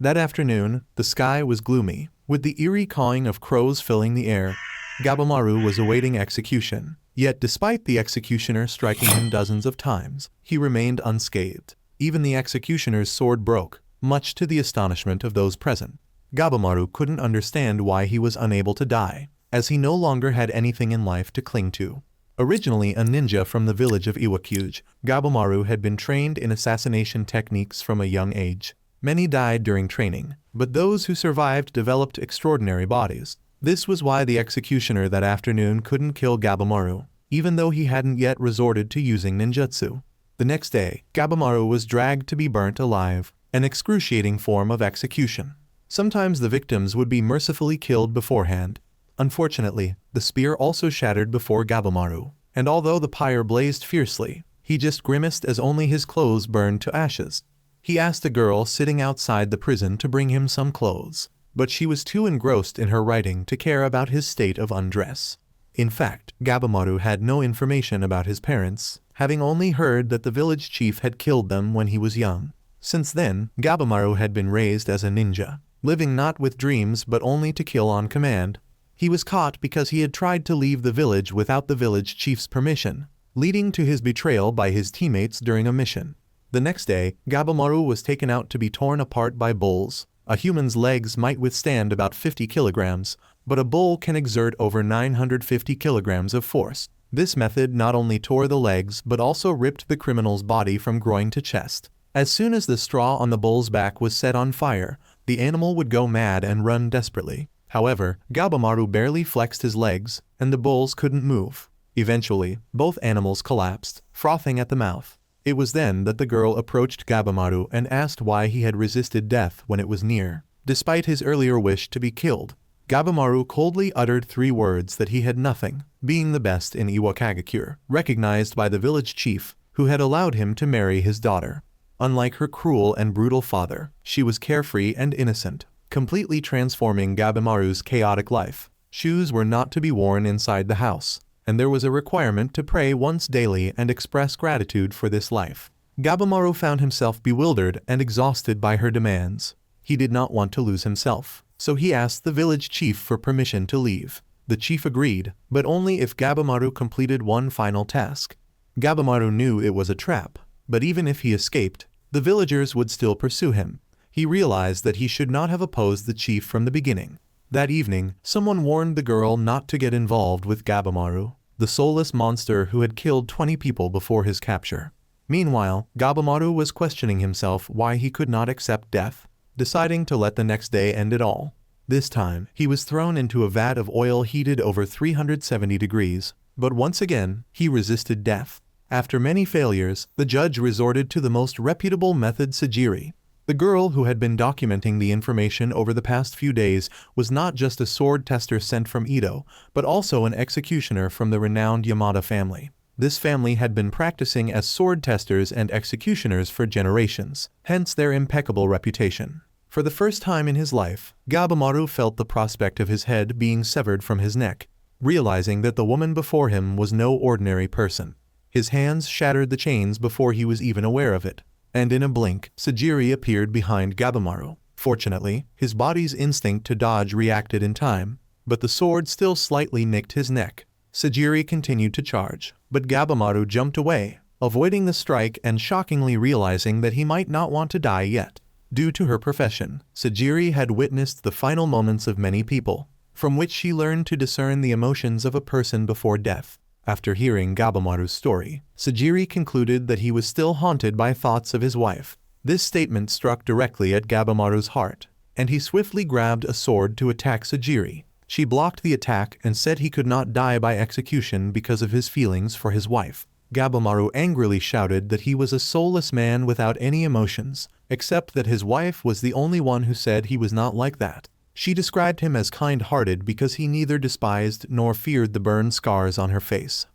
That afternoon, the sky was gloomy, with the eerie cawing of crows filling the air. Gabamaru was awaiting execution, yet despite the executioner striking him dozens of times, he remained unscathed. Even the executioner's sword broke, much to the astonishment of those present. Gabamaru couldn't understand why he was unable to die, as he no longer had anything in life to cling to. Originally a ninja from the village of Iwakuge, Gabamaru had been trained in assassination techniques from a young age. Many died during training, but those who survived developed extraordinary bodies. This was why the executioner that afternoon couldn't kill Gabamaru, even though he hadn't yet resorted to using ninjutsu. The next day, Gabamaru was dragged to be burnt alive, an excruciating form of execution. Sometimes the victims would be mercifully killed beforehand. Unfortunately, the spear also shattered before Gabamaru, and although the pyre blazed fiercely, he just grimaced as only his clothes burned to ashes. He asked a girl sitting outside the prison to bring him some clothes, but she was too engrossed in her writing to care about his state of undress. In fact, Gabamaru had no information about his parents, having only heard that the village chief had killed them when he was young. Since then, Gabamaru had been raised as a ninja, living not with dreams but only to kill on command. He was caught because he had tried to leave the village without the village chief's permission, leading to his betrayal by his teammates during a mission. The next day, Gabamaru was taken out to be torn apart by bulls. A human's legs might withstand about 50 kilograms, but a bull can exert over 950 kilograms of force. This method not only tore the legs but also ripped the criminal's body from groin to chest. As soon as the straw on the bull's back was set on fire, the animal would go mad and run desperately. However, Gabamaru barely flexed his legs, and the bulls couldn't move. Eventually, both animals collapsed, frothing at the mouth. It was then that the girl approached Gabamaru and asked why he had resisted death when it was near. Despite his earlier wish to be killed, Gabamaru coldly uttered 3 words that he had nothing, being the best in Iwakagakure, recognized by the village chief, who had allowed him to marry his daughter. Unlike her cruel and brutal father, she was carefree and innocent, completely transforming Gabamaru's chaotic life. Shoes were not to be worn inside the house, and there was a requirement to pray once daily and express gratitude for this life. Gabamaru found himself bewildered and exhausted by her demands. He did not want to lose himself, so he asked the village chief for permission to leave. The chief agreed, but only if Gabamaru completed one final task. Gabamaru knew it was a trap, but even if he escaped, the villagers would still pursue him. He realized that he should not have opposed the chief from the beginning. That evening, someone warned the girl not to get involved with Gabamaru, the soulless monster who had killed 20 people before his capture. Meanwhile, Gabamaru was questioning himself why he could not accept death, deciding to let the next day end it all. This time, he was thrown into a vat of oil heated over 370 degrees, but once again, he resisted death. After many failures, the judge resorted to the most reputable method, Sajiri. The girl who had been documenting the information over the past few days was not just a sword tester sent from Edo, but also an executioner from the renowned Yamada family. This family had been practicing as sword testers and executioners for generations, hence their impeccable reputation. For the first time in his life, Gabamaru felt the prospect of his head being severed from his neck, realizing that the woman before him was no ordinary person. His hands shattered the chains before he was even aware of it, and in a blink, Sajiri appeared behind Gabamaru. Fortunately, his body's instinct to dodge reacted in time, but the sword still slightly nicked his neck. Sajiri continued to charge, but Gabamaru jumped away, avoiding the strike and shockingly realizing that he might not want to die yet. Due to her profession, Sajiri had witnessed the final moments of many people, from which she learned to discern the emotions of a person before death. After hearing Gabamaru's story, Sajiri concluded that he was still haunted by thoughts of his wife. This statement struck directly at Gabamaru's heart, and he swiftly grabbed a sword to attack Sajiri. She blocked the attack and said he could not die by execution because of his feelings for his wife. Gabamaru angrily shouted that he was a soulless man without any emotions, except that his wife was the only one who said he was not like that. She described him as kind-hearted because he neither despised nor feared the burn scars on her face.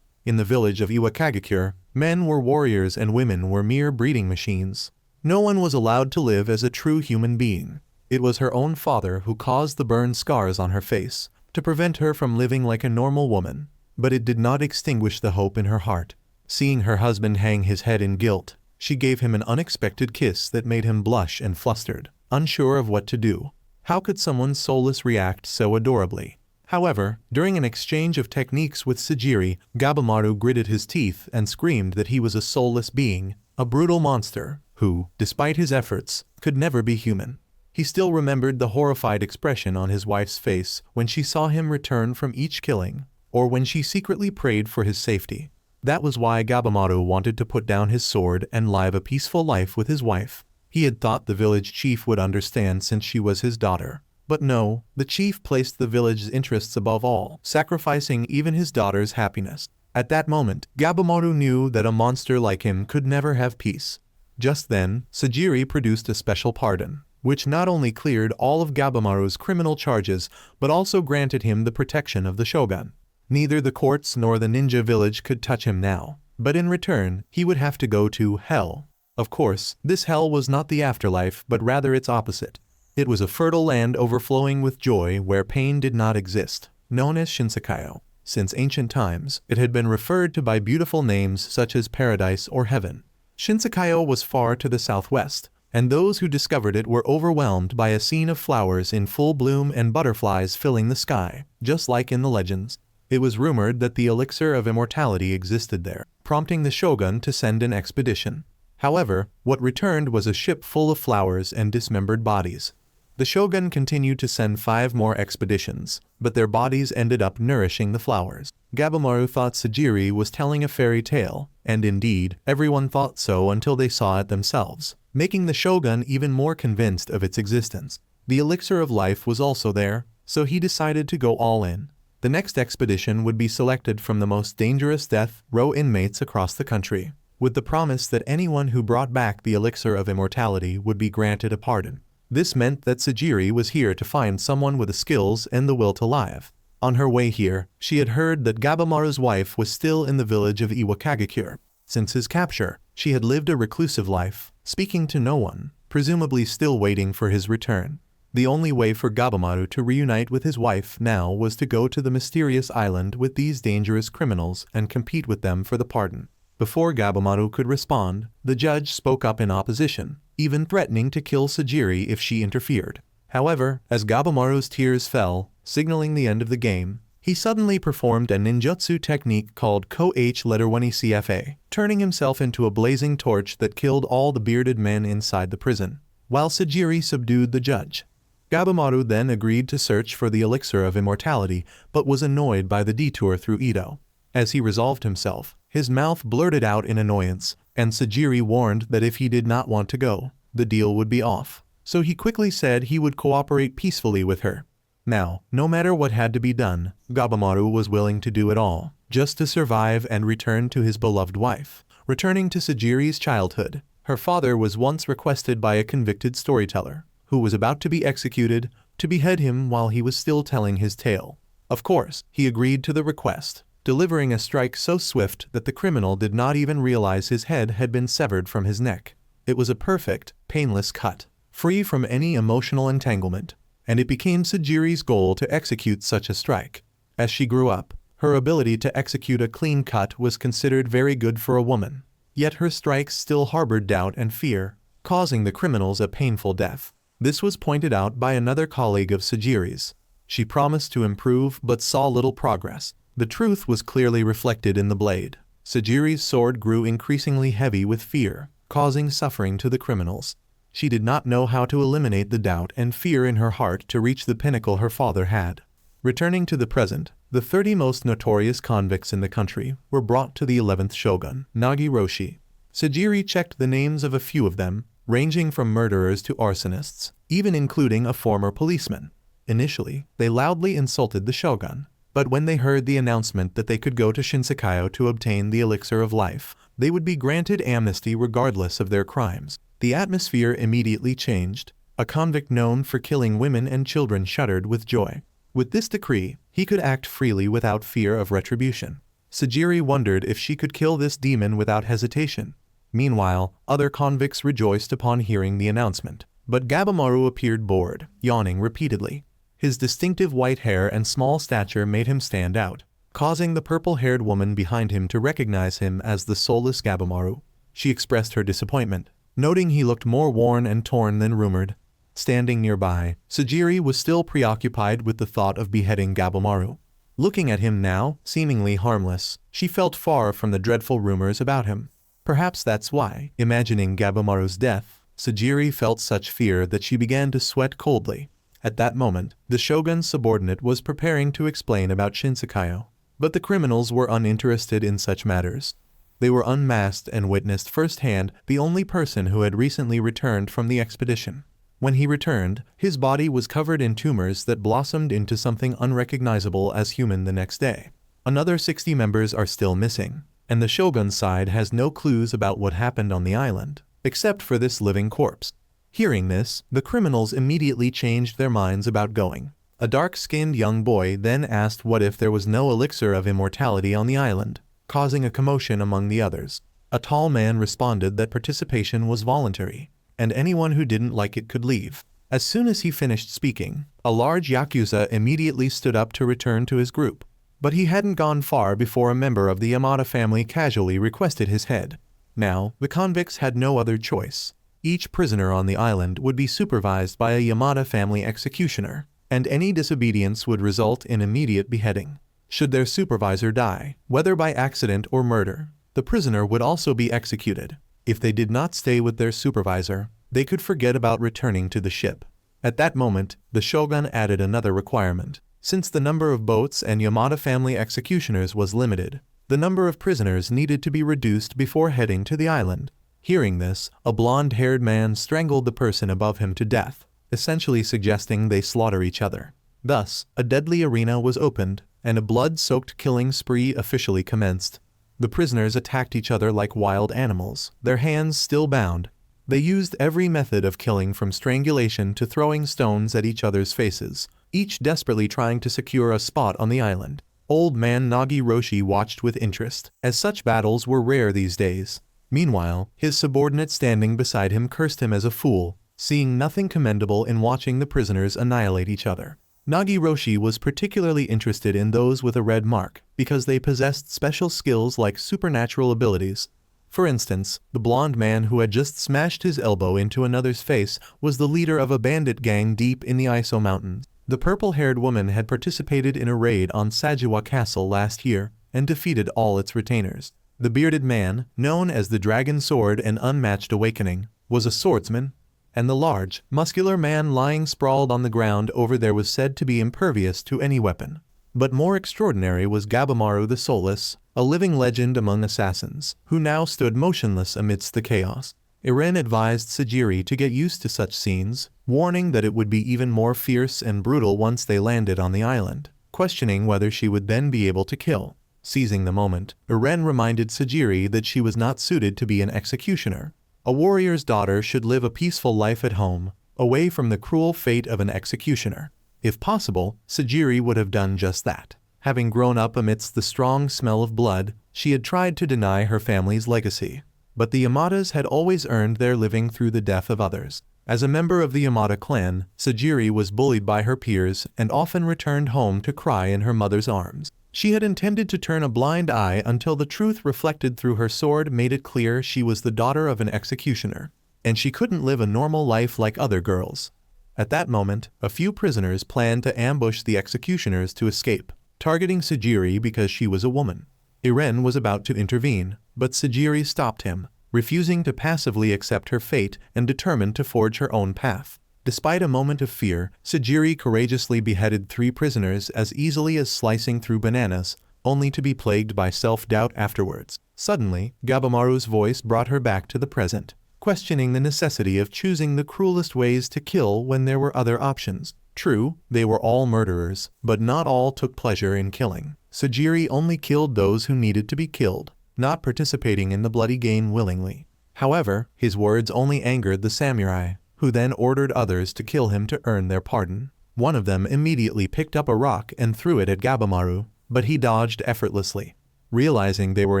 In the village of Iwakagakure, men were warriors and women were mere breeding machines. No one was allowed to live as a true human being. It was her own father who caused the burn scars on her face, to prevent her from living like a normal woman, but it did not extinguish the hope in her heart. Seeing her husband hang his head in guilt, she gave him an unexpected kiss that made him blush and flustered. unsure of what to do. How could someone soulless react so adorably? However, during an exchange of techniques with Sajiri, Gabamaru gritted his teeth and screamed that he was a soulless being, a brutal monster, who, despite his efforts, could never be human. He still remembered the horrified expression on his wife's face when she saw him return from each killing, or when she secretly prayed for his safety. That was why Gabamaru wanted to put down his sword and live a peaceful life with his wife. He had thought the village chief would understand since she was his daughter. But no, the chief placed the village's interests above all, sacrificing even his daughter's happiness. At that moment, Gabamaru knew that a monster like him could never have peace. Just then, Sajiri produced a special pardon, which not only cleared all of Gabamaru's criminal charges, but also granted him the protection of the shogun. Neither the courts nor the ninja village could touch him now, but in return, he would have to go to hell. Of course, this hell was not the afterlife, but rather its opposite. It was a fertile land overflowing with joy where pain did not exist, known as Shinsakayo. Since ancient times, it had been referred to by beautiful names such as paradise or heaven. Shinsakayo was far to the southwest, and those who discovered it were overwhelmed by a scene of flowers in full bloom and butterflies filling the sky, just like in the legends. It was rumored that the elixir of immortality existed there, prompting the shogun to send an expedition. However, what returned was a ship full of flowers and dismembered bodies. The shogun continued to send 5 more expeditions, but their bodies ended up nourishing the flowers. Gabamaru thought Sajiri was telling a fairy tale, and indeed, everyone thought so until they saw it themselves, making the shogun even more convinced of its existence. The elixir of life was also there, so he decided to go all in. The next expedition would be selected from the most dangerous death row inmates across the country, with the promise that anyone who brought back the elixir of immortality would be granted a pardon. This meant that Sajiri was here to find someone with the skills and the will to live. On her way here, she had heard that Gabamaru's wife was still in the village of Iwakagakure. Since his capture, she had lived a reclusive life, speaking to no one, presumably still waiting for his return. The only way for Gabamaru to reunite with his wife now was to go to the mysterious island with these dangerous criminals and compete with them for the pardon. Before Gabamaru could respond, the judge spoke up in opposition, even threatening to kill Sajiri if she interfered. However, as Gabamaru's tears fell, signaling the end of the game, he suddenly performed a ninjutsu technique called Ko-H-CFA, turning himself into a blazing torch that killed all the bearded men inside the prison, while Sajiri subdued the judge. Gabamaru then agreed to search for the elixir of immortality, but was annoyed by the detour through Ito. As he resolved himself, his mouth blurted out in annoyance, and Sajiri warned that if he did not want to go, the deal would be off. So he quickly said he would cooperate peacefully with her. Now, no matter what had to be done, Gabamaru was willing to do it all, just to survive and return to his beloved wife. Returning to Sajiri's childhood, her father was once requested by a convicted storyteller, who was about to be executed, to behead him while he was still telling his tale. Of course, he agreed to the request, delivering a strike so swift that the criminal did not even realize his head had been severed from his neck. It was a perfect, painless cut, free from any emotional entanglement, and it became Sajiri's goal to execute such a strike. As she grew up, her ability to execute a clean cut was considered very good for a woman. Yet her strikes still harbored doubt and fear, causing the criminals a painful death. This was pointed out by another colleague of Sajiri's. She promised to improve but saw little progress. The truth was clearly reflected in the blade. Sajiri's sword grew increasingly heavy with fear, causing suffering to the criminals. She did not know how to eliminate the doubt and fear in her heart to reach the pinnacle her father had. Returning to the present, the 30 most notorious convicts in the country were brought to the 11th shogun, Nagi Roshi. Sajiri checked the names of a few of them, ranging from murderers to arsonists, even including a former policeman. Initially, they loudly insulted the shogun, but when they heard the announcement that they could go to Shinsakayo to obtain the elixir of life, they would be granted amnesty regardless of their crimes. The atmosphere immediately changed. A convict known for killing women and children shuddered with joy. With this decree, he could act freely without fear of retribution. Sajiri wondered if she could kill this demon without hesitation. Meanwhile, other convicts rejoiced upon hearing the announcement. But Gabamaru appeared bored, yawning repeatedly. His distinctive white hair and small stature made him stand out, causing the purple-haired woman behind him to recognize him as the soulless Gabamaru. She expressed her disappointment, noting he looked more worn and torn than rumored. Standing nearby, Sajiri was still preoccupied with the thought of beheading Gabamaru. Looking at him now, seemingly harmless, she felt far from the dreadful rumors about him. Perhaps that's why, imagining Gabamaru's death, Sajiri felt such fear that she began to sweat coldly. At that moment, the shogun's subordinate was preparing to explain about Shinsekai. But the criminals were uninterested in such matters. They were unmasked and witnessed firsthand the only person who had recently returned from the expedition. When he returned, his body was covered in tumors that blossomed into something unrecognizable as human the next day. Another 60 members are still missing, and the shogun's side has no clues about what happened on the island, except for this living corpse. Hearing this, the criminals immediately changed their minds about going. A dark-skinned young boy then asked what if there was no elixir of immortality on the island, causing a commotion among the others. A tall man responded that participation was voluntary, and anyone who didn't like it could leave. As soon as he finished speaking, a large yakuza immediately stood up to return to his group. But he hadn't gone far before a member of the Yamada family casually requested his head. Now, the convicts had no other choice. Each prisoner on the island would be supervised by a Yamada family executioner, and any disobedience would result in immediate beheading. Should their supervisor die, whether by accident or murder, the prisoner would also be executed. If they did not stay with their supervisor, they could forget about returning to the ship. At that moment, the shogun added another requirement. Since the number of boats and Yamada family executioners was limited, the number of prisoners needed to be reduced before heading to the island. Hearing this, a blonde-haired man strangled the person above him to death, essentially suggesting they slaughter each other. Thus, a deadly arena was opened, and a blood-soaked killing spree officially commenced. The prisoners attacked each other like wild animals, their hands still bound. They used every method of killing from strangulation to throwing stones at each other's faces, each desperately trying to secure a spot on the island. Old man Nagi Roshi watched with interest, as such battles were rare these days. Meanwhile, his subordinate standing beside him cursed him as a fool, seeing nothing commendable in watching the prisoners annihilate each other. Nagi Roshi was particularly interested in those with a red mark, because they possessed special skills like supernatural abilities. For instance, the blonde man who had just smashed his elbow into another's face was the leader of a bandit gang deep in the Iso Mountains. The purple-haired woman had participated in a raid on Sajiwa Castle last year, and defeated all its retainers. The bearded man, known as the Dragon Sword and Unmatched Awakening, was a swordsman, and the large, muscular man lying sprawled on the ground over there was said to be impervious to any weapon. But more extraordinary was Gabamaru the Soulless, a living legend among assassins, who now stood motionless amidst the chaos. Iren advised Sajiri to get used to such scenes, warning that it would be even more fierce and brutal once they landed on the island, questioning whether she would then be able to kill. Seizing the moment, Iren reminded Sajiri that she was not suited to be an executioner. A warrior's daughter should live a peaceful life at home, away from the cruel fate of an executioner. If possible, Sajiri would have done just that. Having grown up amidst the strong smell of blood, she had tried to deny her family's legacy. But the Yamadas had always earned their living through the death of others. As a member of the Yamada clan, Sajiri was bullied by her peers and often returned home to cry in her mother's arms. She had intended to turn a blind eye until the truth reflected through her sword made it clear she was the daughter of an executioner, and she couldn't live a normal life like other girls. At that moment, a few prisoners planned to ambush the executioners to escape, targeting Sajiri because she was a woman. Iren was about to intervene, but Sajiri stopped him, refusing to passively accept her fate and determined to forge her own path. Despite a moment of fear, Sajiri courageously beheaded 3 prisoners as easily as slicing through bananas, only to be plagued by self-doubt afterwards. Suddenly, Gabamaru's voice brought her back to the present, questioning the necessity of choosing the cruelest ways to kill when there were other options. True, they were all murderers, but not all took pleasure in killing. Sajiri only killed those who needed to be killed, not participating in the bloody game willingly. However, his words only angered the samurai, who then ordered others to kill him to earn their pardon. One of them immediately picked up a rock and threw it at Gabamaru, but he dodged effortlessly. Realizing they were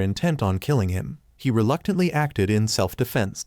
intent on killing him, he reluctantly acted in self-defense.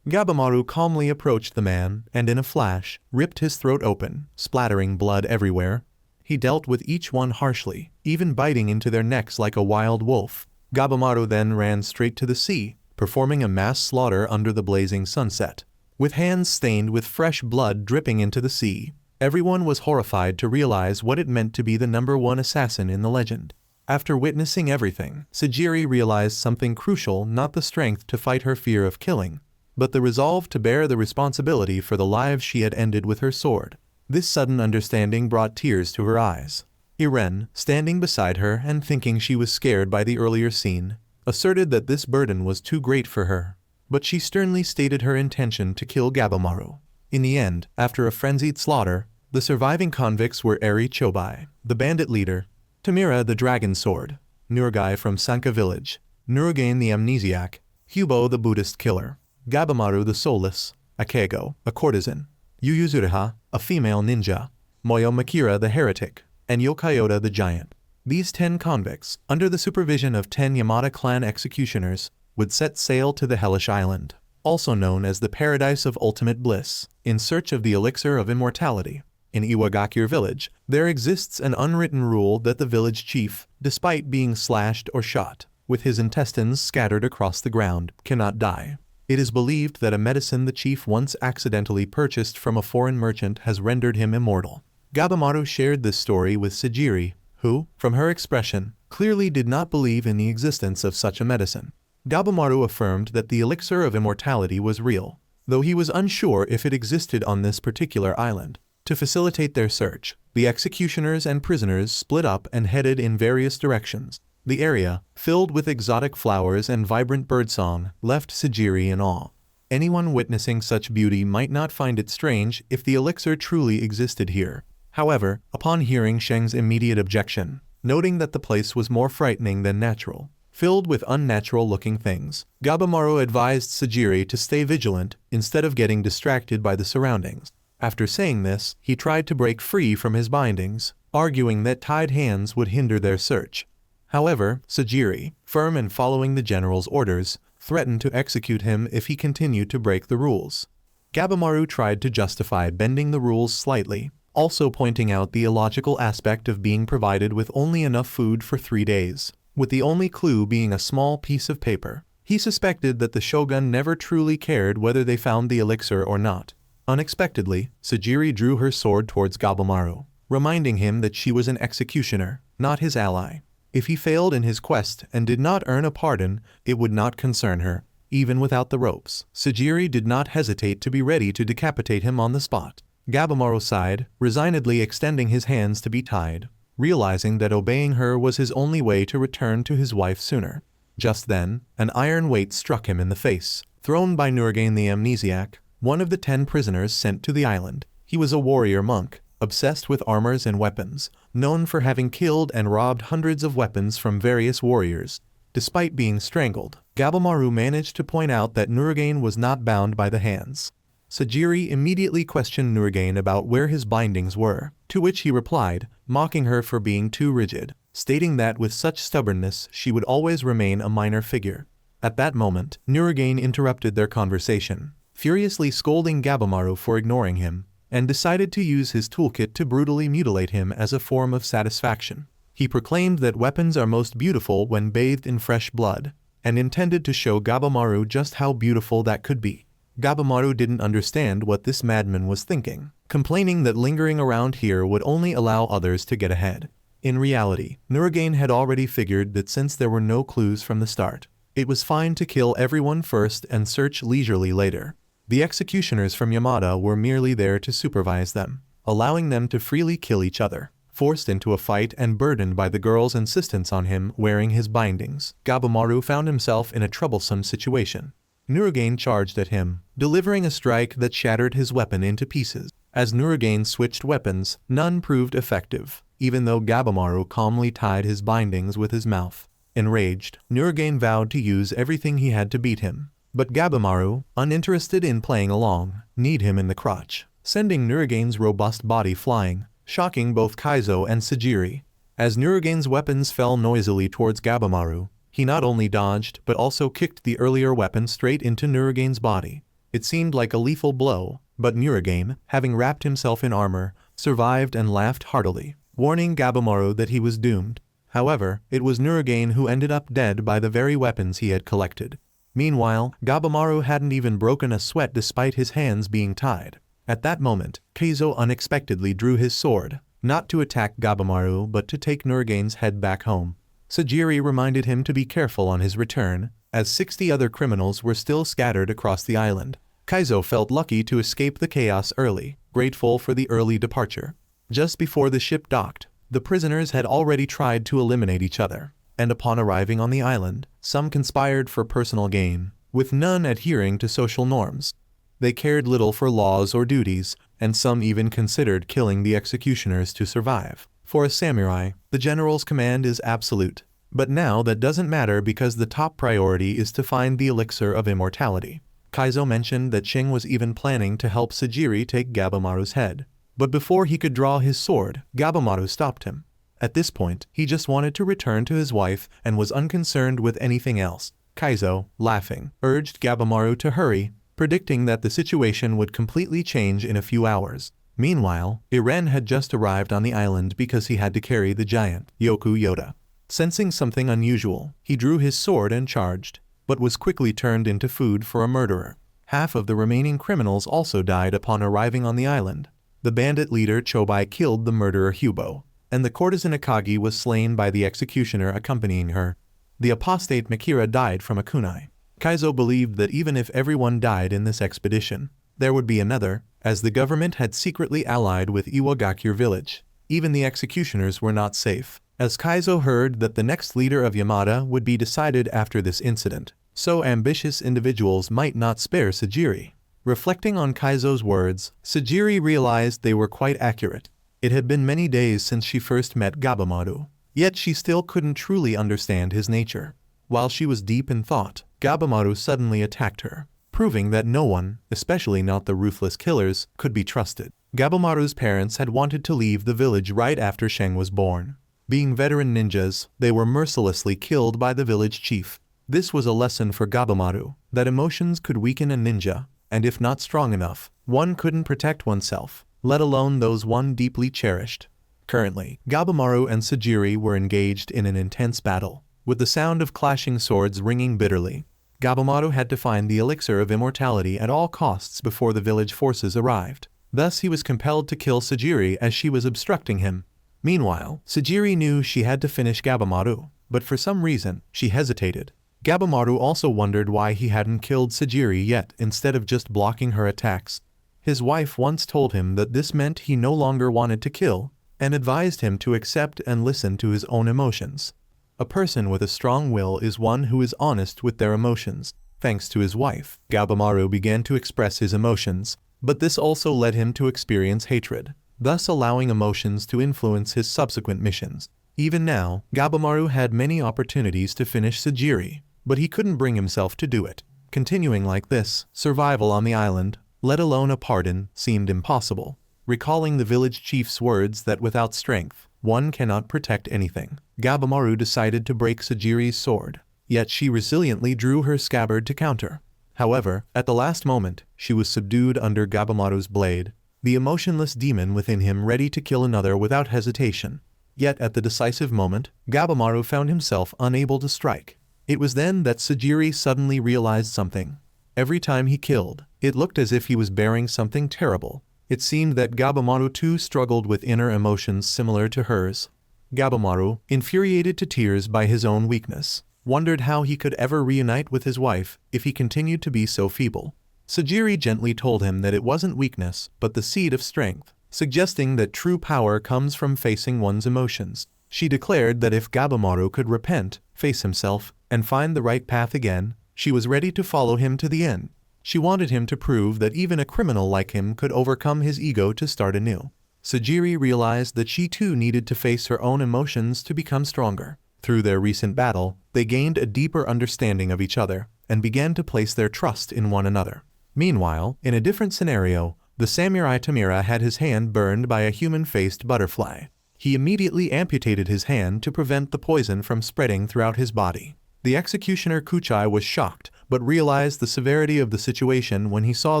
Gabamaru calmly approached the man and in a flash, ripped his throat open, splattering blood everywhere. He dealt with each one harshly, even biting into their necks like a wild wolf. Gabamaru then ran straight to the sea, performing a mass slaughter under the blazing sunset. with hands stained with fresh blood dripping into the sea. Everyone was horrified to realize what it meant to be the #1 assassin in the legend. After witnessing everything, Sajiri realized something crucial: not the strength to fight her fear of killing, but the resolve to bear the responsibility for the lives she had ended with her sword. This sudden understanding brought tears to her eyes. Iren, standing beside her and thinking she was scared by the earlier scene, asserted that this burden was too great for her, but she sternly stated her intention to kill Gabamaru. In the end, after a frenzied slaughter, the surviving convicts were Eri Chobai, the bandit leader, Tamira the dragon sword, Nurugai from Sanka village, Nurugai the amnesiac, Hubo the Buddhist killer, Gabamaru the soulless, Akego, a courtesan, Yuyuzureha, a female ninja, Moyo Makira the heretic, and Yokayota the giant. These 10 convicts, under the supervision of 10 Yamada clan executioners, would set sail to the Hellish Island, also known as the Paradise of Ultimate Bliss, in search of the elixir of immortality. In Iwagakure village, there exists an unwritten rule that the village chief, despite being slashed or shot, with his intestines scattered across the ground, cannot die. It is believed that a medicine the chief once accidentally purchased from a foreign merchant has rendered him immortal. Gabamaru shared this story with Sajiri, who, from her expression, clearly did not believe in the existence of such a medicine. Gabamaru affirmed that the elixir of immortality was real, though he was unsure if it existed on this particular island. To facilitate their search, the executioners and prisoners split up and headed in various directions. The area, filled with exotic flowers and vibrant birdsong, left Sajiri in awe. Anyone witnessing such beauty might not find it strange if the elixir truly existed here. However, upon hearing Sheng's immediate objection, noting that the place was more frightening than natural, filled with unnatural-looking things, Gabamaru advised Sajiri to stay vigilant instead of getting distracted by the surroundings. After saying this, he tried to break free from his bindings, arguing that tied hands would hinder their search. However, Sajiri, firm in following the general's orders, threatened to execute him if he continued to break the rules. Gabamaru tried to justify bending the rules slightly, also pointing out the illogical aspect of being provided with only enough food for 3 days, with the only clue being a small piece of paper. He suspected that the shogun never truly cared whether they found the elixir or not. Unexpectedly, Sajiri drew her sword towards Gabamaru, reminding him that she was an executioner, not his ally. If he failed in his quest and did not earn a pardon, it would not concern her, even without the ropes. Sajiri did not hesitate to be ready to decapitate him on the spot. Gabamaru sighed, resignedly extending his hands to be tied, realizing that obeying her was his only way to return to his wife sooner. Just then, an iron weight struck him in the face, thrown by Nurugai the amnesiac, one of the 10 prisoners sent to the island. He was a warrior monk, obsessed with armors and weapons, known for having killed and robbed hundreds of weapons from various warriors. Despite being strangled, Gabamaru managed to point out that Nurugai was not bound by the hands. Sajiri immediately questioned Nurugai about where his bindings were, to which he replied, mocking her for being too rigid, stating that with such stubbornness she would always remain a minor figure. At that moment, Nurugai interrupted their conversation, furiously scolding Gabamaru for ignoring him, and decided to use his toolkit to brutally mutilate him as a form of satisfaction. He proclaimed that weapons are most beautiful when bathed in fresh blood, and intended to show Gabamaru just how beautiful that could be. Gabamaru didn't understand what this madman was thinking, complaining that lingering around here would only allow others to get ahead. In reality, Nurugai had already figured that since there were no clues from the start, it was fine to kill everyone first and search leisurely later. The executioners from Yamada were merely there to supervise them, allowing them to freely kill each other. Forced into a fight and burdened by the girl's insistence on him wearing his bindings, Gabamaru found himself in a troublesome situation. Nurugai charged at him, delivering a strike that shattered his weapon into pieces. As Nurugai switched weapons, none proved effective, even though Gabamaru calmly tied his bindings with his mouth. Enraged, Nurugai vowed to use everything he had to beat him. But Gabamaru, uninterested in playing along, kneed him in the crotch, sending Nurugai's robust body flying, shocking both Kaizo and Sajiri. As Nurugai's weapons fell noisily towards Gabamaru, he not only dodged but also kicked the earlier weapon straight into Nurugai's body. It seemed like a lethal blow, but Nurugai, having wrapped himself in armor, survived and laughed heartily, warning Gabamaru that he was doomed. However, it was Nurugai who ended up dead by the very weapons he had collected. Meanwhile, Gabamaru hadn't even broken a sweat despite his hands being tied. At that moment, Keizo unexpectedly drew his sword, not to attack Gabamaru but to take Nurugai's head back home. Sajiri reminded him to be careful on his return, as 60 other criminals were still scattered across the island. Keizo felt lucky to escape the chaos early, grateful for the early departure. Just before the ship docked, the prisoners had already tried to eliminate each other, and upon arriving on the island, some conspired for personal gain, with none adhering to social norms. They cared little for laws or duties, and some even considered killing the executioners to survive. For a samurai, the general's command is absolute. But now that doesn't matter because the top priority is to find the elixir of immortality. Keizo mentioned that Shing was even planning to help Sajiri take Gabamaru's head. But before he could draw his sword, Gabamaru stopped him. At this point, he just wanted to return to his wife and was unconcerned with anything else. Keizo, laughing, urged Gabamaru to hurry, predicting that the situation would completely change in a few hours. Meanwhile, Iren had just arrived on the island because he had to carry the giant, Yoku Yoda. Sensing something unusual, he drew his sword and charged, but was quickly turned into food for a murderer. Half of the remaining criminals also died upon arriving on the island. The bandit leader Chobai killed the murderer Hubo, and the courtesan Akagi was slain by the executioner accompanying her. The apostate Makira died from a kunai. Keizo believed that even if everyone died in this expedition, there would be another, as the government had secretly allied with Iwagakure village. Even the executioners were not safe, as Keizo heard that the next leader of Yamada would be decided after this incident, so ambitious individuals might not spare Sajiri. Reflecting on Keizo's words, Sajiri realized they were quite accurate. It had been many days since she first met Gabamaru, yet she still couldn't truly understand his nature. While she was deep in thought, Gabamaru suddenly attacked her, proving that no one, especially not the ruthless killers, could be trusted. Gabamaru's parents had wanted to leave the village right after Sheng was born. Being veteran ninjas, they were mercilessly killed by the village chief. This was a lesson for Gabamaru, that emotions could weaken a ninja, and if not strong enough, one couldn't protect oneself, let alone those one deeply cherished. Currently, Gabamaru and Sajiri were engaged in an intense battle, with the sound of clashing swords ringing bitterly. Gabamaru had to find the elixir of immortality at all costs before the village forces arrived. Thus he was compelled to kill Sajiri as she was obstructing him. Meanwhile, Sajiri knew she had to finish Gabamaru, but for some reason, she hesitated. Gabamaru also wondered why he hadn't killed Sajiri yet instead of just blocking her attacks. His wife once told him that this meant he no longer wanted to kill, and advised him to accept and listen to his own emotions. A person with a strong will is one who is honest with their emotions. Thanks to his wife, Gabamaru began to express his emotions, but this also led him to experience hatred, thus allowing emotions to influence his subsequent missions. Even now, Gabamaru had many opportunities to finish Sajiri, but he couldn't bring himself to do it. Continuing like this, survival on the island, let alone a pardon, seemed impossible. Recalling the village chief's words that without strength, one cannot protect anything, Gabamaru decided to break Sajiri's sword, yet she resiliently drew her scabbard to counter. However, at the last moment, she was subdued under Gabamaru's blade, the emotionless demon within him ready to kill another without hesitation. Yet at the decisive moment, Gabamaru found himself unable to strike. It was then that Sajiri suddenly realized something. Every time he killed, it looked as if he was bearing something terrible. It seemed that Gabamaru too struggled with inner emotions similar to hers. Gabamaru, infuriated to tears by his own weakness, wondered how he could ever reunite with his wife if he continued to be so feeble. Sajiri gently told him that it wasn't weakness but the seed of strength, suggesting that true power comes from facing one's emotions. She declared that if Gabamaru could repent, face himself, and find the right path again, she was ready to follow him to the end. She wanted him to prove that even a criminal like him could overcome his ego to start anew. Sajiri realized that she too needed to face her own emotions to become stronger. Through their recent battle, they gained a deeper understanding of each other, and began to place their trust in one another. Meanwhile, in a different scenario, the samurai Tamira had his hand burned by a human-faced butterfly. He immediately amputated his hand to prevent the poison from spreading throughout his body. The executioner Kuchai was shocked, but realized the severity of the situation when he saw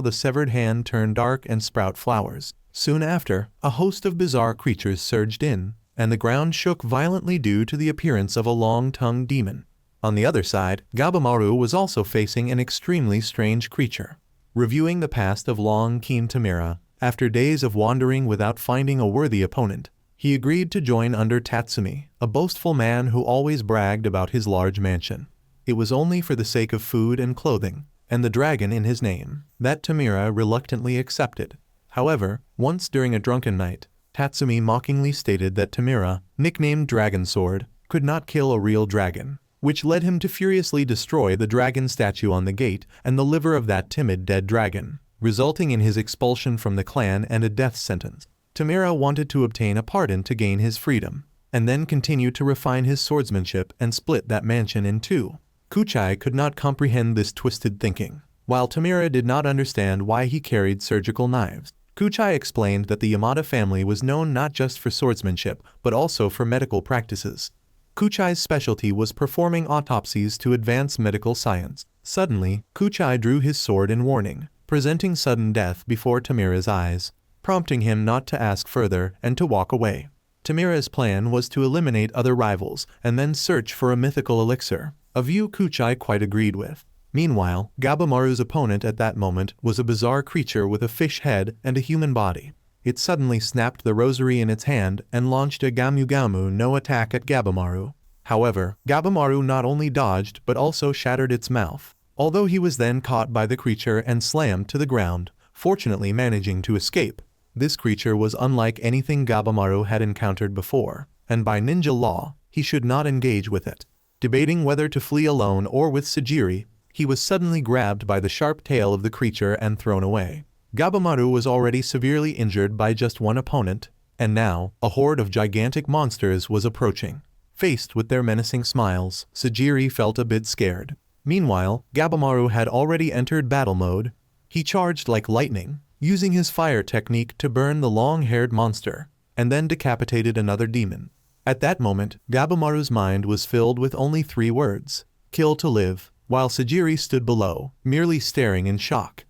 the severed hand turn dark and sprout flowers. Soon after, a host of bizarre creatures surged in, and the ground shook violently due to the appearance of a long-tongued demon. On the other side, Gabamaru was also facing an extremely strange creature. Reviewing the past of Long Keen Tamira, after days of wandering without finding a worthy opponent, he agreed to join under Tatsumi, a boastful man who always bragged about his large mansion. It was only for the sake of food and clothing, and the dragon in his name, that Tamira reluctantly accepted. However, once during a drunken night, Tatsumi mockingly stated that Tamira, nicknamed Dragon Sword, could not kill a real dragon, which led him to furiously destroy the dragon statue on the gate and the liver of that timid dead dragon, resulting in his expulsion from the clan and a death sentence. Tamira wanted to obtain a pardon to gain his freedom, and then continue to refine his swordsmanship and split that mansion in two. Kuchai could not comprehend this twisted thinking, while Tamira did not understand why he carried surgical knives. Kuchai explained that the Yamada family was known not just for swordsmanship, but also for medical practices. Kuchai's specialty was performing autopsies to advance medical science. Suddenly, Kuchai drew his sword in warning, presenting sudden death before Tamira's eyes, prompting him not to ask further and to walk away. Tamira's plan was to eliminate other rivals and then search for a mythical elixir, a view Kuchai quite agreed with. Meanwhile, Gabamaru's opponent at that moment was a bizarre creature with a fish head and a human body. It suddenly snapped the rosary in its hand and launched a Gamu no attack at Gabamaru. However, Gabamaru not only dodged but also shattered its mouth, although he was then caught by the creature and slammed to the ground, fortunately managing to escape. This creature was unlike anything Gabamaru had encountered before, and by ninja law, he should not engage with it. Debating whether to flee alone or with Sajiri, he was suddenly grabbed by the sharp tail of the creature and thrown away. Gabamaru was already severely injured by just one opponent, and now, a horde of gigantic monsters was approaching. Faced with their menacing smiles, Sajiri felt a bit scared. Meanwhile, Gabamaru had already entered battle mode. He charged like lightning, using his fire technique to burn the long-haired monster, and then decapitated another demon. At that moment, Gabamaru's mind was filled with only 3 words: kill to live, while Sajiri stood below, merely staring in shock.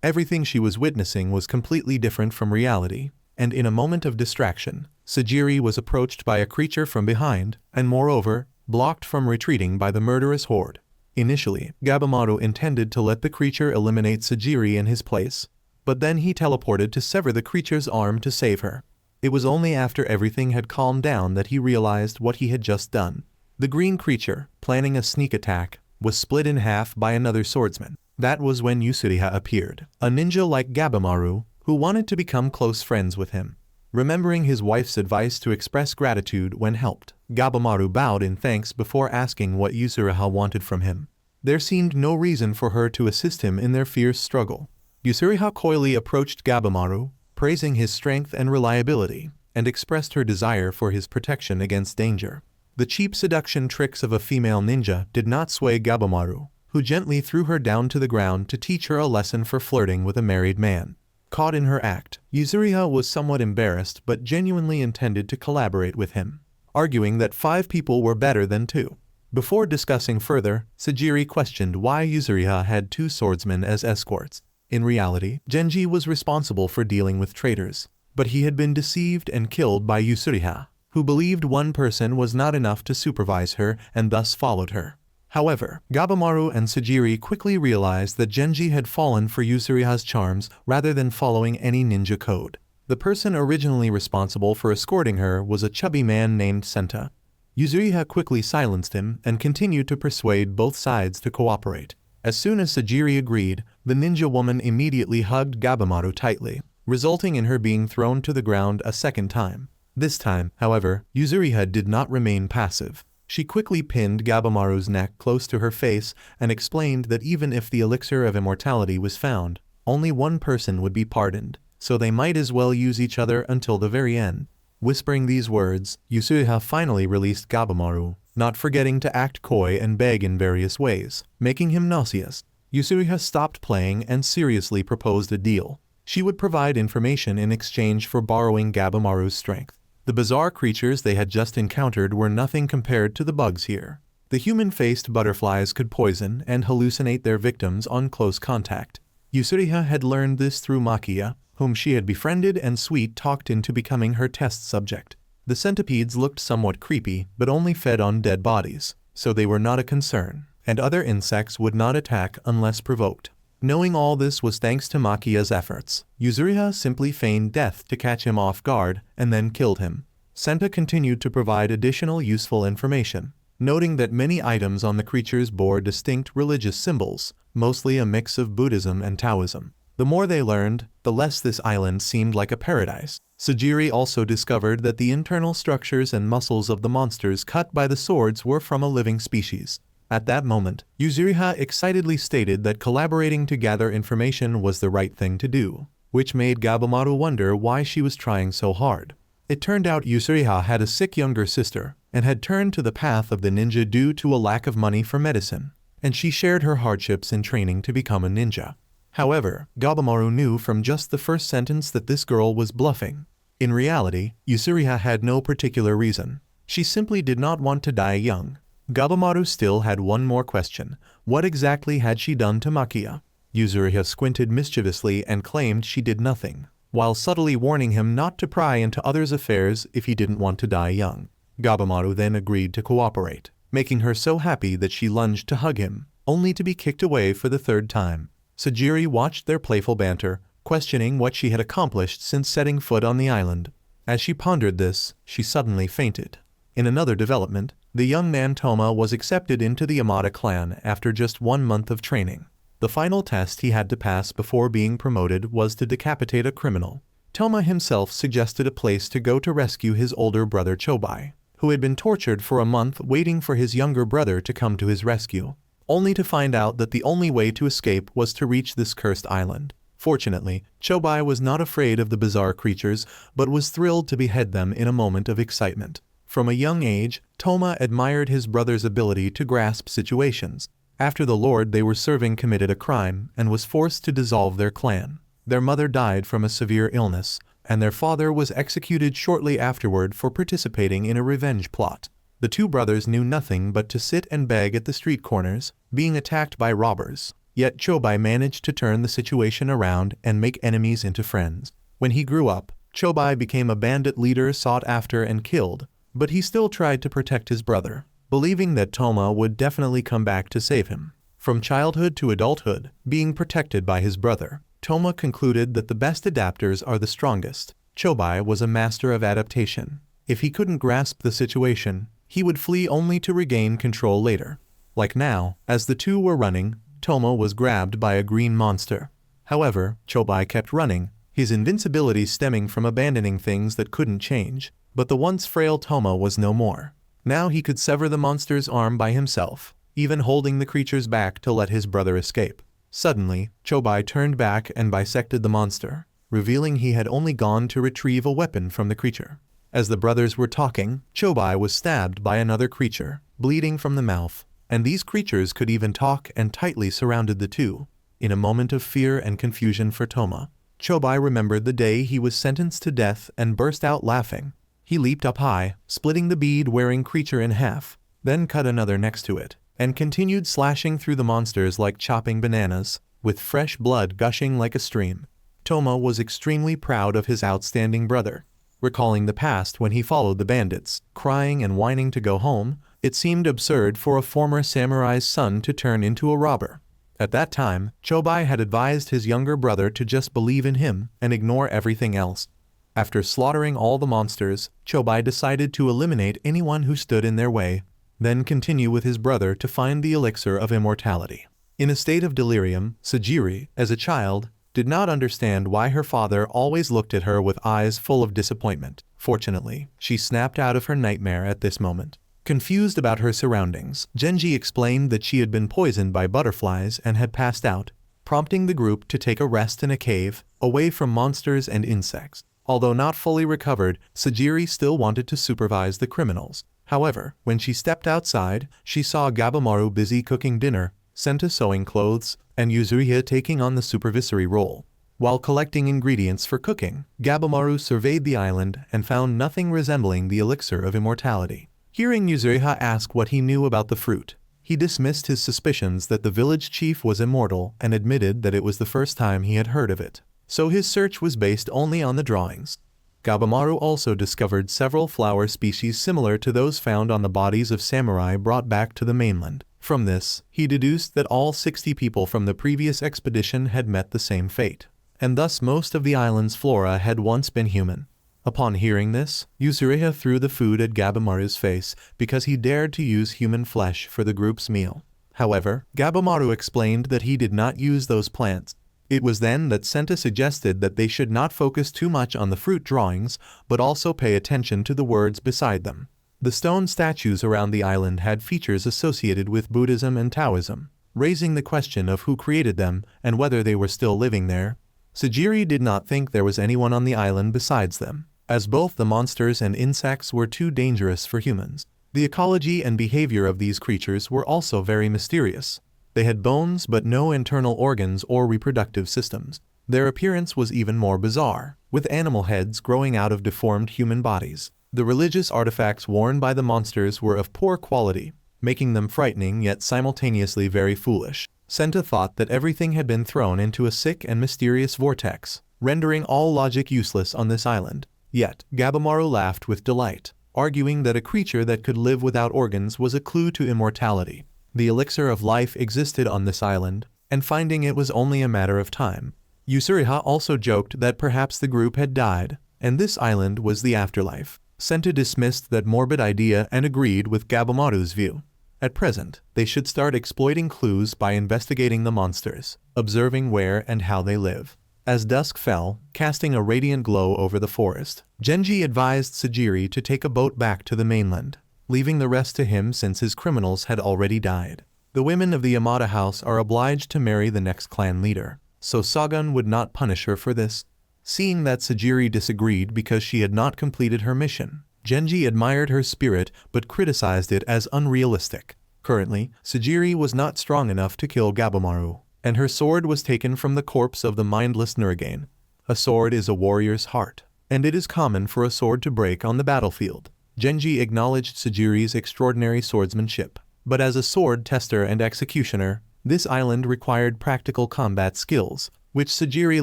Everything she was witnessing was completely different from reality, and in a moment of distraction, Sajiri was approached by a creature from behind, and moreover, blocked from retreating by the murderous horde. Initially, Gabamaru intended to let the creature eliminate Sajiri in his place, but then he teleported to sever the creature's arm to save her. It was only after everything had calmed down that he realized what he had just done. The green creature, planning a sneak attack, was split in half by another swordsman. That was when Yusuriha appeared, a ninja like Gabamaru, who wanted to become close friends with him. Remembering his wife's advice to express gratitude when helped, Gabamaru bowed in thanks before asking what Yusuriha wanted from him. There seemed no reason for her to assist him in their fierce struggle. Yusuriha coyly approached Gabamaru, praising his strength and reliability, and expressed her desire for his protection against danger. The cheap seduction tricks of a female ninja did not sway Gabamaru, who gently threw her down to the ground to teach her a lesson for flirting with a married man. Caught in her act, Yusuriha was somewhat embarrassed but genuinely intended to collaborate with him, arguing that 5 people were better than 2. Before discussing further, Sajiri questioned why Yusuriha had 2 swordsmen as escorts. In reality, Genji was responsible for dealing with traitors, but he had been deceived and killed by Yusuriha, who believed one person was not enough to supervise her and thus followed her. However, Gabamaru and Sajiri quickly realized that Genji had fallen for Yusuriha's charms rather than following any ninja code. The person originally responsible for escorting her was a chubby man named Senta. Yusuriha quickly silenced him and continued to persuade both sides to cooperate. As soon as Sajiri agreed, the ninja woman immediately hugged Gabamaru tightly, resulting in her being thrown to the ground a second time. This time, however, Yusuriha did not remain passive. She quickly pinned Gabamaru's neck close to her face and explained that even if the elixir of immortality was found, only one person would be pardoned, so they might as well use each other until the very end. Whispering these words, Yusuriha finally released Gabamaru, not forgetting to act coy and beg in various ways, making him nauseous. Yusuriha stopped playing and seriously proposed a deal. She would provide information in exchange for borrowing Gabamaru's strength. The bizarre creatures they had just encountered were nothing compared to the bugs here. The human-faced butterflies could poison and hallucinate their victims on close contact. Yusuriha had learned this through Makiya, whom she had befriended and sweet-talked into becoming her test subject. The centipedes looked somewhat creepy, but only fed on dead bodies. so they were not a concern, and other insects would not attack unless provoked. Knowing all this was thanks to Makiya's efforts, Yuzuriha simply feigned death to catch him off guard and then killed him. Senta continued to provide additional useful information, noting that many items on the creatures bore distinct religious symbols, mostly a mix of Buddhism and Taoism. The more they learned, the less this island seemed like a paradise. Sajiri also discovered that the internal structures and muscles of the monsters cut by the swords were from a living species. At that moment, Yuzuriha excitedly stated that collaborating to gather information was the right thing to do, which made Gabamaru wonder why she was trying so hard. It turned out Yuzuriha had a sick younger sister, and had turned to the path of the ninja due to a lack of money for medicine, and she shared her hardships in training to become a ninja. However, Gabamaru knew from just the first sentence that this girl was bluffing. In reality, Yuzuriha had no particular reason. She simply did not want to die young. Gabamaru still had one more question. What exactly had she done to Makiya? Yuzuriha squinted mischievously and claimed she did nothing, while subtly warning him not to pry into others' affairs if he didn't want to die young. Gabamaru then agreed to cooperate, making her so happy that she lunged to hug him, only to be kicked away for the third time. Sajiri watched their playful banter, questioning what she had accomplished since setting foot on the island. As she pondered this, she suddenly fainted. In another development, the young man Toma was accepted into the Yamada clan after just 1 month of training. The final test he had to pass before being promoted was to decapitate a criminal. Toma himself suggested a place to go to rescue his older brother Chobai, who had been tortured for a month waiting for his younger brother to come to his rescue, only to find out that the only way to escape was to reach this cursed island. Fortunately, Chobai was not afraid of the bizarre creatures, but was thrilled to behead them in a moment of excitement. From a young age, Toma admired his brother's ability to grasp situations. After the lord they were serving committed a crime and was forced to dissolve their clan. Their mother died from a severe illness, and their father was executed shortly afterward for participating in a revenge plot. The two brothers knew nothing but to sit and beg at the street corners, being attacked by robbers. Yet Chobai managed to turn the situation around and make enemies into friends. When he grew up, Chobai became a bandit leader sought after and killed, but he still tried to protect his brother, believing that Toma would definitely come back to save him. From childhood to adulthood, being protected by his brother, Toma concluded that the best adapters are the strongest. Chobai was a master of adaptation. If he couldn't grasp the situation, he would flee only to regain control later. Like now, as the two were running, Toma was grabbed by a green monster. However, Chobai kept running, his invincibility stemming from abandoning things that couldn't change. But the once frail Toma was no more. Now he could sever the monster's arm by himself, even holding the creature's back to let his brother escape. Suddenly, Chobai turned back and bisected the monster, revealing he had only gone to retrieve a weapon from the creature. As the brothers were talking, Chobai was stabbed by another creature, bleeding from the mouth, and these creatures could even talk and tightly surrounded the two. In a moment of fear and confusion for Toma, Chobai remembered the day he was sentenced to death and burst out laughing. He leaped up high, splitting the bead-wearing creature in half, then cut another next to it, and continued slashing through the monsters like chopping bananas, with fresh blood gushing like a stream. Toma was extremely proud of his outstanding brother. Recalling the past when he followed the bandits, crying and whining to go home, it seemed absurd for a former samurai's son to turn into a robber. At that time, Chobai had advised his younger brother to just believe in him and ignore everything else. After slaughtering all the monsters, Chobai decided to eliminate anyone who stood in their way, then continue with his brother to find the elixir of immortality. In a state of delirium, Sajiri, as a child, did not understand why her father always looked at her with eyes full of disappointment. Fortunately, she snapped out of her nightmare at this moment. Confused about her surroundings, Genji explained that she had been poisoned by butterflies and had passed out, prompting the group to take a rest in a cave, away from monsters and insects. Although not fully recovered, Sajiri still wanted to supervise the criminals. However, when she stepped outside, she saw Gabamaru busy cooking dinner, Senta sewing clothes, and Yuzuriha taking on the supervisory role. While collecting ingredients for cooking, Gabamaru surveyed the island and found nothing resembling the elixir of immortality. Hearing Yuzuriha ask what he knew about the fruit, he dismissed his suspicions that the village chief was immortal and admitted that it was the first time he had heard of it. So his search was based only on the drawings. Gabamaru also discovered several flower species similar to those found on the bodies of samurai brought back to the mainland. From this, he deduced that all 60 people from the previous expedition had met the same fate, and thus most of the island's flora had once been human. Upon hearing this, Yuzuriha threw the food at Gabamaru's face because he dared to use human flesh for the group's meal. However, Gabamaru explained that he did not use those plants. It was then that Senta suggested that they should not focus too much on the fruit drawings, but also pay attention to the words beside them. The stone statues around the island had features associated with Buddhism and Taoism, raising the question of who created them and whether they were still living there. Sajiri did not think there was anyone on the island besides them, as both the monsters and insects were too dangerous for humans. The ecology and behavior of these creatures were also very mysterious. They had bones but no internal organs or reproductive systems. Their appearance was even more bizarre, with animal heads growing out of deformed human bodies. The religious artifacts worn by the monsters were of poor quality, making them frightening yet simultaneously very foolish. Senta thought that everything had been thrown into a sick and mysterious vortex, rendering all logic useless on this island. Yet, Gabamaru laughed with delight, arguing that a creature that could live without organs was a clue to immortality. The elixir of life existed on this island, and finding it was only a matter of time. Yuzuriha also joked that perhaps the group had died, and this island was the afterlife. Senta dismissed that morbid idea and agreed with Gabamaru's view. At present, they should start exploiting clues by investigating the monsters, observing where and how they live. As dusk fell, casting a radiant glow over the forest, Genji advised Sajiri to take a boat back to the mainland, leaving the rest to him since his criminals had already died. The women of the Yamada house are obliged to marry the next clan leader, so Sagan would not punish her for this. Seeing that Sajiri disagreed because she had not completed her mission, Genji admired her spirit but criticized it as unrealistic. Currently, Sajiri was not strong enough to kill Gabamaru, and her sword was taken from the corpse of the mindless Nurugai. A sword is a warrior's heart, and it is common for a sword to break on the battlefield. Genji acknowledged Sajiri's extraordinary swordsmanship, but as a sword tester and executioner, this island required practical combat skills, which Sajiri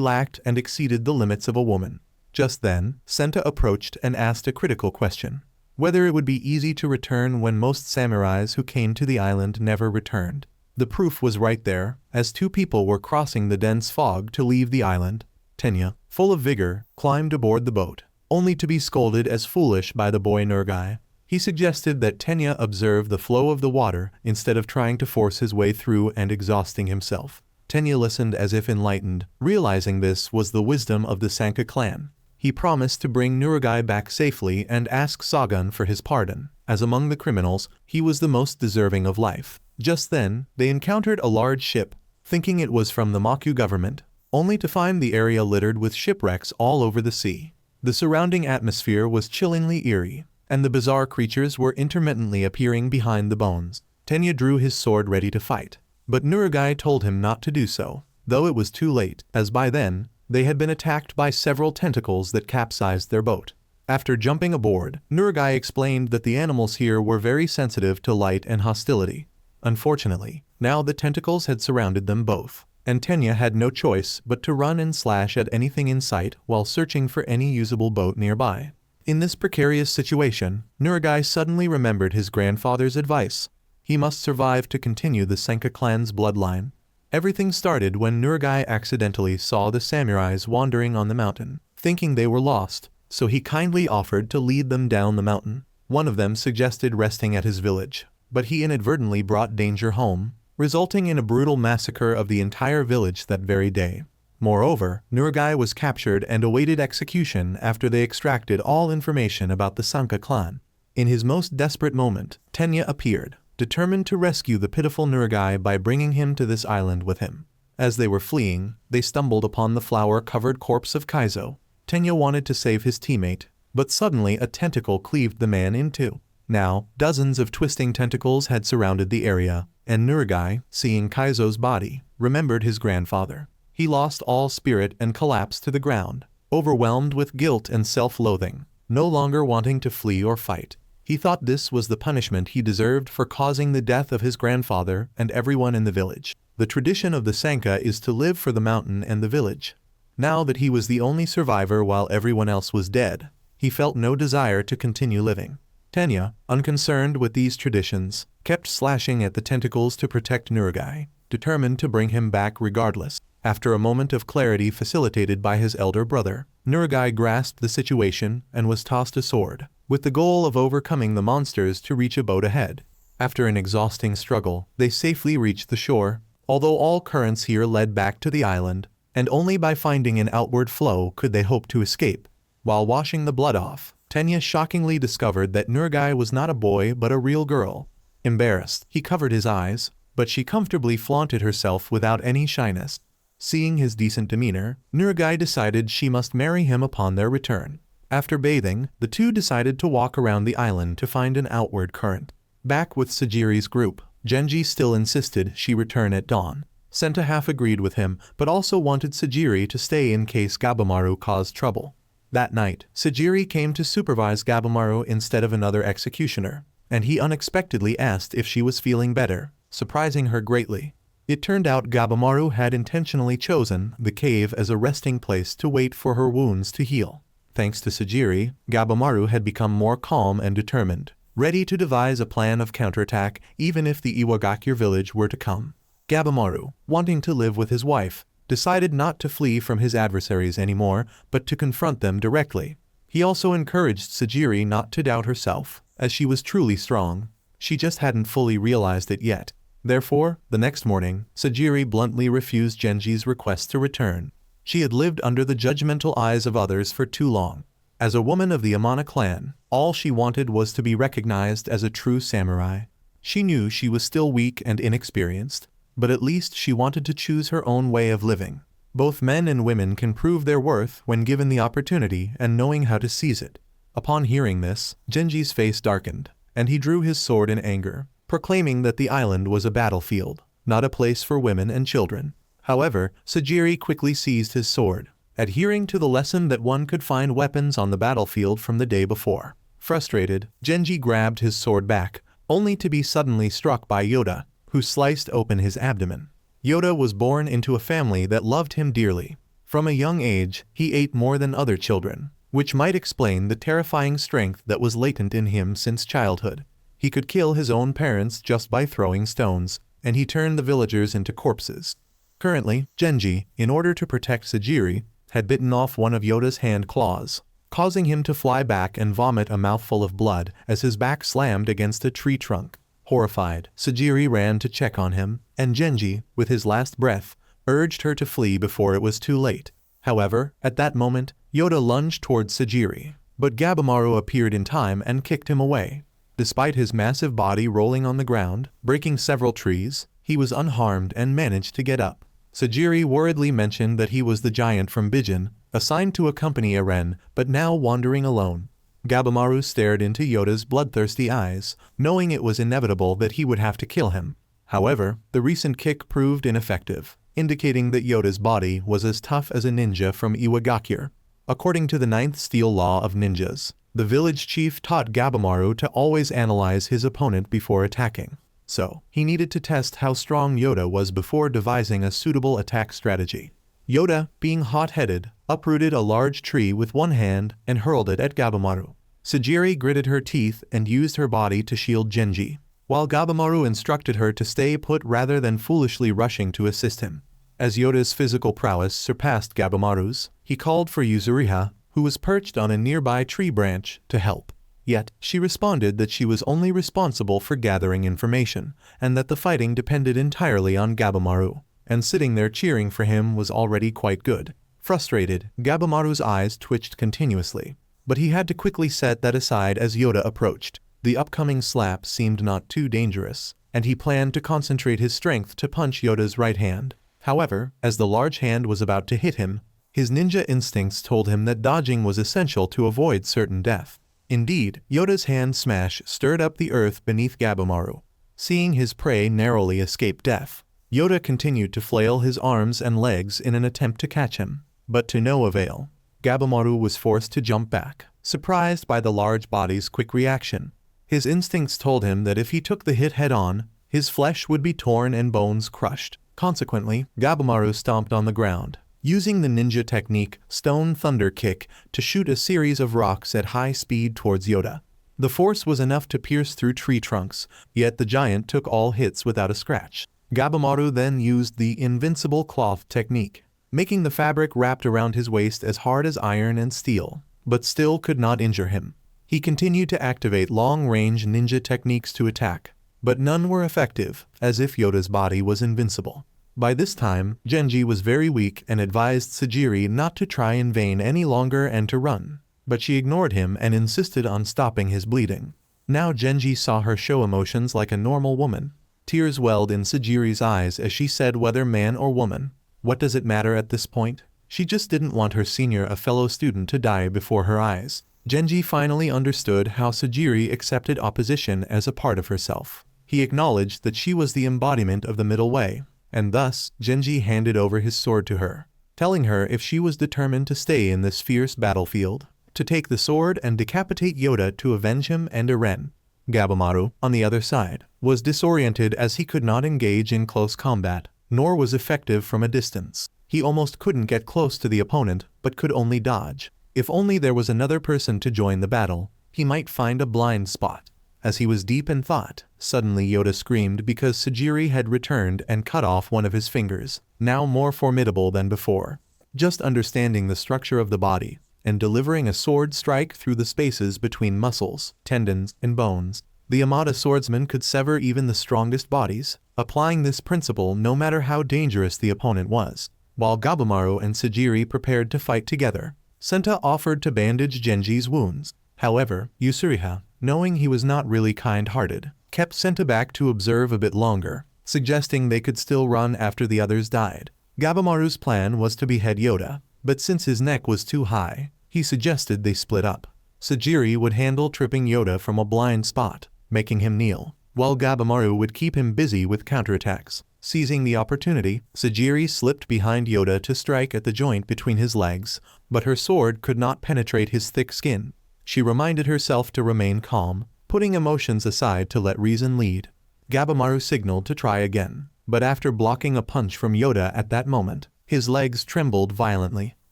lacked and exceeded the limits of a woman. Just then, Senta approached and asked a critical question: whether it would be easy to return when most samurais who came to the island never returned. The proof was right there, as two people were crossing the dense fog to leave the island. Tenya, full of vigor, climbed aboard the boat, only to be scolded as foolish by the boy Nurugai. He suggested that Tenya observe the flow of the water instead of trying to force his way through and exhausting himself. Tenya listened as if enlightened, realizing this was the wisdom of the Sanka clan. He promised to bring Nurugai back safely and ask Sagan for his pardon, as among the criminals, he was the most deserving of life. Just then, they encountered a large ship, thinking it was from the Maku government, only to find the area littered with shipwrecks all over the sea. The surrounding atmosphere was chillingly eerie, and the bizarre creatures were intermittently appearing behind the bones. Tenya drew his sword ready to fight, but Nurugai told him not to do so, though it was too late, as by then, they had been attacked by several tentacles that capsized their boat. After jumping aboard, Nurugai explained that the animals here were very sensitive to light and hostility. Unfortunately, now the tentacles had surrounded them both, and Tenya had no choice but to run and slash at anything in sight while searching for any usable boat nearby. In this precarious situation, Nurugai suddenly remembered his grandfather's advice. He must survive to continue the Sanka clan's bloodline. Everything started when Nurugai accidentally saw the samurais wandering on the mountain, thinking they were lost, so he kindly offered to lead them down the mountain. One of them suggested resting at his village, but he inadvertently brought danger home, resulting in a brutal massacre of the entire village that very day. Moreover, Nurugai was captured and awaited execution after they extracted all information about the Sanka clan. In his most desperate moment, Tenya appeared, determined to rescue the pitiful Nurugai by bringing him to this island with him. As they were fleeing, they stumbled upon the flower-covered corpse of Kaizo. Tenya wanted to save his teammate, but suddenly a tentacle cleaved the man in two. Now, dozens of twisting tentacles had surrounded the area, and Nurugai, seeing Kaizo's body, remembered his grandfather. He lost all spirit and collapsed to the ground, overwhelmed with guilt and self-loathing, no longer wanting to flee or fight. He thought this was the punishment he deserved for causing the death of his grandfather and everyone in the village. The tradition of the Sanka is to live for the mountain and the village. Now that he was the only survivor while everyone else was dead, he felt no desire to continue living. Tenya, unconcerned with these traditions, kept slashing at the tentacles to protect Nurugai, determined to bring him back regardless. After a moment of clarity facilitated by his elder brother, Nurugai grasped the situation and was tossed a sword, with the goal of overcoming the monsters to reach a boat ahead. After an exhausting struggle, they safely reached the shore, although all currents here led back to the island, and only by finding an outward flow could they hope to escape. While washing the blood off, Tenya shockingly discovered that Nurugai was not a boy but a real girl. Embarrassed, he covered his eyes, but she comfortably flaunted herself without any shyness. Seeing his decent demeanor, Nurugai decided she must marry him upon their return. After bathing, the two decided to walk around the island to find an outward current. Back with Sajiri's group, Genji still insisted she return at dawn. Senta half agreed with him, but also wanted Sajiri to stay in case Gabamaru caused trouble. That night, Sajiri came to supervise Gabamaru instead of another executioner, and he unexpectedly asked if she was feeling better, surprising her greatly. It turned out Gabamaru had intentionally chosen the cave as a resting place to wait for her wounds to heal. Thanks to Sajiri, Gabamaru had become more calm and determined, ready to devise a plan of counterattack even if the Iwagakure village were to come. Gabamaru, wanting to live with his wife, decided not to flee from his adversaries anymore, but to confront them directly. He also encouraged Sajiri not to doubt herself, as she was truly strong. She just hadn't fully realized it yet. Therefore, the next morning, Sajiri bluntly refused Genji's request to return. She had lived under the judgmental eyes of others for too long. As a woman of the Yamada clan, all she wanted was to be recognized as a true samurai. She knew she was still weak and inexperienced, but at least she wanted to choose her own way of living. Both men and women can prove their worth when given the opportunity and knowing how to seize it. Upon hearing this, Genji's face darkened, and he drew his sword in anger, proclaiming that the island was a battlefield, not a place for women and children. However, Sajiri quickly seized his sword, adhering to the lesson that one could find weapons on the battlefield from the day before. Frustrated, Genji grabbed his sword back, only to be suddenly struck by Yoda, who sliced open his abdomen. Yoda was born into a family that loved him dearly. From a young age, he ate more than other children, which might explain the terrifying strength that was latent in him since childhood. He could kill his own parents just by throwing stones, and he turned the villagers into corpses. Currently, Genji, in order to protect Sajiri, had bitten off one of Yoda's hand claws, causing him to fly back and vomit a mouthful of blood as his back slammed against a tree trunk. Horrified, Sajiri ran to check on him, and Genji, with his last breath, urged her to flee before it was too late. However, at that moment, Yoda lunged towards Sajiri, but Gabamaru appeared in time and kicked him away. Despite his massive body rolling on the ground, breaking several trees, he was unharmed and managed to get up. Sajiri worriedly mentioned that he was the giant from Bijin, assigned to accompany Eren, but now wandering alone. Gabamaru stared into Yoda's bloodthirsty eyes, knowing it was inevitable that he would have to kill him. However, the recent kick proved ineffective, indicating that Yoda's body was as tough as a ninja from Iwagakure. According to the 9th steel law of ninjas, the village chief taught Gabamaru to always analyze his opponent before attacking. So, he needed to test how strong Yoda was before devising a suitable attack strategy. Yoda, being hot-headed, uprooted a large tree with one hand and hurled it at Gabamaru. Sajiri gritted her teeth and used her body to shield Genji, while Gabamaru instructed her to stay put rather than foolishly rushing to assist him. As Yoda's physical prowess surpassed Gabamaru's, he called for Yuzuriha, who was perched on a nearby tree branch, to help. Yet, she responded that she was only responsible for gathering information, and that the fighting depended entirely on Gabamaru, and sitting there cheering for him was already quite good. Frustrated, Gabamaru's eyes twitched continuously, but he had to quickly set that aside as Yoda approached. The upcoming slap seemed not too dangerous, and he planned to concentrate his strength to punch Yoda's right hand. However, as the large hand was about to hit him, his ninja instincts told him that dodging was essential to avoid certain death. Indeed, Yoda's hand smash stirred up the earth beneath Gabamaru. Seeing his prey narrowly escape death, Yoda continued to flail his arms and legs in an attempt to catch him, but to no avail. Gabamaru was forced to jump back, surprised by the large body's quick reaction. His instincts told him that if he took the hit head-on, his flesh would be torn and bones crushed. Consequently, Gabamaru stomped on the ground, using the ninja technique Stone Thunder Kick to shoot a series of rocks at high speed towards Yoda. The force was enough to pierce through tree trunks, yet the giant took all hits without a scratch. Gabamaru then used the invincible cloth technique, making the fabric wrapped around his waist as hard as iron and steel, but still could not injure him. He continued to activate long-range ninja techniques to attack, but none were effective, as if Yoda's body was invincible. By this time, Genji was very weak and advised Sajiri not to try in vain any longer and to run, but she ignored him and insisted on stopping his bleeding. Now Genji saw her show emotions like a normal woman. Tears welled in Sajiri's eyes as she said, whether man or woman, what does it matter at this point? She just didn't want her senior, a fellow student, to die before her eyes. Genji finally understood how Sajiri accepted opposition as a part of herself. He acknowledged that she was the embodiment of the middle way, and thus Genji handed over his sword to her, telling her if she was determined to stay in this fierce battlefield, to take the sword and decapitate Yoda to avenge him and Eren. Gabamaru, on the other side, was disoriented as he could not engage in close combat, nor was effective from a distance. He almost couldn't get close to the opponent, but could only dodge. If only there was another person to join the battle, he might find a blind spot. As he was deep in thought, suddenly Yoda screamed because Sajiri had returned and cut off one of his fingers, now more formidable than before. Just understanding the structure of the body, and delivering a sword strike through the spaces between muscles, tendons, and bones, the Yamada swordsman could sever even the strongest bodies, applying this principle no matter how dangerous the opponent was. While Gabamaru and Sajiri prepared to fight together, Senta offered to bandage Genji's wounds. However, Yusuriha, knowing he was not really kind-hearted, kept Senta back to observe a bit longer, suggesting they could still run after the others died. Gabamaru's plan was to behead Yoda, but since his neck was too high, he suggested they split up. Sajiri would handle tripping Yoda from a blind spot, making him kneel, while Gabamaru would keep him busy with counterattacks. Seizing the opportunity, Sajiri slipped behind Yoda to strike at the joint between his legs, but her sword could not penetrate his thick skin. She reminded herself to remain calm, putting emotions aside to let reason lead. Gabamaru signaled to try again, but after blocking a punch from Yoda at that moment, his legs trembled violently.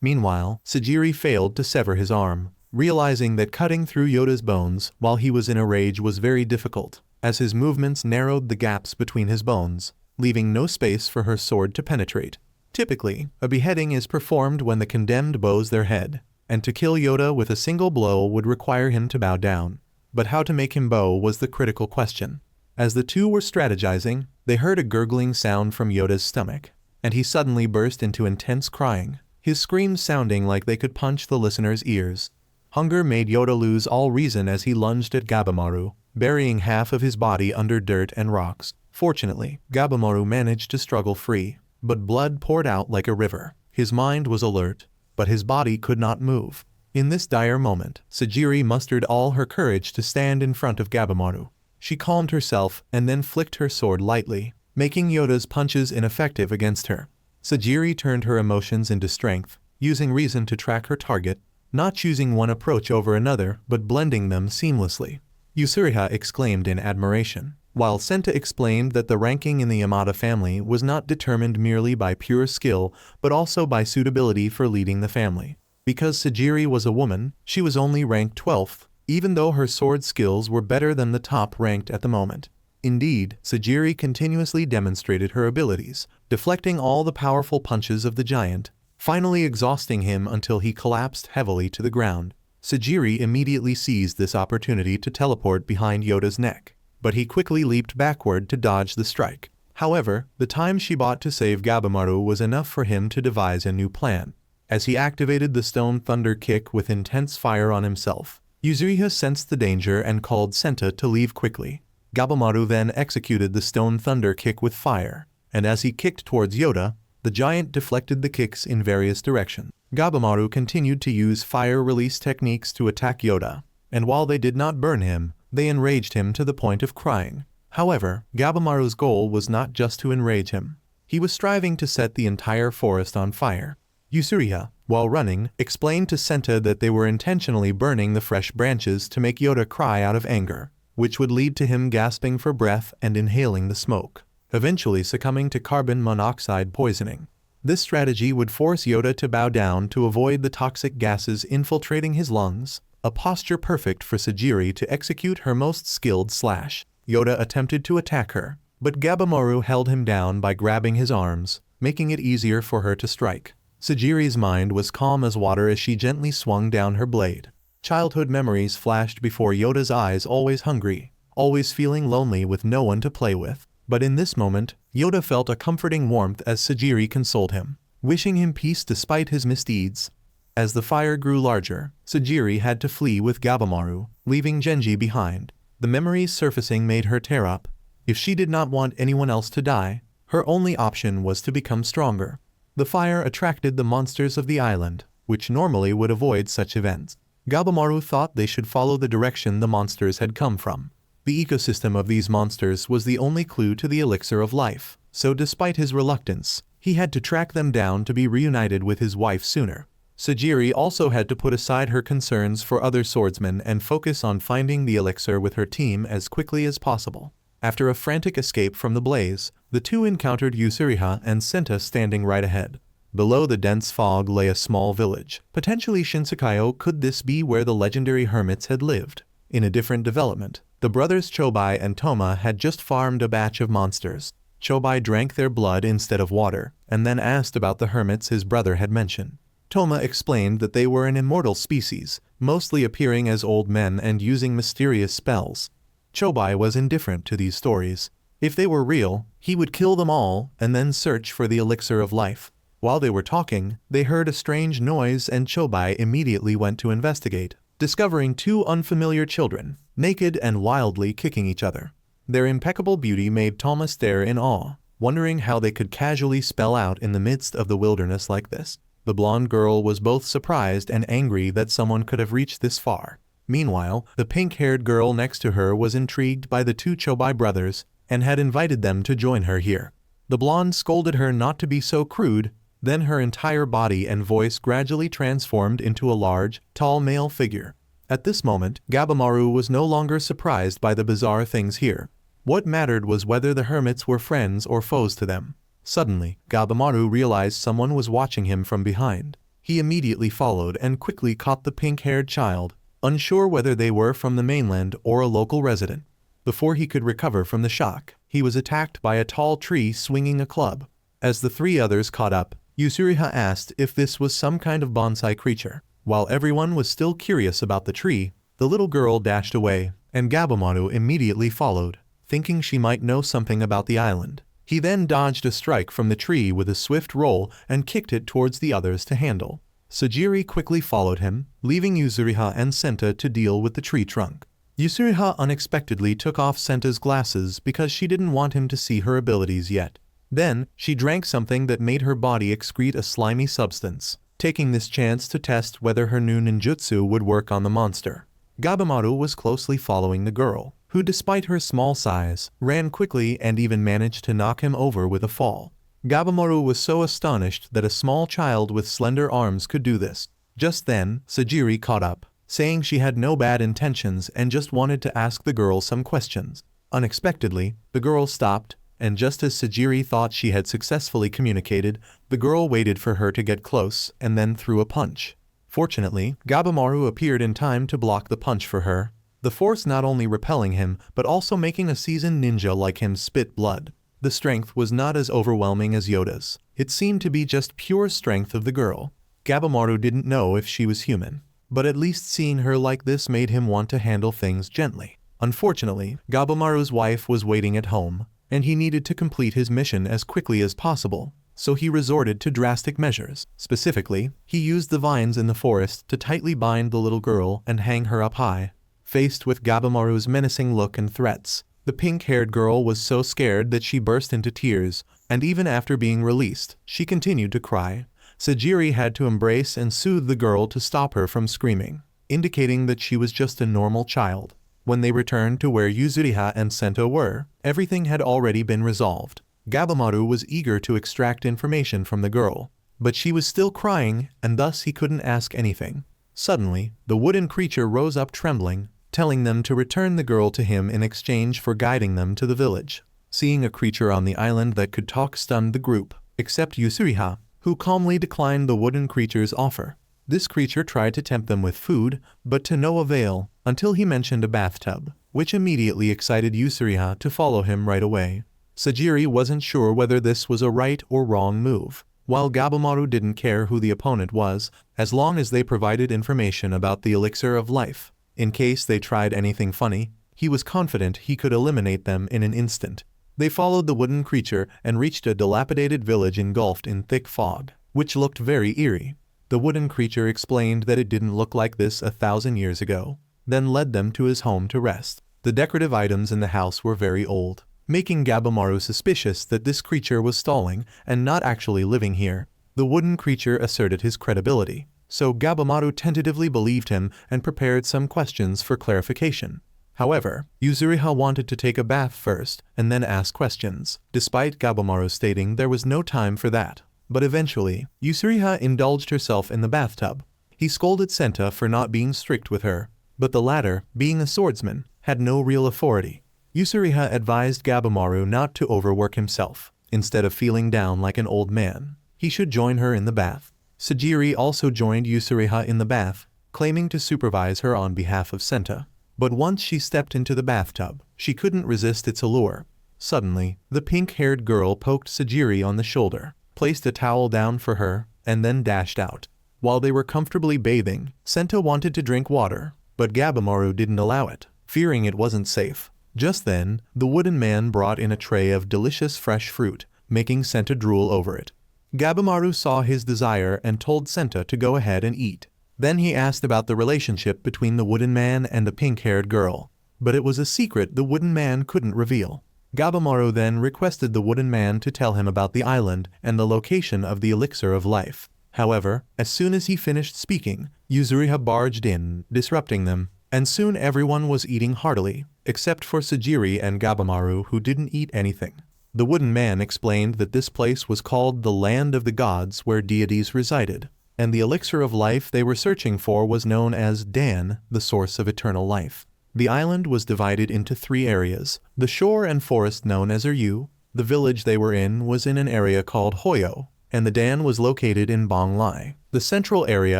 Meanwhile, Sajiri failed to sever his arm, realizing that cutting through Yoda's bones while he was in a rage was very difficult, as his movements narrowed the gaps between his bones, leaving no space for her sword to penetrate. Typically, a beheading is performed when the condemned bows their head, and to kill Yoda with a single blow would require him to bow down. But how to make him bow was the critical question. As the two were strategizing, they heard a gurgling sound from Yoda's stomach, and he suddenly burst into intense crying, his screams sounding like they could punch the listener's ears. Hunger made Yoda lose all reason as he lunged at Gabamaru, burying half of his body under dirt and rocks. Fortunately, Gabamaru managed to struggle free, but blood poured out like a river. His mind was alert, but his body could not move. In this dire moment, Sajiri mustered all her courage to stand in front of Gabamaru. She calmed herself and then flicked her sword lightly, making Yoda's punches ineffective against her. Sajiri turned her emotions into strength, using reason to track her target, not choosing one approach over another but blending them seamlessly. Yusuriha exclaimed in admiration, while Senta explained that the ranking in the Yamada family was not determined merely by pure skill but also by suitability for leading the family. Because Sajiri was a woman, she was only ranked 12th, even though her sword skills were better than the top ranked at the moment. Indeed, Sajiri continuously demonstrated her abilities, deflecting all the powerful punches of the giant, finally exhausting him until he collapsed heavily to the ground. Sajiri immediately seized this opportunity to teleport behind Yoda's neck, but he quickly leaped backward to dodge the strike. However, the time she bought to save Gabamaru was enough for him to devise a new plan. As he activated the Stone Thunder Kick with intense fire on himself, Yusuriha sensed the danger and called Senta to leave quickly. Gabamaru then executed the Stone Thunder Kick with fire, and as he kicked towards Yoda, the giant deflected the kicks in various directions. Gabamaru continued to use fire release techniques to attack Yoda, and while they did not burn him, they enraged him to the point of crying. However, Gabamaru's goal was not just to enrage him. He was striving to set the entire forest on fire. Yusuriha, while running, explained to Senta that they were intentionally burning the fresh branches to make Yoda cry out of anger, which would lead to him gasping for breath and inhaling the smoke, eventually succumbing to carbon monoxide poisoning. This strategy would force Yoda to bow down to avoid the toxic gases infiltrating his lungs, a posture perfect for Sajiri to execute her most skilled slash. Yoda attempted to attack her, but Gabamaru held him down by grabbing his arms, making it easier for her to strike. Sajiri's mind was calm as water as she gently swung down her blade. Childhood memories flashed before Yoda's eyes, always hungry, always feeling lonely with no one to play with. But in this moment, Yoda felt a comforting warmth as Sajiri consoled him, wishing him peace despite his misdeeds. As the fire grew larger, Sajiri had to flee with Gabamaru, leaving Genji behind. The memories surfacing made her tear up. If she did not want anyone else to die, her only option was to become stronger. The fire attracted the monsters of the island, which normally would avoid such events. Gabamaru thought they should follow the direction the monsters had come from. The ecosystem of these monsters was the only clue to the elixir of life, so despite his reluctance, he had to track them down to be reunited with his wife sooner. Sajiri also had to put aside her concerns for other swordsmen and focus on finding the elixir with her team as quickly as possible. After a frantic escape from the blaze, the two encountered Yusuriha and Senta standing right ahead. Below the dense fog lay a small village. Potentially Shinsekai. Could this be where the legendary hermits had lived? In a different development, the brothers Chobai and Toma had just farmed a batch of monsters. Chobai drank their blood instead of water, and then asked about the hermits his brother had mentioned. Toma explained that they were an immortal species, mostly appearing as old men and using mysterious spells. Chobai was indifferent to these stories. If they were real, he would kill them all and then search for the elixir of life. While they were talking, they heard a strange noise and Chobai immediately went to investigate, discovering two unfamiliar children, naked and wildly kicking each other. Their impeccable beauty made Toma stare in awe, wondering how they could casually spell out in the midst of the wilderness like this. The blonde girl was both surprised and angry that someone could have reached this far. Meanwhile, the pink-haired girl next to her was intrigued by the two Chobai brothers and had invited them to join her here. The blonde scolded her not to be so crude, then her entire body and voice gradually transformed into a large, tall male figure. At this moment, Gabamaru was no longer surprised by the bizarre things here. What mattered was whether the hermits were friends or foes to them. Suddenly, Gabamaru realized someone was watching him from behind. He immediately followed and quickly caught the pink-haired child, unsure whether they were from the mainland or a local resident. Before he could recover from the shock, he was attacked by a tall tree swinging a club. As the three others caught up, Yusuriha asked if this was some kind of bonsai creature. While everyone was still curious about the tree, the little girl dashed away, and Gabamaru immediately followed, thinking she might know something about the island. He then dodged a strike from the tree with a swift roll and kicked it towards the others to handle. Sajiri quickly followed him, leaving Yusuriha and Senta to deal with the tree trunk. Yusuriha unexpectedly took off Senta's glasses because she didn't want him to see her abilities yet. Then, she drank something that made her body excrete a slimy substance, taking this chance to test whether her new ninjutsu would work on the monster. Gabamaru was closely following the girl, who despite her small size, ran quickly and even managed to knock him over with a fall. Gabamaru was so astonished that a small child with slender arms could do this. Just then, Sajiri caught up, saying she had no bad intentions and just wanted to ask the girl some questions. Unexpectedly, the girl stopped, and just as Sajiri thought she had successfully communicated, the girl waited for her to get close and then threw a punch. Fortunately, Gabamaru appeared in time to block the punch for her, the force not only repelling him but also making a seasoned ninja like him spit blood. The strength was not as overwhelming as Yoda's. It seemed to be just pure strength of the girl. Gabamaru didn't know if she was human, but at least seeing her like this made him want to handle things gently. Unfortunately, Gabamaru's wife was waiting at home, and he needed to complete his mission as quickly as possible, so he resorted to drastic measures. Specifically, he used the vines in the forest to tightly bind the little girl and hang her up high. Faced with Gabamaru's menacing look and threats, the pink-haired girl was so scared that she burst into tears, and even after being released, she continued to cry. Sajiri had to embrace and soothe the girl to stop her from screaming, indicating that she was just a normal child. When they returned to where Yusuriha and Senta were, everything had already been resolved. Gabamaru was eager to extract information from the girl, but she was still crying, and thus he couldn't ask anything. Suddenly, the wooden creature rose up trembling, telling them to return the girl to him in exchange for guiding them to the village. Seeing a creature on the island that could talk stunned the group, except Yusuriha, who calmly declined the wooden creature's offer. This creature tried to tempt them with food, but to no avail, until he mentioned a bathtub, which immediately excited Yusuriha to follow him right away. Sajiri wasn't sure whether this was a right or wrong move, while Gabamaru didn't care who the opponent was, as long as they provided information about the elixir of life. In case they tried anything funny, he was confident he could eliminate them in an instant. They followed the wooden creature and reached a dilapidated village engulfed in thick fog, which looked very eerie. The wooden creature explained that it didn't look like this 1,000 years ago, then led them to his home to rest. The decorative items in the house were very old, making Gabamaru suspicious that this creature was stalling and not actually living here. The wooden creature asserted his credibility, so Gabamaru tentatively believed him and prepared some questions for clarification. However, Yusuriha wanted to take a bath first and then ask questions, despite Gabamaru stating there was no time for that. But eventually, Yusuriha indulged herself in the bathtub. He scolded Senta for not being strict with her, but the latter, being a swordsman, had no real authority. Yusuriha advised Gabamaru not to overwork himself. Instead of feeling down like an old man, he should join her in the bath. Sajiri also joined Yusuriha in the bath, claiming to supervise her on behalf of Senta. But once she stepped into the bathtub, she couldn't resist its allure. Suddenly, the pink-haired girl poked Sajiri on the shoulder, placed a towel down for her, and then dashed out. While they were comfortably bathing, Senta wanted to drink water, but Gabamaru didn't allow it, fearing it wasn't safe. Just then, the wooden man brought in a tray of delicious fresh fruit, making Senta drool over it. Gabamaru saw his desire and told Senta to go ahead and eat. Then he asked about the relationship between the wooden man and the pink-haired girl, but it was a secret the wooden man couldn't reveal. Gabamaru then requested the wooden man to tell him about the island and the location of the elixir of life. However, as soon as he finished speaking, Yusuriha barged in, disrupting them, and soon everyone was eating heartily, except for Sajiri and Gabamaru, who didn't eat anything. The wooden man explained that this place was called the Land of the Gods, where deities resided, and the elixir of life they were searching for was known as Dan, the source of eternal life. The island was divided into 3 areas: the shore and forest known as Ryu, the village they were in was in an area called Hoyo, and the Dan was located in Bonglai, the central area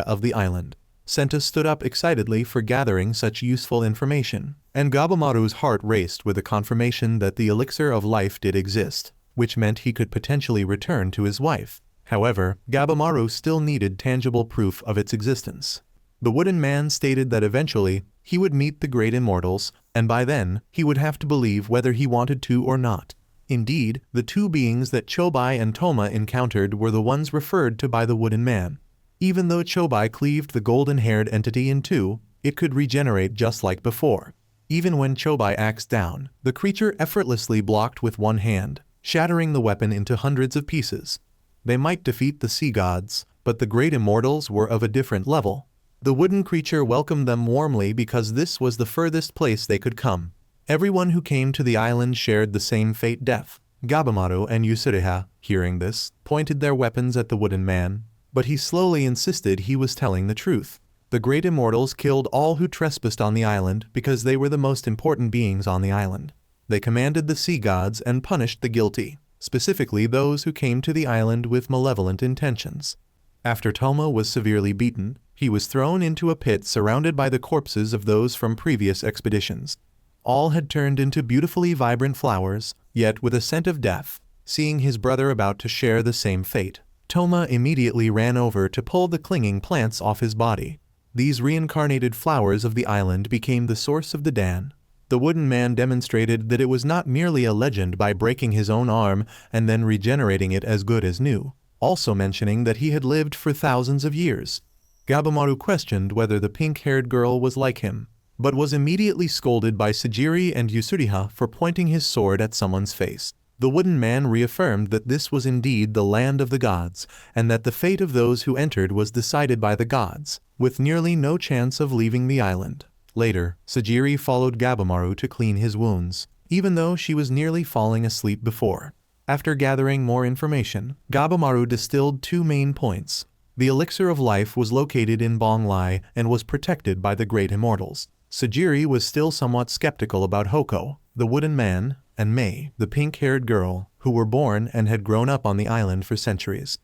of the island. Senta stood up excitedly for gathering such useful information, and Gabamaru's heart raced with the confirmation that the elixir of life did exist, which meant he could potentially return to his wife. However, Gabamaru still needed tangible proof of its existence. The wooden man stated that eventually, he would meet the great immortals, and by then, he would have to believe whether he wanted to or not. Indeed, the 2 beings that Chobai and Toma encountered were the ones referred to by the wooden man. Even though Chobai cleaved the golden-haired entity in 2, it could regenerate just like before. Even when Chobai axed down, the creature effortlessly blocked with one hand, shattering the weapon into hundreds of pieces. They might defeat the sea gods, but the great immortals were of a different level. The wooden creature welcomed them warmly because this was the furthest place they could come. Everyone who came to the island shared the same fate, death. Gabamaru and Yusuriha, hearing this, pointed their weapons at the wooden man, but he slowly insisted he was telling the truth. The great immortals killed all who trespassed on the island because they were the most important beings on the island. They commanded the sea gods and punished the guilty, specifically those who came to the island with malevolent intentions. After Toma was severely beaten, he was thrown into a pit surrounded by the corpses of those from previous expeditions. All had turned into beautifully vibrant flowers, yet with a scent of death. Seeing his brother about to share the same fate, Toma immediately ran over to pull the clinging plants off his body. These reincarnated flowers of the island became the source of the Dan. The wooden man demonstrated that it was not merely a legend by breaking his own arm and then regenerating it as good as new, also mentioning that he had lived for thousands of years. Gabamaru questioned whether the pink-haired girl was like him, but was immediately scolded by Sajiri and Yusuriha for pointing his sword at someone's face. The wooden man reaffirmed that this was indeed the land of the gods, and that the fate of those who entered was decided by the gods, with nearly no chance of leaving the island. Later, Sajiri followed Gabamaru to clean his wounds, even though she was nearly falling asleep before. After gathering more information, Gabamaru distilled 2 main points. The elixir of life was located in Bonglai and was protected by the great immortals. Sajiri was still somewhat skeptical about Hoko, the wooden man, and Mei, the pink-haired girl, who were born and had grown up on the island for centuries.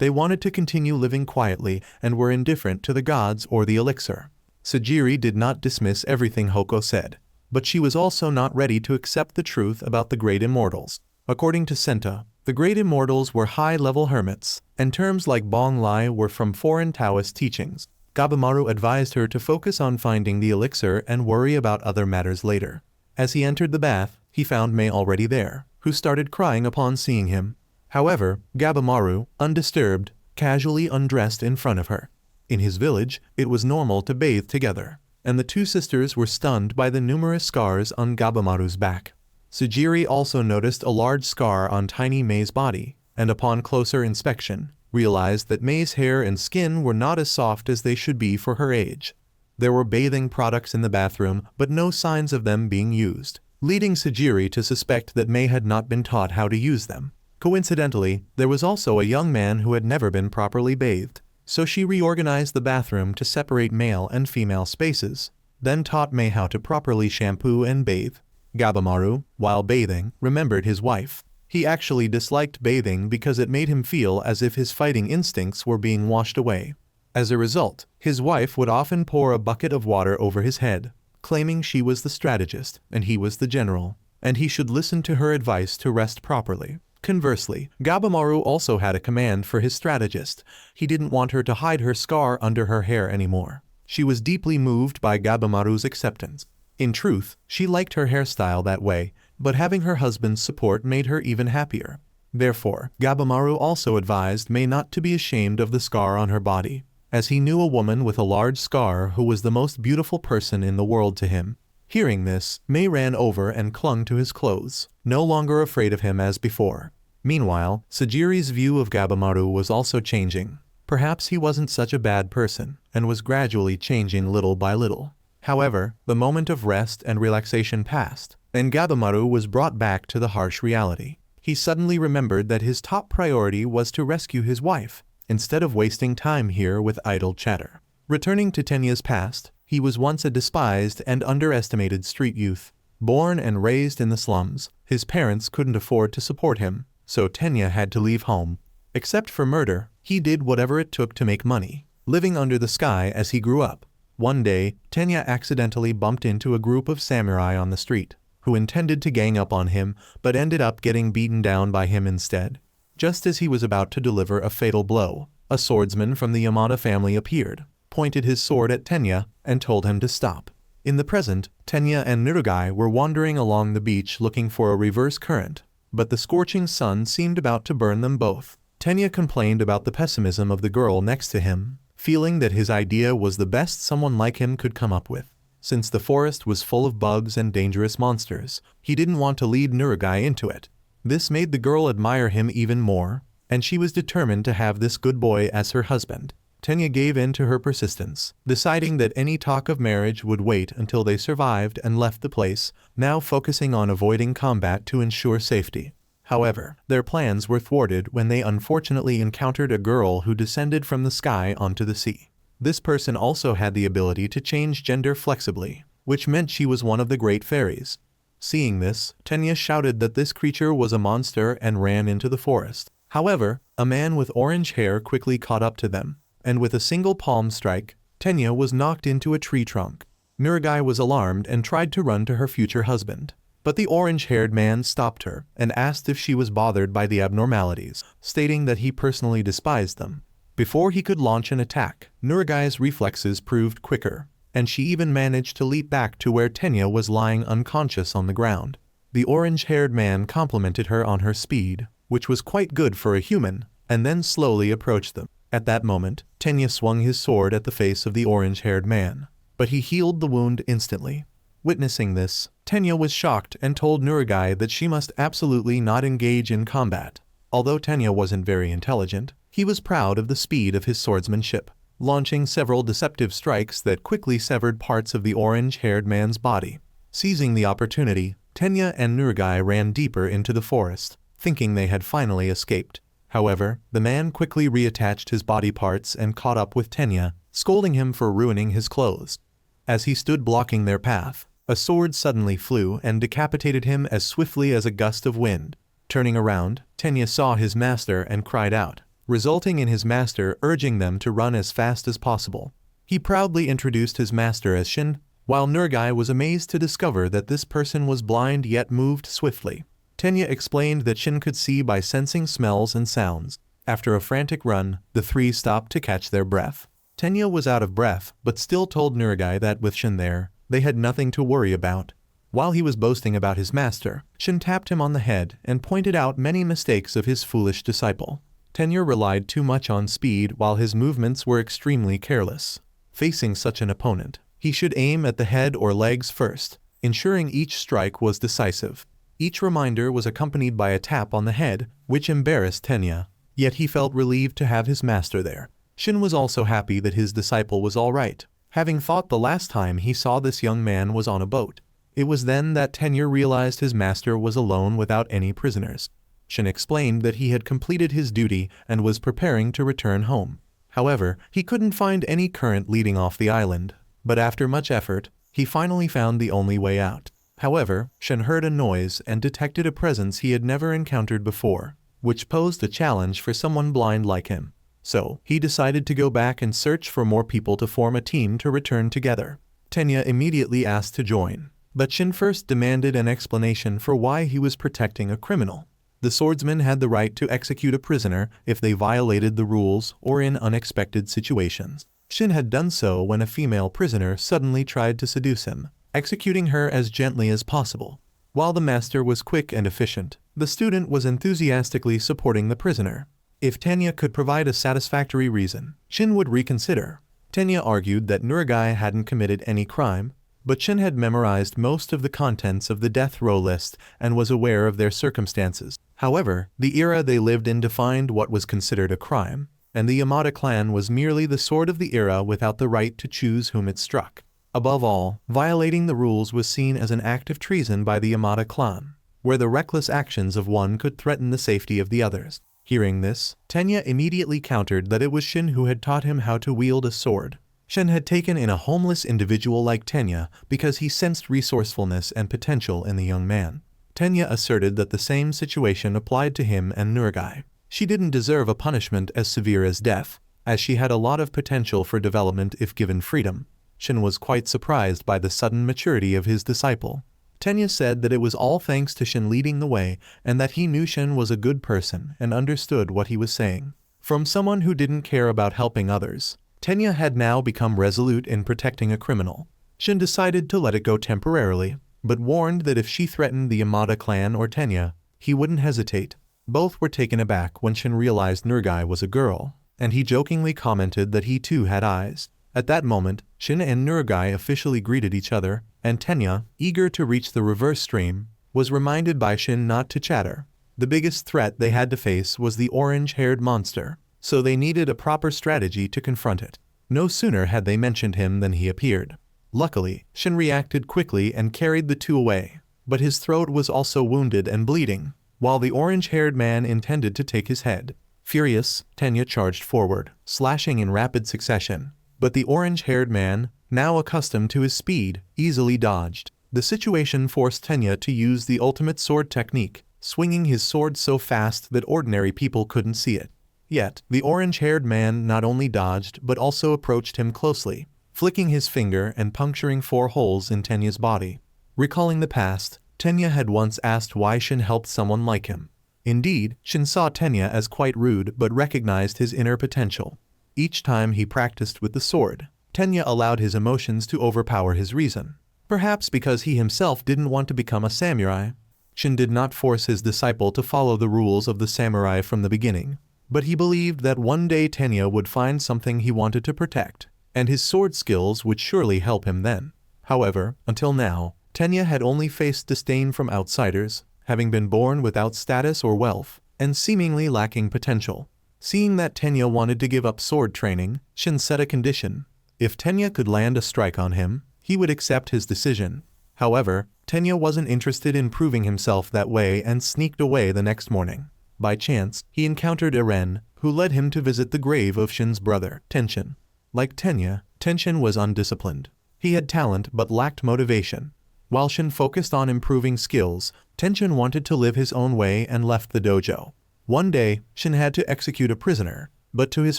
They wanted to continue living quietly and were indifferent to the gods or the elixir. Sajiri did not dismiss everything Hoko said, but she was also not ready to accept the truth about the great immortals. According to Senta, the great immortals were high-level hermits, and terms like Bong Lai were from foreign Taoist teachings. Gabamaru advised her to focus on finding the elixir and worry about other matters later. As he entered the bath, he found Mei already there, who started crying upon seeing him. However, Gabamaru, undisturbed, casually undressed in front of her. In his village, it was normal to bathe together, and the two sisters were stunned by the numerous scars on Gabamaru's back. Sajiri also noticed a large scar on tiny Mei's body, and upon closer inspection, realized that Mei's hair and skin were not as soft as they should be for her age. There were bathing products in the bathroom, but no signs of them being used, leading Sajiri to suspect that Mei had not been taught how to use them. Coincidentally, there was also a young man who had never been properly bathed, so she reorganized the bathroom to separate male and female spaces, then taught Mei how to properly shampoo and bathe. Gabamaru, while bathing, remembered his wife. He actually disliked bathing because it made him feel as if his fighting instincts were being washed away. As a result, his wife would often pour a bucket of water over his head, claiming she was the strategist and he was the general, and he should listen to her advice to rest properly. Conversely, Gabamaru also had a command for his strategist. He didn't want her to hide her scar under her hair anymore. She was deeply moved by Gabamaru's acceptance. In truth, she liked her hairstyle that way, but having her husband's support made her even happier. Therefore, Gabamaru also advised Mei not to be ashamed of the scar on her body, as he knew a woman with a large scar who was the most beautiful person in the world to him. Hearing this, Mei ran over and clung to his clothes, no longer afraid of him as before. Meanwhile, Sajiri's view of Gabamaru was also changing. Perhaps he wasn't such a bad person, and was gradually changing little by little. However, the moment of rest and relaxation passed, and Gabamaru was brought back to the harsh reality. He suddenly remembered that his top priority was to rescue his wife, instead of wasting time here with idle chatter. Returning to Tenya's past, he was once a despised and underestimated street youth. Born and raised in the slums, his parents couldn't afford to support him, so Tenya had to leave home. Except for murder, he did whatever it took to make money, living under the sky as he grew up. One day, Tenya accidentally bumped into a group of samurai on the street, who intended to gang up on him but ended up getting beaten down by him instead. Just as he was about to deliver a fatal blow, a swordsman from the Yamada family appeared, pointed his sword at Tenya, and told him to stop. In the present, Tenya and Nurugai were wandering along the beach looking for a reverse current, but the scorching sun seemed about to burn them both. Tenya complained about the pessimism of the girl next to him, feeling that his idea was the best someone like him could come up with. Since the forest was full of bugs and dangerous monsters, he didn't want to lead Nurugai into it. This made the girl admire him even more, and she was determined to have this good boy as her husband. Tenya gave in to her persistence, deciding that any talk of marriage would wait until they survived and left the place, now focusing on avoiding combat to ensure safety. However, their plans were thwarted when they unfortunately encountered a girl who descended from the sky onto the sea. This person also had the ability to change gender flexibly, which meant she was one of the great fairies. Seeing this, Tenya shouted that this creature was a monster and ran into the forest. However, a man with orange hair quickly caught up to them, and with a single palm strike, Tenya was knocked into a tree trunk. Nurugai was alarmed and tried to run to her future husband. But the orange-haired man stopped her and asked if she was bothered by the abnormalities, stating that he personally despised them. Before he could launch an attack, Nurugai's reflexes proved quicker, and she even managed to leap back to where Tenya was lying unconscious on the ground. The orange-haired man complimented her on her speed, which was quite good for a human, and then slowly approached them. At that moment, Tenya swung his sword at the face of the orange-haired man, but he healed the wound instantly. Witnessing this, Tenya was shocked and told Nurugai that she must absolutely not engage in combat. Although Tenya wasn't very intelligent, he was proud of the speed of his swordsmanship, launching several deceptive strikes that quickly severed parts of the orange-haired man's body. Seizing the opportunity, Tenya and Nurugai ran deeper into the forest, thinking they had finally escaped. However, the man quickly reattached his body parts and caught up with Tenya, scolding him for ruining his clothes. As he stood blocking their path, a sword suddenly flew and decapitated him as swiftly as a gust of wind. Turning around, Tenya saw his master and cried out, resulting in his master urging them to run as fast as possible. He proudly introduced his master as Shin, while Nurugai was amazed to discover that this person was blind yet moved swiftly. Tenya explained that Shin could see by sensing smells and sounds. After a frantic run, the three stopped to catch their breath. Tenya was out of breath, but still told Nurugai that with Shin there, they had nothing to worry about. While he was boasting about his master, Shin tapped him on the head and pointed out many mistakes of his foolish disciple. Tenya relied too much on speed while his movements were extremely careless. Facing such an opponent, he should aim at the head or legs first, ensuring each strike was decisive. Each reminder was accompanied by a tap on the head, which embarrassed Tenya, yet he felt relieved to have his master there. Shin was also happy that his disciple was all right, having thought the last time he saw this young man was on a boat. It was then that Tenya realized his master was alone without any prisoners. Shin explained that he had completed his duty and was preparing to return home. However, he couldn't find any current leading off the island, but after much effort, he finally found the only way out. However, Shin heard a noise and detected a presence he had never encountered before, which posed a challenge for someone blind like him. So, he decided to go back and search for more people to form a team to return together. Tenya immediately asked to join, but Shin first demanded an explanation for why he was protecting a criminal. The swordsman had the right to execute a prisoner if they violated the rules or in unexpected situations. Shin had done so when a female prisoner suddenly tried to seduce him, executing her as gently as possible. While the master was quick and efficient, the student was enthusiastically supporting the prisoner. If Tenya could provide a satisfactory reason, Shin would reconsider. Tenya argued that Nurugai hadn't committed any crime, but Shin had memorized most of the contents of the death row list and was aware of their circumstances. However, the era they lived in defined what was considered a crime, and the Yamada clan was merely the sword of the era without the right to choose whom it struck. Above all, violating the rules was seen as an act of treason by the Yamada clan, where the reckless actions of one could threaten the safety of the others. Hearing this, Tenya immediately countered that it was Shin who had taught him how to wield a sword. Shin had taken in a homeless individual like Tenya because he sensed resourcefulness and potential in the young man. Tenya asserted that the same situation applied to him and Nurugai. She didn't deserve a punishment as severe as death, as she had a lot of potential for development if given freedom. Shin was quite surprised by the sudden maturity of his disciple. Tenya said that it was all thanks to Shin leading the way and that he knew Shin was a good person and understood what he was saying. From someone who didn't care about helping others, Tenya had now become resolute in protecting a criminal. Shin decided to let it go temporarily, but warned that if she threatened the Yamada clan or Tenya, he wouldn't hesitate. Both were taken aback when Shin realized Nurugai was a girl, and he jokingly commented that he too had eyes. At that moment, Shin and Nurugai officially greeted each other, and Tenya, eager to reach the reverse stream, was reminded by Shin not to chatter. The biggest threat they had to face was the orange-haired monster, so they needed a proper strategy to confront it. No sooner had they mentioned him than he appeared. Luckily, Shin reacted quickly and carried the two away, but his throat was also wounded and bleeding, while the orange-haired man intended to take his head. Furious, Tenya charged forward, slashing in rapid succession. But the orange-haired man, now accustomed to his speed, easily dodged. The situation forced Tenya to use the ultimate sword technique, swinging his sword so fast that ordinary people couldn't see it. Yet, the orange-haired man not only dodged but also approached him closely, flicking his finger and puncturing 4 holes in Tenya's body. Recalling the past, Tenya had once asked why Shin helped someone like him. Indeed, Shin saw Tenya as quite rude but recognized his inner potential. Each time he practiced with the sword, Tenya allowed his emotions to overpower his reason. Perhaps because he himself didn't want to become a samurai, Shin did not force his disciple to follow the rules of the samurai from the beginning, but he believed that one day Tenya would find something he wanted to protect, and his sword skills would surely help him then. However, until now, Tenya had only faced disdain from outsiders, having been born without status or wealth, and seemingly lacking potential. Seeing that Tenya wanted to give up sword training, Shin set a condition. If Tenya could land a strike on him, he would accept his decision. However, Tenya wasn't interested in proving himself that way and sneaked away the next morning. By chance, he encountered Eren, who led him to visit the grave of Shin's brother, Tenshin. Like Tenya, Tenshin was undisciplined. He had talent but lacked motivation. While Shin focused on improving skills, Tenshin wanted to live his own way and left the dojo. One day, Shin had to execute a prisoner, but to his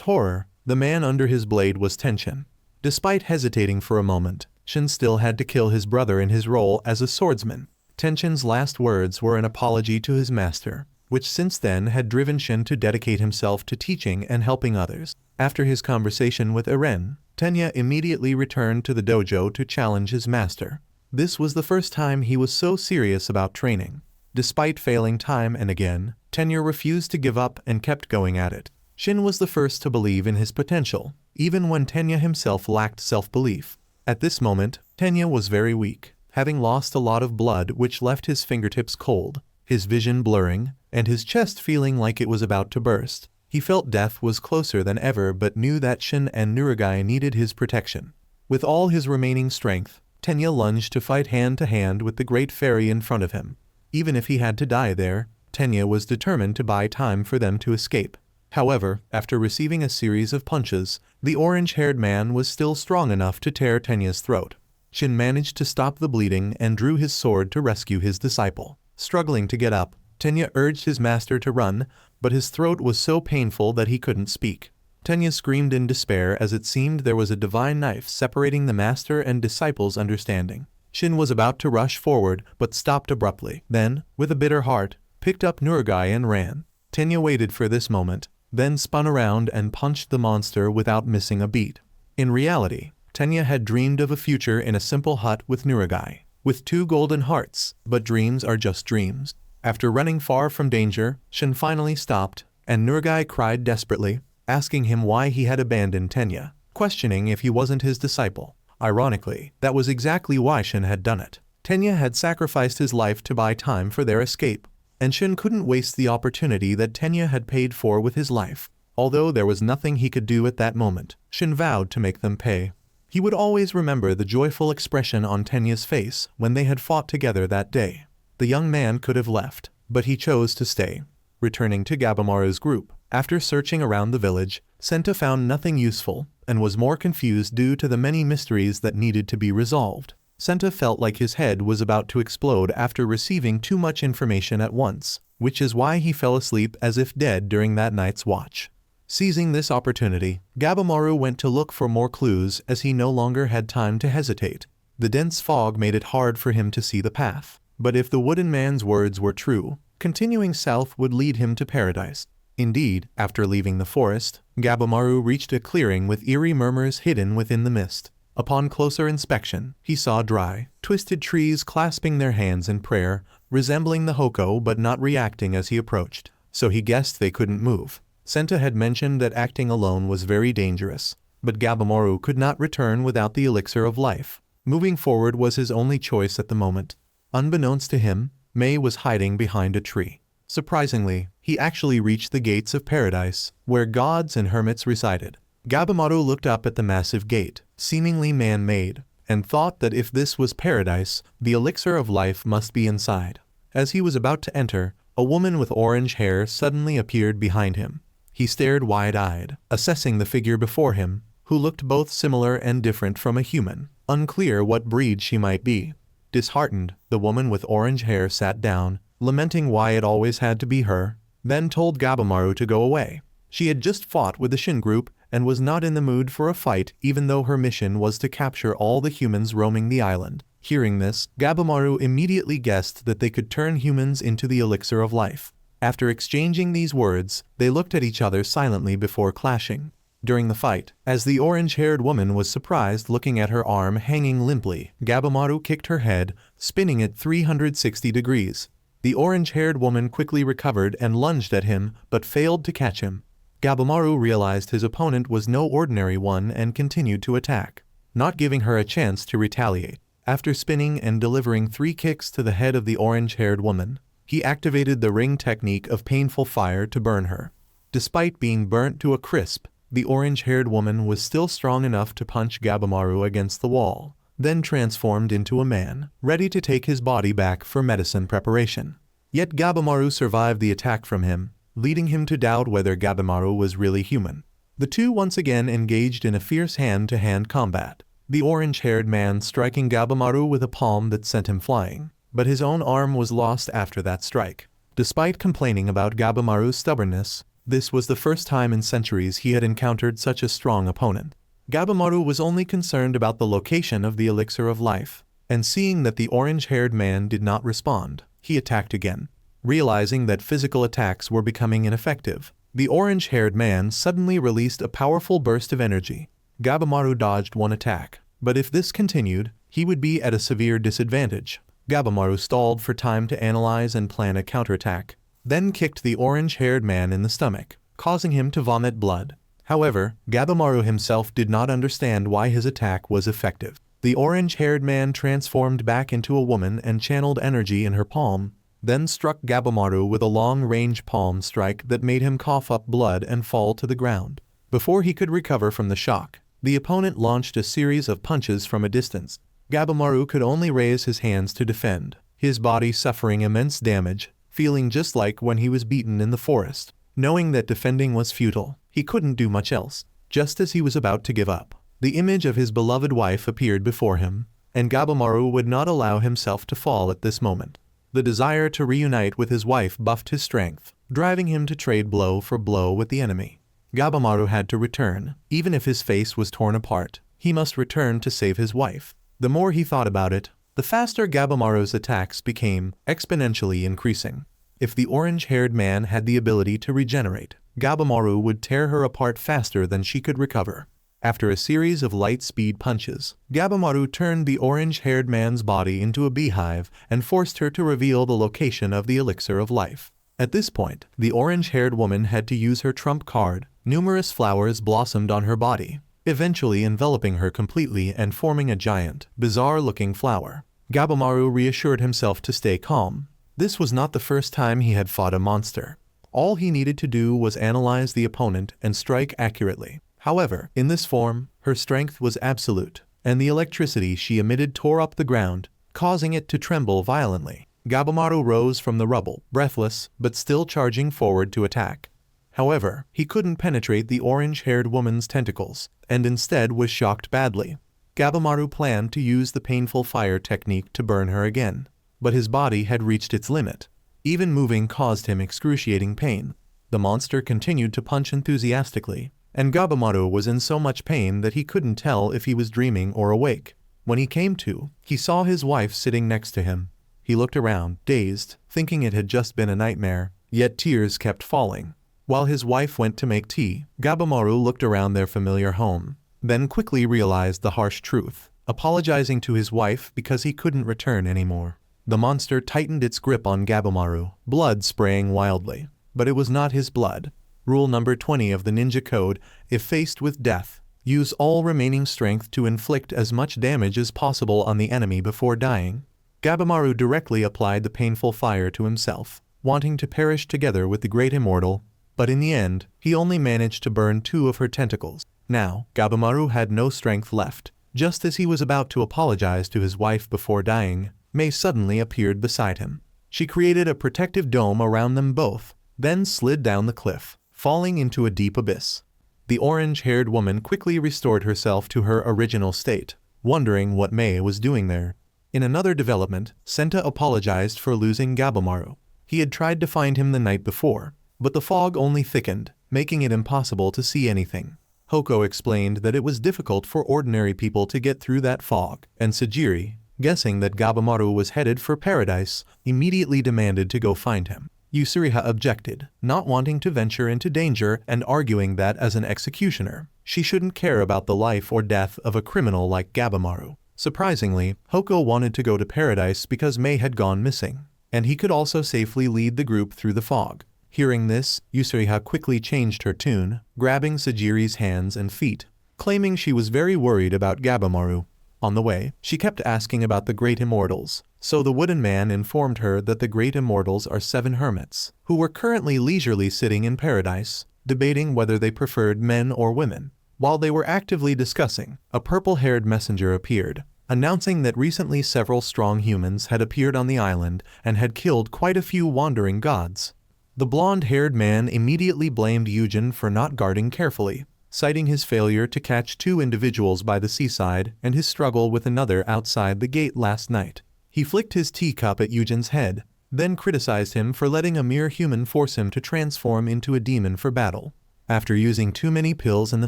horror, the man under his blade was Tenshin. Despite hesitating for a moment, Shin still had to kill his brother in his role as a swordsman. Tenshin's last words were an apology to his master, which since then had driven Shin to dedicate himself to teaching and helping others. After his conversation with Eren, Tenya immediately returned to the dojo to challenge his master. This was the first time he was so serious about training. Despite failing time and again, Tenya refused to give up and kept going at it. Shin was the first to believe in his potential, even when Tenya himself lacked self-belief. At this moment, Tenya was very weak, having lost a lot of blood which left his fingertips cold, his vision blurring, and his chest feeling like it was about to burst. He felt death was closer than ever but knew that Shin and Nurugai needed his protection. With all his remaining strength, Tenya lunged to fight hand-to-hand with the great fairy in front of him. Even if he had to die there, Tenya was determined to buy time for them to escape. However, after receiving a series of punches, the orange-haired man was still strong enough to tear Tenya's throat. Shin managed to stop the bleeding and drew his sword to rescue his disciple. Struggling to get up, Tenya urged his master to run, but his throat was so painful that he couldn't speak. Tenya screamed in despair as it seemed there was a divine knife separating the master and disciple's understanding. Shin was about to rush forward but stopped abruptly. Then, with a bitter heart, picked up Nurugai and ran. Tenya waited for this moment, then spun around and punched the monster without missing a beat. In reality, Tenya had dreamed of a future in a simple hut with Nurugai, with 2 golden hearts, but dreams are just dreams. After running far from danger, Shin finally stopped, and Nurugai cried desperately, asking him why he had abandoned Tenya, questioning if he wasn't his disciple. Ironically, that was exactly why Shin had done it. Tenya had sacrificed his life to buy time for their escape, and Shin couldn't waste the opportunity that Tenya had paid for with his life. Although there was nothing he could do at that moment, Shin vowed to make them pay. He would always remember the joyful expression on Tenya's face when they had fought together that day. The young man could have left, but he chose to stay. Returning to Gabamaru's group, after searching around the village, Senta found nothing useful, and was more confused due to the many mysteries that needed to be resolved. Senta felt like his head was about to explode after receiving too much information at once, which is why he fell asleep as if dead during that night's watch. Seizing this opportunity, Gabamaru went to look for more clues as he no longer had time to hesitate. The dense fog made it hard for him to see the path, but if the wooden man's words were true, continuing south would lead him to paradise. Indeed, after leaving the forest, Gabamaru reached a clearing with eerie murmurs hidden within the mist. Upon closer inspection, he saw dry, twisted trees clasping their hands in prayer, resembling the Hoko but not reacting as he approached, so he guessed they couldn't move. Senta had mentioned that acting alone was very dangerous, but Gabamaru could not return without the elixir of life. Moving forward was his only choice at the moment. Unbeknownst to him, Mei was hiding behind a tree. Surprisingly, he actually reached the gates of paradise, where gods and hermits resided. Gabamaru looked up at the massive gate, seemingly man-made, and thought that if this was paradise, the elixir of life must be inside. As he was about to enter, a woman with orange hair suddenly appeared behind him. He stared wide-eyed, assessing the figure before him, who looked both similar and different from a human, unclear what breed she might be. Disheartened, the woman with orange hair sat down, lamenting why it always had to be her, then told Gabamaru to go away. She had just fought with the Shin group and was not in the mood for a fight even though her mission was to capture all the humans roaming the island. Hearing this, Gabamaru immediately guessed that they could turn humans into the elixir of life. After exchanging these words, they looked at each other silently before clashing. During the fight, as the orange-haired woman was surprised looking at her arm hanging limply, Gabamaru kicked her head, spinning it 360 degrees. The orange-haired woman quickly recovered and lunged at him, but failed to catch him. Gabamaru realized his opponent was no ordinary one and continued to attack, not giving her a chance to retaliate. After spinning and delivering 3 kicks to the head of the orange-haired woman, he activated the ring technique of painful fire to burn her. Despite being burnt to a crisp, the orange-haired woman was still strong enough to punch Gabamaru against the wall, then transformed into a man, ready to take his body back for medicine preparation. Yet Gabamaru survived the attack from him, leading him to doubt whether Gabamaru was really human. The two once again engaged in a fierce hand-to-hand combat, the orange-haired man striking Gabamaru with a palm that sent him flying, but his own arm was lost after that strike. Despite complaining about Gabamaru's stubbornness, this was the first time in centuries he had encountered such a strong opponent. Gabamaru was only concerned about the location of the elixir of life, and seeing that the orange-haired man did not respond, he attacked again. Realizing that physical attacks were becoming ineffective, the orange-haired man suddenly released a powerful burst of energy. Gabamaru dodged one attack, but if this continued, he would be at a severe disadvantage. Gabamaru stalled for time to analyze and plan a counterattack, then kicked the orange-haired man in the stomach, causing him to vomit blood. However, Gabamaru himself did not understand why his attack was effective. The orange-haired man transformed back into a woman and channeled energy in her palm, then struck Gabamaru with a long-range palm strike that made him cough up blood and fall to the ground. Before he could recover from the shock, the opponent launched a series of punches from a distance. Gabamaru could only raise his hands to defend, his body suffering immense damage, feeling just like when he was beaten in the forest. Knowing that defending was futile, he couldn't do much else. Just as he was about to give up, the image of his beloved wife appeared before him, and Gabamaru would not allow himself to fall at this moment. The desire to reunite with his wife buffed his strength, driving him to trade blow for blow with the enemy. Gabamaru had to return. Even if his face was torn apart, he must return to save his wife. The more he thought about it, the faster Gabamaru's attacks became, exponentially increasing. If the orange-haired man had the ability to regenerate, Gabamaru would tear her apart faster than she could recover. After a series of light-speed punches, Gabamaru turned the orange-haired man's body into a beehive and forced her to reveal the location of the elixir of life. At this point, the orange-haired woman had to use her trump card. Numerous flowers blossomed on her body, eventually enveloping her completely and forming a giant, bizarre-looking flower. Gabamaru reassured himself to stay calm. This was not the first time he had fought a monster. All he needed to do was analyze the opponent and strike accurately. However, in this form, her strength was absolute, and the electricity she emitted tore up the ground, causing it to tremble violently. Gabamaru rose from the rubble, breathless, but still charging forward to attack. However, he couldn't penetrate the orange-haired woman's tentacles, and instead was shocked badly. Gabamaru planned to use the painful fire technique to burn her again, but his body had reached its limit. Even moving caused him excruciating pain. The monster continued to punch enthusiastically, and Gabamaru was in so much pain that he couldn't tell if he was dreaming or awake. When he came to, he saw his wife sitting next to him. He looked around, dazed, thinking it had just been a nightmare, yet tears kept falling. While his wife went to make tea, Gabamaru looked around their familiar home, then quickly realized the harsh truth, apologizing to his wife because he couldn't return anymore. The monster tightened its grip on Gabamaru, blood spraying wildly. But it was not his blood. Rule number 20 of the Ninja Code: if faced with death, use all remaining strength to inflict as much damage as possible on the enemy before dying. Gabamaru directly applied the painful fire to himself, wanting to perish together with the great immortal, but in the end, he only managed to burn 2 of her tentacles. Now, Gabamaru had no strength left. Just as he was about to apologize to his wife before dying, May suddenly appeared beside him. She created a protective dome around them both, then slid down the cliff, falling into a deep abyss. The orange-haired woman quickly restored herself to her original state, wondering what May was doing there. In another development, Senta apologized for losing Gabamaru. He had tried to find him the night before, but the fog only thickened, making it impossible to see anything. Hoko explained that it was difficult for ordinary people to get through that fog, and Sajiri, guessing that Gabamaru was headed for paradise, immediately demanded to go find him. Yusuriha objected, not wanting to venture into danger and arguing that as an executioner, she shouldn't care about the life or death of a criminal like Gabamaru. Surprisingly, Hoko wanted to go to paradise because May had gone missing, and he could also safely lead the group through the fog. Hearing this, Yusuriha quickly changed her tune, grabbing Sajiri's hands and feet, claiming she was very worried about Gabamaru. On the way, she kept asking about the Great Immortals, so the wooden man informed her that the Great Immortals are 7 hermits, who were currently leisurely sitting in paradise, debating whether they preferred men or women. While they were actively discussing, a purple-haired messenger appeared, announcing that recently several strong humans had appeared on the island and had killed quite a few wandering gods. The blonde-haired man immediately blamed Eugen for not guarding carefully, citing his failure to catch 2 individuals by the seaside and his struggle with another outside the gate last night. He flicked his teacup at Eugen's head, then criticized him for letting a mere human force him to transform into a demon for battle. After using too many pills in the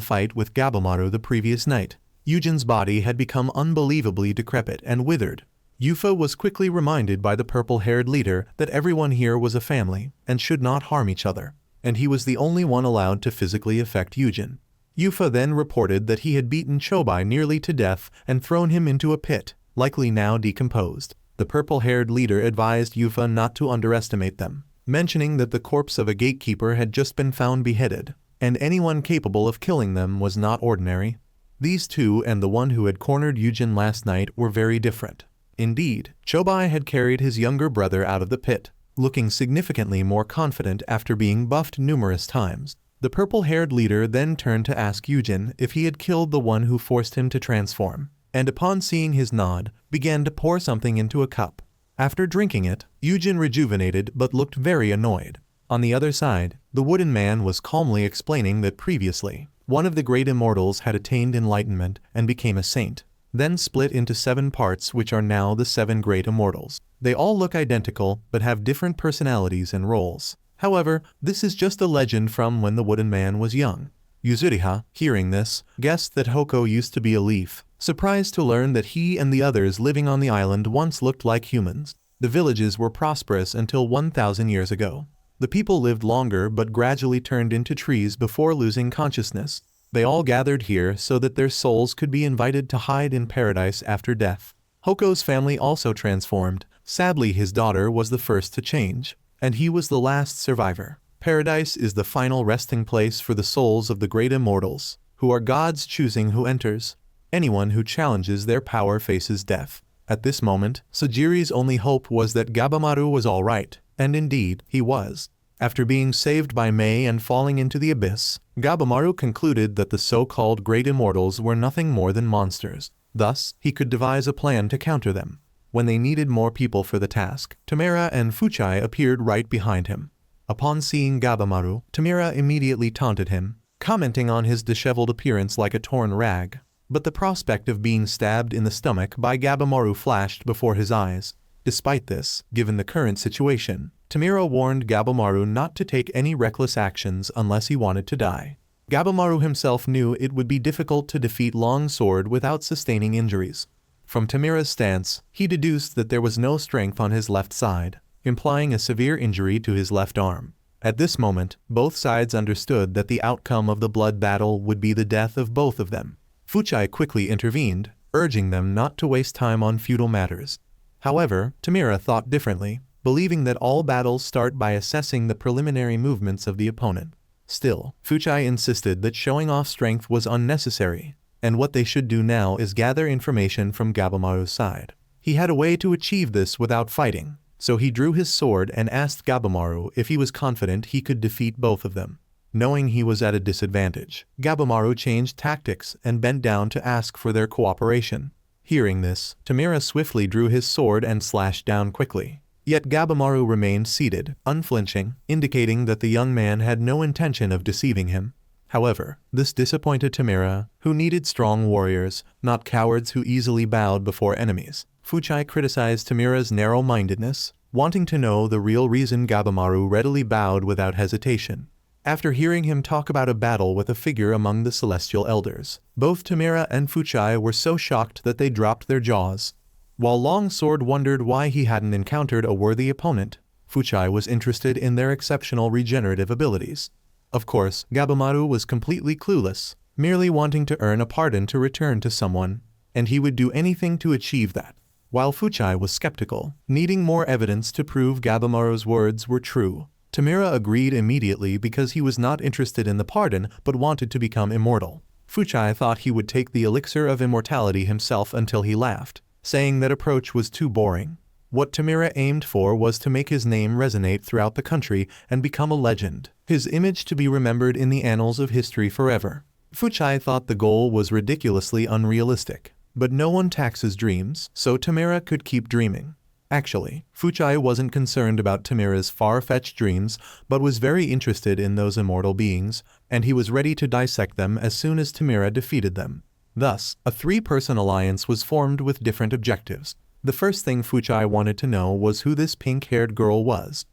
fight with Gabamaru the previous night, Eugen's body had become unbelievably decrepit and withered. Yufa was quickly reminded by the purple-haired leader that everyone here was a family and should not harm each other, and he was the only one allowed to physically affect Eugen. Yufa then reported that he had beaten Chobai nearly to death and thrown him into a pit, likely now decomposed. The purple-haired leader advised Yufa not to underestimate them, mentioning that the corpse of a gatekeeper had just been found beheaded, and anyone capable of killing them was not ordinary. These two and the one who had cornered Eugen last night were very different. Indeed, Chobai had carried his younger brother out of the pit, looking significantly more confident after being buffed numerous times. The purple-haired leader then turned to ask Eugen if he had killed the one who forced him to transform, and upon seeing his nod, began to pour something into a cup. After drinking it, Eugen rejuvenated but looked very annoyed. On the other side, the wooden man was calmly explaining that previously, one of the great immortals had attained enlightenment and became a saint, then split into 7 parts which are now the 7 great immortals. They all look identical but have different personalities and roles. However, this is just a legend from when the wooden man was young. Yuzuriha, hearing this, guessed that Hoko used to be a leaf, surprised to learn that he and the others living on the island once looked like humans. The villages were prosperous until 1,000 years ago. The people lived longer but gradually turned into trees before losing consciousness. They all gathered here so that their souls could be invited to hide in paradise after death. Hoko's family also transformed. Sadly, his daughter was the first to change, and he was the last survivor. Paradise is the final resting place for the souls of the great immortals, who are gods choosing who enters. Anyone who challenges their power faces death. At this moment, Sajiri's only hope was that Gabamaru was all right, and indeed, he was. After being saved by Mei and falling into the abyss, Gabamaru concluded that the so-called great immortals were nothing more than monsters. Thus, he could devise a plan to counter them. When they needed more people for the task, Tamara and Fuchai appeared right behind him. Upon seeing Gabamaru, Tamara immediately taunted him, commenting on his disheveled appearance like a torn rag. But the prospect of being stabbed in the stomach by Gabamaru flashed before his eyes. Despite this, given the current situation, Tamira warned Gabamaru not to take any reckless actions unless he wanted to die. Gabamaru himself knew it would be difficult to defeat Longsword without sustaining injuries. From Tamira's stance, he deduced that there was no strength on his left side, implying a severe injury to his left arm. At this moment, both sides understood that the outcome of the blood battle would be the death of both of them. Fuchai quickly intervened, urging them not to waste time on futile matters. However, Tamira thought differently, believing that all battles start by assessing the preliminary movements of the opponent. Still, Fuchai insisted that showing off strength was unnecessary, and what they should do now is gather information from Gabamaru's side. He had a way to achieve this without fighting, so he drew his sword and asked Gabamaru if he was confident he could defeat both of them. Knowing he was at a disadvantage, Gabamaru changed tactics and bent down to ask for their cooperation. Hearing this, Tamira swiftly drew his sword and slashed down quickly. Yet Gabamaru remained seated, unflinching, indicating that the young man had no intention of deceiving him. However, this disappointed Tamira, who needed strong warriors, not cowards who easily bowed before enemies. Fuchai criticized Tamira's narrow-mindedness, wanting to know the real reason Gabamaru readily bowed without hesitation. After hearing him talk about a battle with a figure among the celestial elders, both Tamira and Fuchai were so shocked that they dropped their jaws. While Longsword wondered why he hadn't encountered a worthy opponent, Fuchai was interested in their exceptional regenerative abilities. Of course, Gabamaru was completely clueless, merely wanting to earn a pardon to return to someone, and he would do anything to achieve that. While Fuchai was skeptical, needing more evidence to prove Gabamaru's words were true, Tamira agreed immediately because he was not interested in the pardon but wanted to become immortal. Fuchai thought he would take the elixir of immortality himself until he laughed, saying that approach was too boring. What Tamira aimed for was to make his name resonate throughout the country and become a legend, his image to be remembered in the annals of history forever. Fuchai thought the goal was ridiculously unrealistic, but no one taxes dreams, so Tamira could keep dreaming. Actually, Fuchai wasn't concerned about Tamira's far-fetched dreams, but was very interested in those immortal beings, and he was ready to dissect them as soon as Tamira defeated them. Thus, a 3-person alliance was formed with different objectives. The first thing Fuchai wanted to know was who this pink-haired girl was.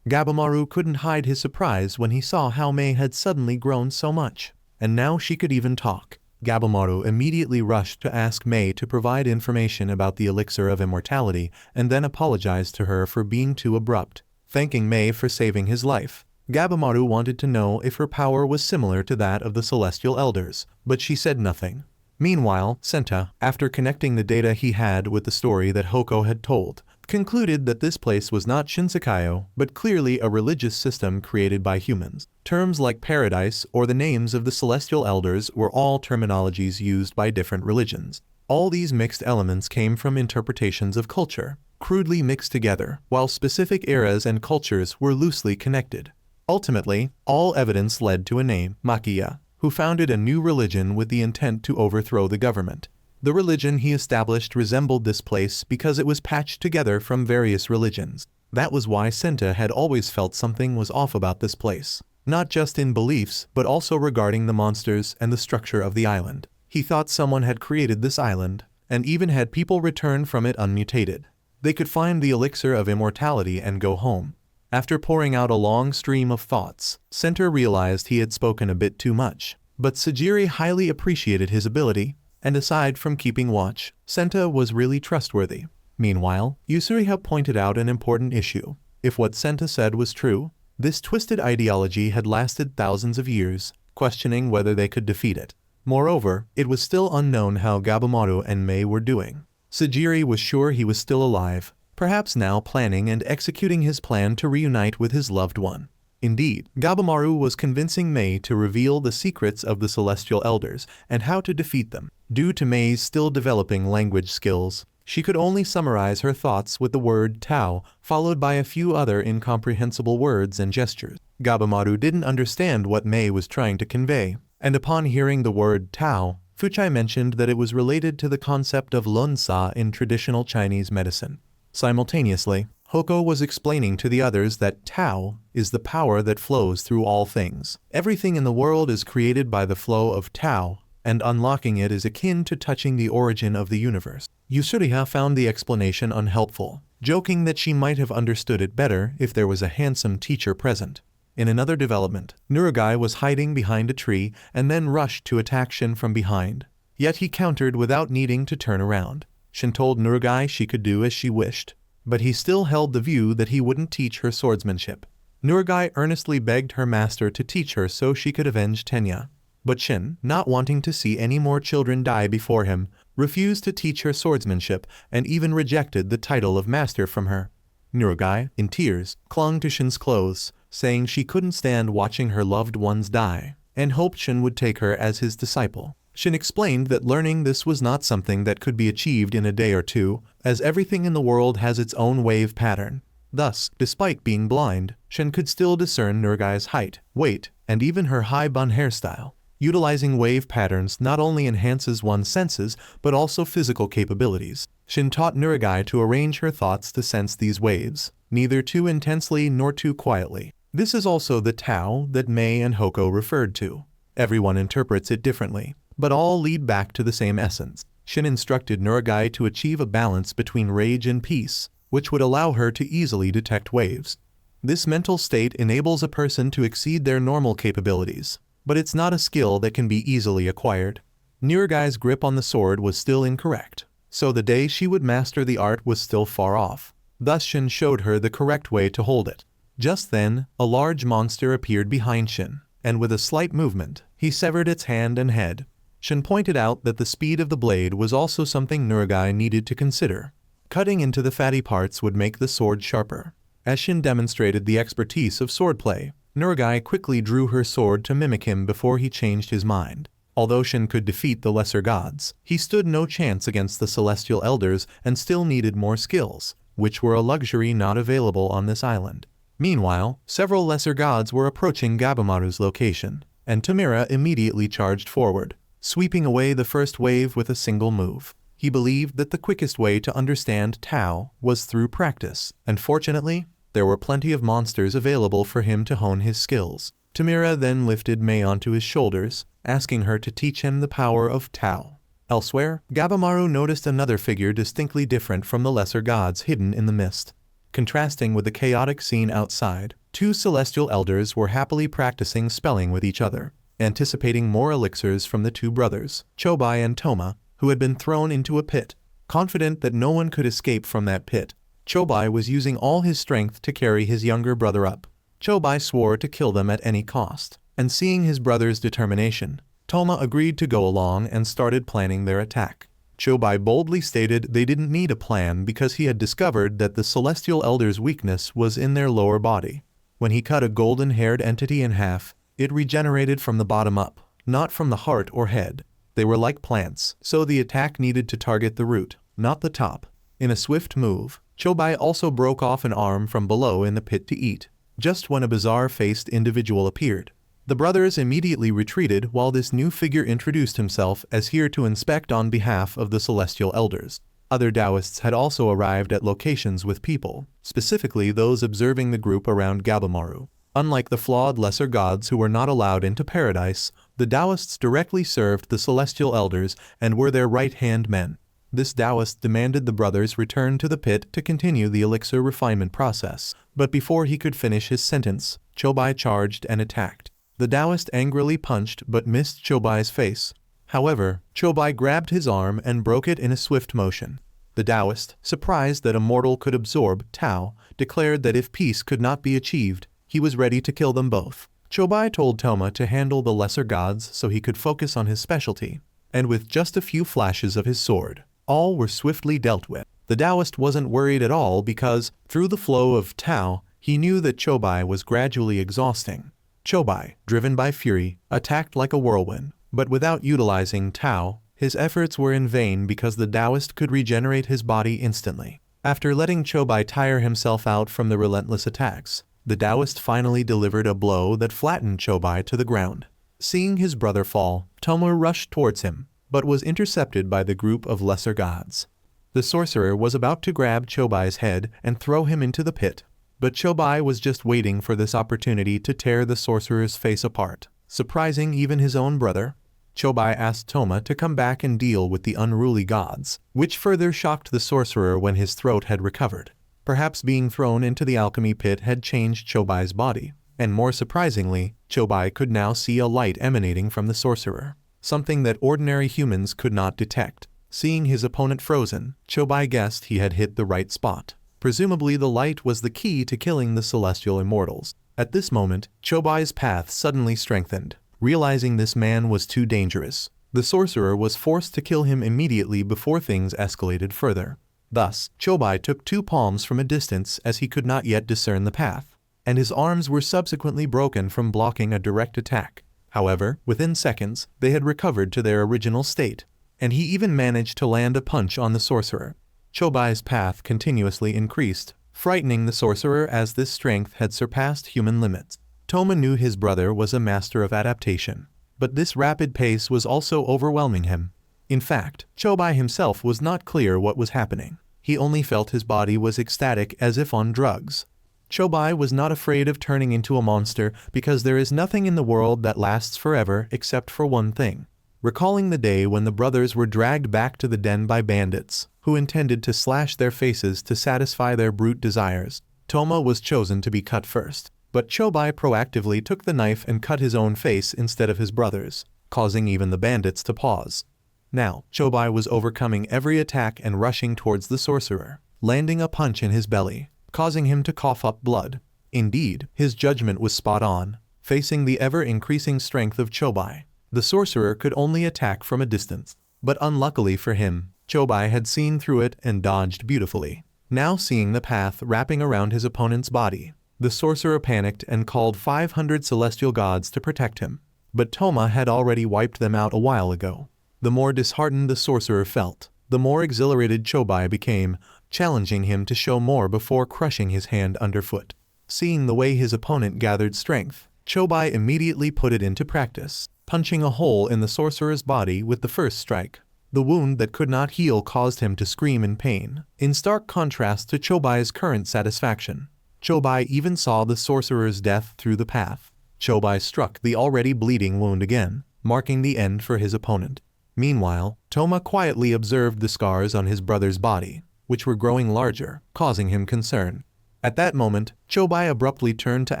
Gabamaru couldn't hide his surprise when he saw how Mei had suddenly grown so much. And now she could even talk. Gabamaru immediately rushed to ask Mei to provide information about the elixir of immortality and then apologized to her for being too abrupt, thanking Mei for saving his life. Gabamaru wanted to know if her power was similar to that of the celestial elders, but she said nothing. Meanwhile, Senta, after connecting the data he had with the story that Hoko had told, concluded that this place was not Shinsekayo, but clearly a religious system created by humans. Terms like paradise or the names of the celestial elders were all terminologies used by different religions. All these mixed elements came from interpretations of culture, crudely mixed together, while specific eras and cultures were loosely connected. Ultimately, all evidence led to a name, Makiya, who founded a new religion with the intent to overthrow the government. The religion he established resembled this place because it was patched together from various religions. That was why Senta had always felt something was off about this place, not just in beliefs but also regarding the monsters and the structure of the island. He thought someone had created this island, and even had people return from it unmutated. They could find the elixir of immortality and go home. After pouring out a long stream of thoughts, Senta realized he had spoken a bit too much, but Sajiri highly appreciated his ability, and aside from keeping watch, Senta was really trustworthy. Meanwhile, Yusuriha pointed out an important issue. If what Senta said was true, this twisted ideology had lasted thousands of years, questioning whether they could defeat it. Moreover, it was still unknown how Gabamaru and Mei were doing. Sajiri was sure he was still alive, perhaps now planning and executing his plan to reunite with his loved one. Indeed, Gabamaru was convincing Mei to reveal the secrets of the celestial elders and how to defeat them. Due to Mei's still developing language skills, she could only summarize her thoughts with the word Tao, followed by a few other incomprehensible words and gestures. Gabamaru didn't understand what Mei was trying to convey, and upon hearing the word Tao, Fuchai mentioned that it was related to the concept of Lunsa in traditional Chinese medicine. Simultaneously, Hoko was explaining to the others that Tao is the power that flows through all things. Everything in the world is created by the flow of Tao, and unlocking it is akin to touching the origin of the universe. Yusuriha found the explanation unhelpful, joking that she might have understood it better if there was a handsome teacher present. In another development, Nurugai was hiding behind a tree and then rushed to attack Shin from behind. Yet he countered without needing to turn around. Shin told Nurugai she could do as she wished, but he still held the view that he wouldn't teach her swordsmanship. Nurugai earnestly begged her master to teach her so she could avenge Tenya. But Shin, not wanting to see any more children die before him, refused to teach her swordsmanship and even rejected the title of master from her. Nurugai, in tears, clung to Shin's clothes, saying she couldn't stand watching her loved ones die, and hoped Shin would take her as his disciple. Shin explained that learning this was not something that could be achieved in a day or two, as everything in the world has its own wave pattern. Thus, despite being blind, Shin could still discern Nurugai's height, weight, and even her high bun hairstyle. Utilizing wave patterns not only enhances one's senses, but also physical capabilities. Shin taught Nurugai to arrange her thoughts to sense these waves, neither too intensely nor too quietly. This is also the Tao that Mei and Hoko referred to. Everyone interprets it differently, but all lead back to the same essence. Shin instructed Nurugai to achieve a balance between rage and peace, which would allow her to easily detect waves. This mental state enables a person to exceed their normal capabilities, but it's not a skill that can be easily acquired. Nurugai's grip on the sword was still incorrect, so the day she would master the art was still far off. Thus Shin showed her the correct way to hold it. Just then, a large monster appeared behind Shin, and with a slight movement, he severed its hand and head. Shin pointed out that the speed of the blade was also something Nurugai needed to consider. Cutting into the fatty parts would make the sword sharper. As Shin demonstrated the expertise of swordplay, Nurugai quickly drew her sword to mimic him before he changed his mind. Although Shin could defeat the lesser gods, he stood no chance against the celestial elders and still needed more skills, which were a luxury not available on this island. Meanwhile, several lesser gods were approaching Gabamaru's location, and Tamira immediately charged forward, sweeping away the first wave with a single move. He believed that the quickest way to understand Tao was through practice, and fortunately, there were plenty of monsters available for him to hone his skills. Tamira then lifted Mei onto his shoulders, asking her to teach him the power of Tao. Elsewhere, Gabamaru noticed another figure distinctly different from the lesser gods hidden in the mist. Contrasting with the chaotic scene outside, two celestial elders were happily practicing spelling with each other, anticipating more elixirs from the two brothers, Chobai and Toma, who had been thrown into a pit. Confident that no one could escape from that pit, Chobai was using all his strength to carry his younger brother up. Chobai swore to kill them at any cost, and seeing his brother's determination, Toma agreed to go along and started planning their attack. Chobai boldly stated they didn't need a plan because he had discovered that the celestial elders' weakness was in their lower body. When he cut a golden-haired entity in half, it regenerated from the bottom up, not from the heart or head. They were like plants, so the attack needed to target the root, not the top. In a swift move, Chobai also broke off an arm from below in the pit to eat, just when a bizarre-faced individual appeared. The brothers immediately retreated while this new figure introduced himself as here to inspect on behalf of the celestial elders. Other Taoists had also arrived at locations with people, specifically those observing the group around Gabamaru. Unlike the flawed lesser gods who were not allowed into paradise, the Taoists directly served the celestial elders and were their right-hand men. This Taoist demanded the brothers return to the pit to continue the elixir refinement process, but before he could finish his sentence, Chobai charged and attacked. The Taoist angrily punched but missed Chobai's face. However, Chobai grabbed his arm and broke it in a swift motion. The Taoist, surprised that a mortal could absorb Tao, declared that if peace could not be achieved, he was ready to kill them both. Chobai told Toma to handle the lesser gods so he could focus on his specialty, and with just a few flashes of his sword, all were swiftly dealt with. The Taoist wasn't worried at all because, through the flow of Tao, he knew that Chobai was gradually exhausting. Chobai, driven by fury, attacked like a whirlwind, but without utilizing Tao, his efforts were in vain because the Taoist could regenerate his body instantly. After letting Chobai tire himself out from the relentless attacks, the Taoist finally delivered a blow that flattened Chobai to the ground. Seeing his brother fall, Toma rushed towards him, but was intercepted by the group of lesser gods. The sorcerer was about to grab Chobai's head and throw him into the pit, but Chobai was just waiting for this opportunity to tear the sorcerer's face apart. Surprising even his own brother, Chobai asked Toma to come back and deal with the unruly gods, which further shocked the sorcerer when his throat had recovered. Perhaps being thrown into the alchemy pit had changed Chobai's body, and more surprisingly, Chobai could now see a light emanating from the sorcerer, something that ordinary humans could not detect. Seeing his opponent frozen, Chobai guessed he had hit the right spot. Presumably the light was the key to killing the celestial immortals. At this moment, Chobai's path suddenly strengthened. Realizing this man was too dangerous, the sorcerer was forced to kill him immediately before things escalated further. Thus, Chobai took 2 palms from a distance as he could not yet discern the path, and his arms were subsequently broken from blocking a direct attack. However, within seconds, they had recovered to their original state, and he even managed to land a punch on the sorcerer. Chobai's path continuously increased, frightening the sorcerer as this strength had surpassed human limits. Toma knew his brother was a master of adaptation, but this rapid pace was also overwhelming him. In fact, Chobai himself was not clear what was happening. He only felt his body was ecstatic as if on drugs. Chobai was not afraid of turning into a monster because there is nothing in the world that lasts forever except for one thing. Recalling the day when the brothers were dragged back to the den by bandits, who intended to slash their faces to satisfy their brute desires, Toma was chosen to be cut first. But Chobai proactively took the knife and cut his own face instead of his brother's, causing even the bandits to pause. Now, Chobai was overcoming every attack and rushing towards the sorcerer, landing a punch in his belly, causing him to cough up blood. Indeed, his judgment was spot on. Facing the ever-increasing strength of Chobai, the sorcerer could only attack from a distance. But unluckily for him, Chobai had seen through it and dodged beautifully. Now seeing the path wrapping around his opponent's body, the sorcerer panicked and called 500 celestial gods to protect him. But Toma had already wiped them out a while ago. The more disheartened the sorcerer felt, the more exhilarated Chobai became, challenging him to show more before crushing his hand underfoot. Seeing the way his opponent gathered strength, Chobai immediately put it into practice, punching a hole in the sorcerer's body with the first strike. The wound that could not heal caused him to scream in pain, in stark contrast to Chobai's current satisfaction. Chobai even saw the sorcerer's death through the path. Chobai struck the already bleeding wound again, marking the end for his opponent. Meanwhile, Toma quietly observed the scars on his brother's body, which were growing larger, causing him concern. At that moment, Chobai abruptly turned to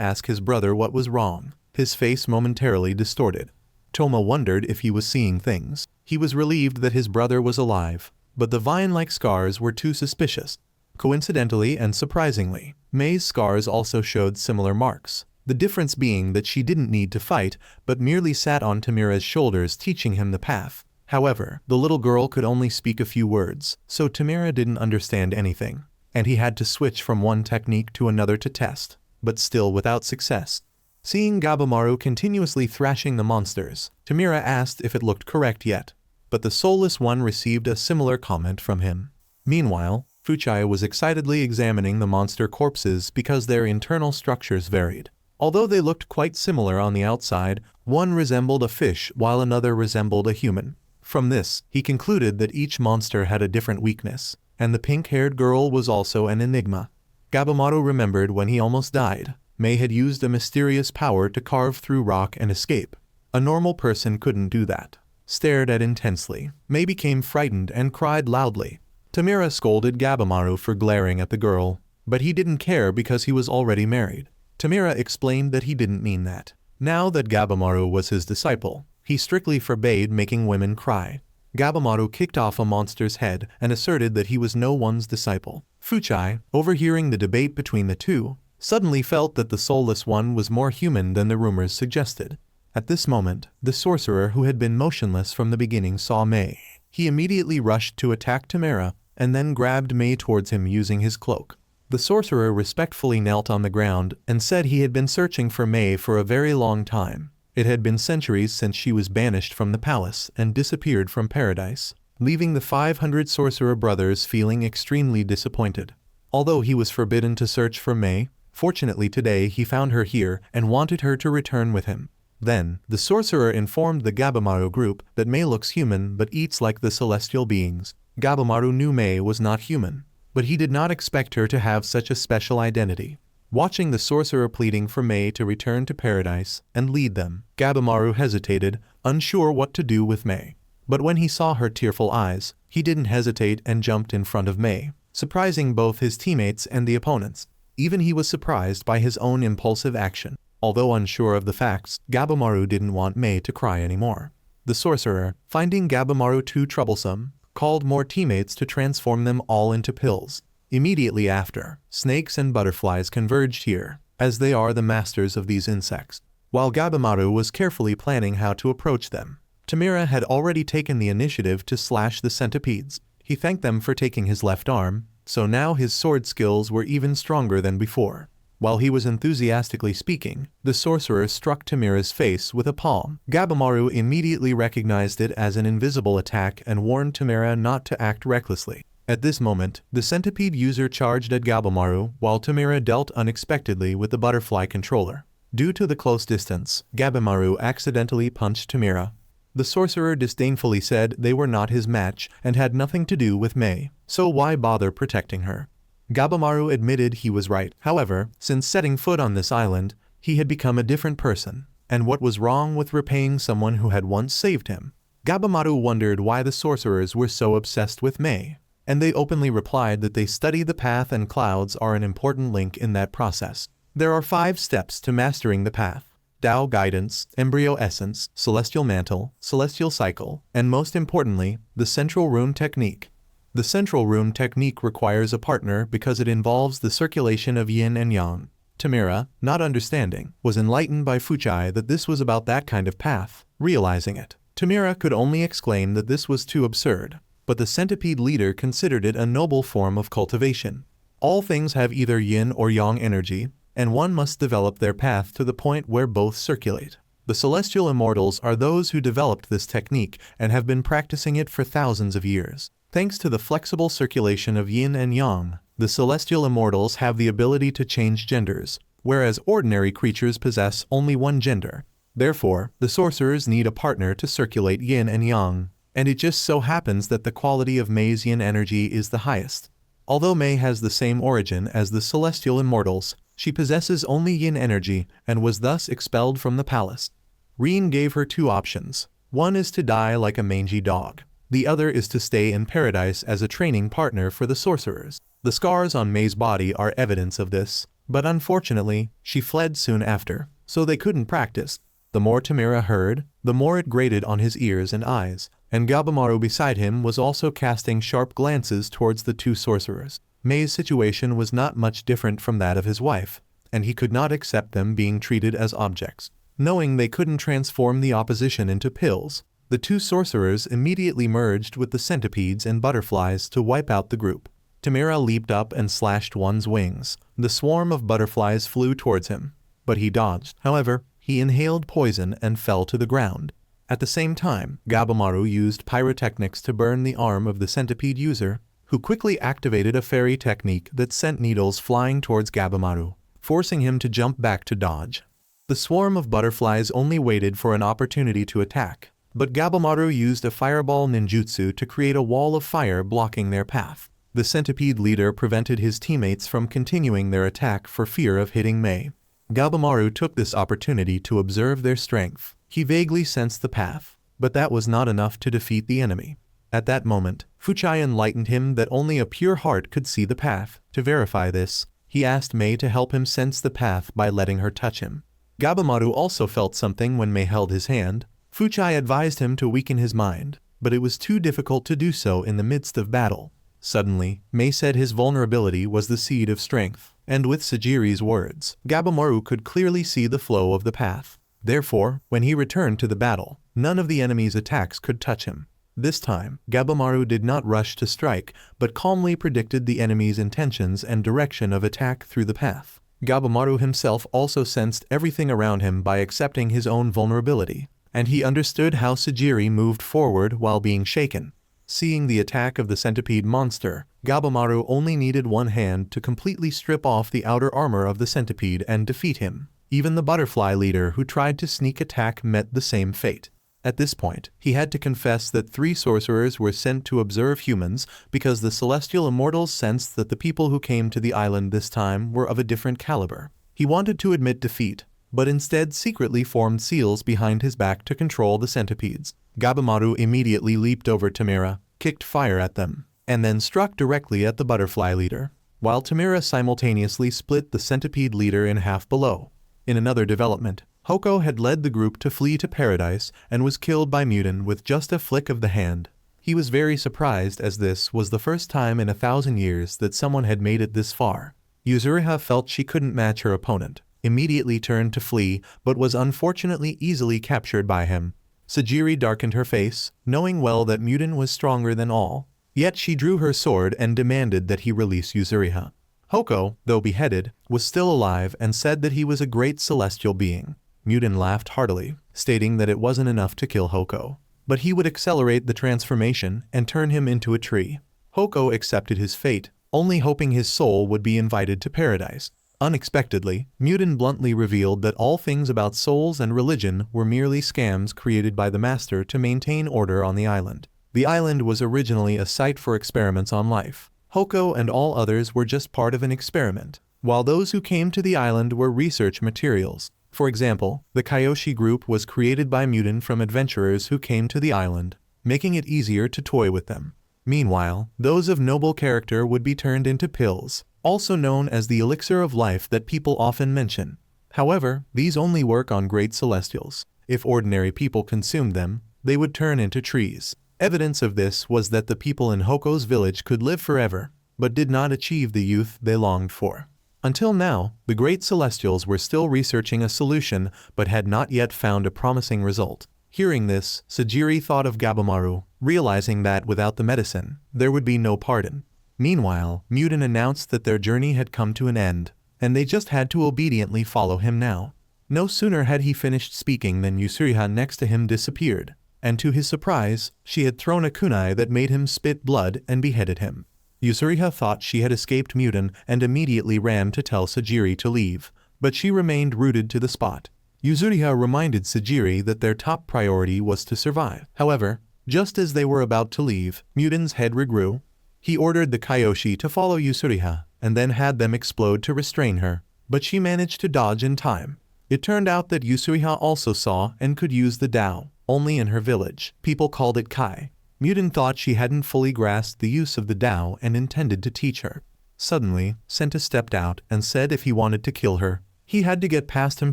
ask his brother what was wrong, his face momentarily distorted. Toma wondered if he was seeing things. He was relieved that his brother was alive, but the vine-like scars were too suspicious. Coincidentally and surprisingly, Mei's scars also showed similar marks, the difference being that she didn't need to fight, but merely sat on Tamira's shoulders teaching him the path. However, the little girl could only speak a few words, so Tamira didn't understand anything, and he had to switch from one technique to another to test, but still without success. Seeing Gabamaru continuously thrashing the monsters, Tamira asked if it looked correct yet, but the soulless one received a similar comment from him. Meanwhile, Fuchai was excitedly examining the monster corpses because their internal structures varied. Although they looked quite similar on the outside, one resembled a fish while another resembled a human. From this, he concluded that each monster had a different weakness, and the pink-haired girl was also an enigma. Gabamaru remembered when he almost died. Mei had used a mysterious power to carve through rock and escape. A normal person couldn't do that. Stared at intensely, Mei became frightened and cried loudly. Tamira scolded Gabamaru for glaring at the girl, but he didn't care because he was already married. Tamira explained that he didn't mean that. Now that Gabamaru was his disciple, he strictly forbade making women cry. Gabamaru kicked off a monster's head and asserted that he was no one's disciple. Fuchai, overhearing the debate between the two, suddenly felt that the soulless one was more human than the rumors suggested. At this moment, the sorcerer who had been motionless from the beginning saw Mei. He immediately rushed to attack Tamira, and then grabbed Mei towards him using his cloak. The sorcerer respectfully knelt on the ground and said he had been searching for Mei for a very long time. It had been centuries since she was banished from the palace and disappeared from paradise, leaving the 500 sorcerer brothers feeling extremely disappointed. Although he was forbidden to search for Mei, fortunately today he found her here and wanted her to return with him. Then, the sorcerer informed the Gabamaru group that Mei looks human but eats like the celestial beings. Gabamaru knew Mei was not human, but he did not expect her to have such a special identity. Watching the sorcerer pleading for Mei to return to paradise and lead them, Gabamaru hesitated, unsure what to do with Mei. But when he saw her tearful eyes, he didn't hesitate and jumped in front of Mei, surprising both his teammates and the opponents. Even he was surprised by his own impulsive action. Although unsure of the facts, Gabamaru didn't want Mei to cry anymore. The sorcerer, finding Gabamaru too troublesome, called more teammates to transform them all into pills. Immediately after, snakes and butterflies converged here, as they are the masters of these insects. While Gabamaru was carefully planning how to approach them, Tamira had already taken the initiative to slash the centipedes. He thanked them for taking his left arm, so now his sword skills were even stronger than before. While he was enthusiastically speaking, the sorcerer struck Tamira's face with a palm. Gabamaru immediately recognized it as an invisible attack and warned Tamira not to act recklessly. At this moment, the centipede user charged at Gabamaru while Tamira dealt unexpectedly with the butterfly controller. Due to the close distance, Gabamaru accidentally punched Tamira. The sorcerer disdainfully said they were not his match and had nothing to do with Mei, so why bother protecting her? Gabamaru admitted he was right. However, since setting foot on this island, he had become a different person, and what was wrong with repaying someone who had once saved him? Gabamaru wondered why the sorcerers were so obsessed with Mei, and they openly replied that they study the path and clouds are an important link in that process. There are 5 steps to mastering the path: Tao guidance, embryo essence, celestial mantle, celestial cycle, and most importantly, the central rune technique. The central rune technique requires a partner because it involves the circulation of yin and yang. Tamira, not understanding, was enlightened by Fuchai that this was about that kind of path. Realizing it, Tamira could only exclaim that this was too absurd, but the centipede leader considered it a noble form of cultivation. All things have either yin or yang energy, and one must develop their path to the point where both circulate. The celestial immortals are those who developed this technique and have been practicing it for thousands of years. Thanks to the flexible circulation of yin and yang, the celestial immortals have the ability to change genders, whereas ordinary creatures possess only one gender. Therefore, the sorcerers need a partner to circulate yin and yang, and it just so happens that the quality of Mei's yin energy is the highest. Although Mei has the same origin as the celestial immortals, she possesses only yin energy and was thus expelled from the palace. Reen gave her 2 options: One is to die like a mangy dog. The other is to stay in paradise as a training partner for the sorcerers. The scars on Mei's body are evidence of this, but unfortunately, she fled soon after, so they couldn't practice. The more Tamira heard, the more it grated on his ears and eyes, and Gabamaru beside him was also casting sharp glances towards the two sorcerers. Mei's situation was not much different from that of his wife, and he could not accept them being treated as objects. Knowing they couldn't transform the opposition into pills, the two sorcerers immediately merged with the centipedes and butterflies to wipe out the group. Tamira leaped up and slashed one's wings. The swarm of butterflies flew towards him, but he dodged. However, he inhaled poison and fell to the ground. At the same time, Gabamaru used pyrotechnics to burn the arm of the centipede user, who quickly activated a fairy technique that sent needles flying towards Gabamaru, forcing him to jump back to dodge. The swarm of butterflies only waited for an opportunity to attack, but Gabamaru used a fireball ninjutsu to create a wall of fire blocking their path. The centipede leader prevented his teammates from continuing their attack for fear of hitting Mei. Gabamaru took this opportunity to observe their strength. He vaguely sensed the path, but that was not enough to defeat the enemy. At that moment, Fuchai enlightened him that only a pure heart could see the path. To verify this, he asked Mei to help him sense the path by letting her touch him. Gabamaru also felt something when Mei held his hand. Fuchai advised him to weaken his mind, but it was too difficult to do so in the midst of battle. Suddenly, Mei said his vulnerability was the seed of strength, and with Sajiri's words, Gabamaru could clearly see the flow of the path. Therefore, when he returned to the battle, none of the enemy's attacks could touch him. This time, Gabamaru did not rush to strike, but calmly predicted the enemy's intentions and direction of attack through the path. Gabamaru himself also sensed everything around him by accepting his own vulnerability, and he understood how Sajiri moved forward while being shaken. Seeing the attack of the centipede monster, Gabamaru only needed one hand to completely strip off the outer armor of the centipede and defeat him. Even the butterfly leader who tried to sneak attack met the same fate. At this point, he had to confess that 3 sorcerers were sent to observe humans because the celestial immortals sensed that the people who came to the island this time were of a different caliber. He wanted to admit defeat, but instead secretly formed seals behind his back to control the centipedes. Gabamaru immediately leaped over Tamira, kicked fire at them, and then struck directly at the butterfly leader, while Tamira simultaneously split the centipede leader in half below. In another development, Hoko had led the group to flee to paradise and was killed by Muden with just a flick of the hand. He was very surprised as this was the first time in 1,000 years that someone had made it this far. Yuzuriha felt she couldn't match her opponent, immediately turned to flee, but was unfortunately easily captured by him. Sajiri darkened her face, knowing well that Muden was stronger than all. Yet she drew her sword and demanded that he release Yuzuriha. Hoko, though beheaded, was still alive and said that he was a great celestial being. Muden laughed heartily, stating that it wasn't enough to kill Hoko, but he would accelerate the transformation and turn him into a tree. Hoko accepted his fate, only hoping his soul would be invited to paradise. Unexpectedly, Muden bluntly revealed that all things about souls and religion were merely scams created by the master to maintain order on the island. The island was originally a site for experiments on life. Hoko and all others were just part of an experiment, while those who came to the island were research materials. For example, the Kyoshi group was created by Muden from adventurers who came to the island, making it easier to toy with them. Meanwhile, those of noble character would be turned into pills, also known as the elixir of life that people often mention. However, these only work on great celestials. If ordinary people consumed them, they would turn into trees. Evidence of this was that the people in Hoko's village could live forever, but did not achieve the youth they longed for. Until now, the great celestials were still researching a solution but had not yet found a promising result. Hearing this, Sajiri thought of Gabamaru, realizing that without the medicine, there would be no pardon. Meanwhile, Muden announced that their journey had come to an end, and they just had to obediently follow him now. No sooner had he finished speaking than Yusuriha next to him disappeared, and to his surprise, she had thrown a kunai that made him spit blood and beheaded him. Yusuriha thought she had escaped Muden and immediately ran to tell Sajiri to leave, but she remained rooted to the spot. Yusuriha reminded Sajiri that their top priority was to survive. However, just as they were about to leave, Muden's head regrew. He ordered the Kyoshi to follow Yusuriha, and then had them explode to restrain her, but she managed to dodge in time. It turned out that Yusuriha also saw and could use the Tao. only in her village. People called it Kai. Muten thought she hadn't fully grasped the use of the Tao and intended to teach her. Suddenly, Senta stepped out and said if he wanted to kill her, he had to get past him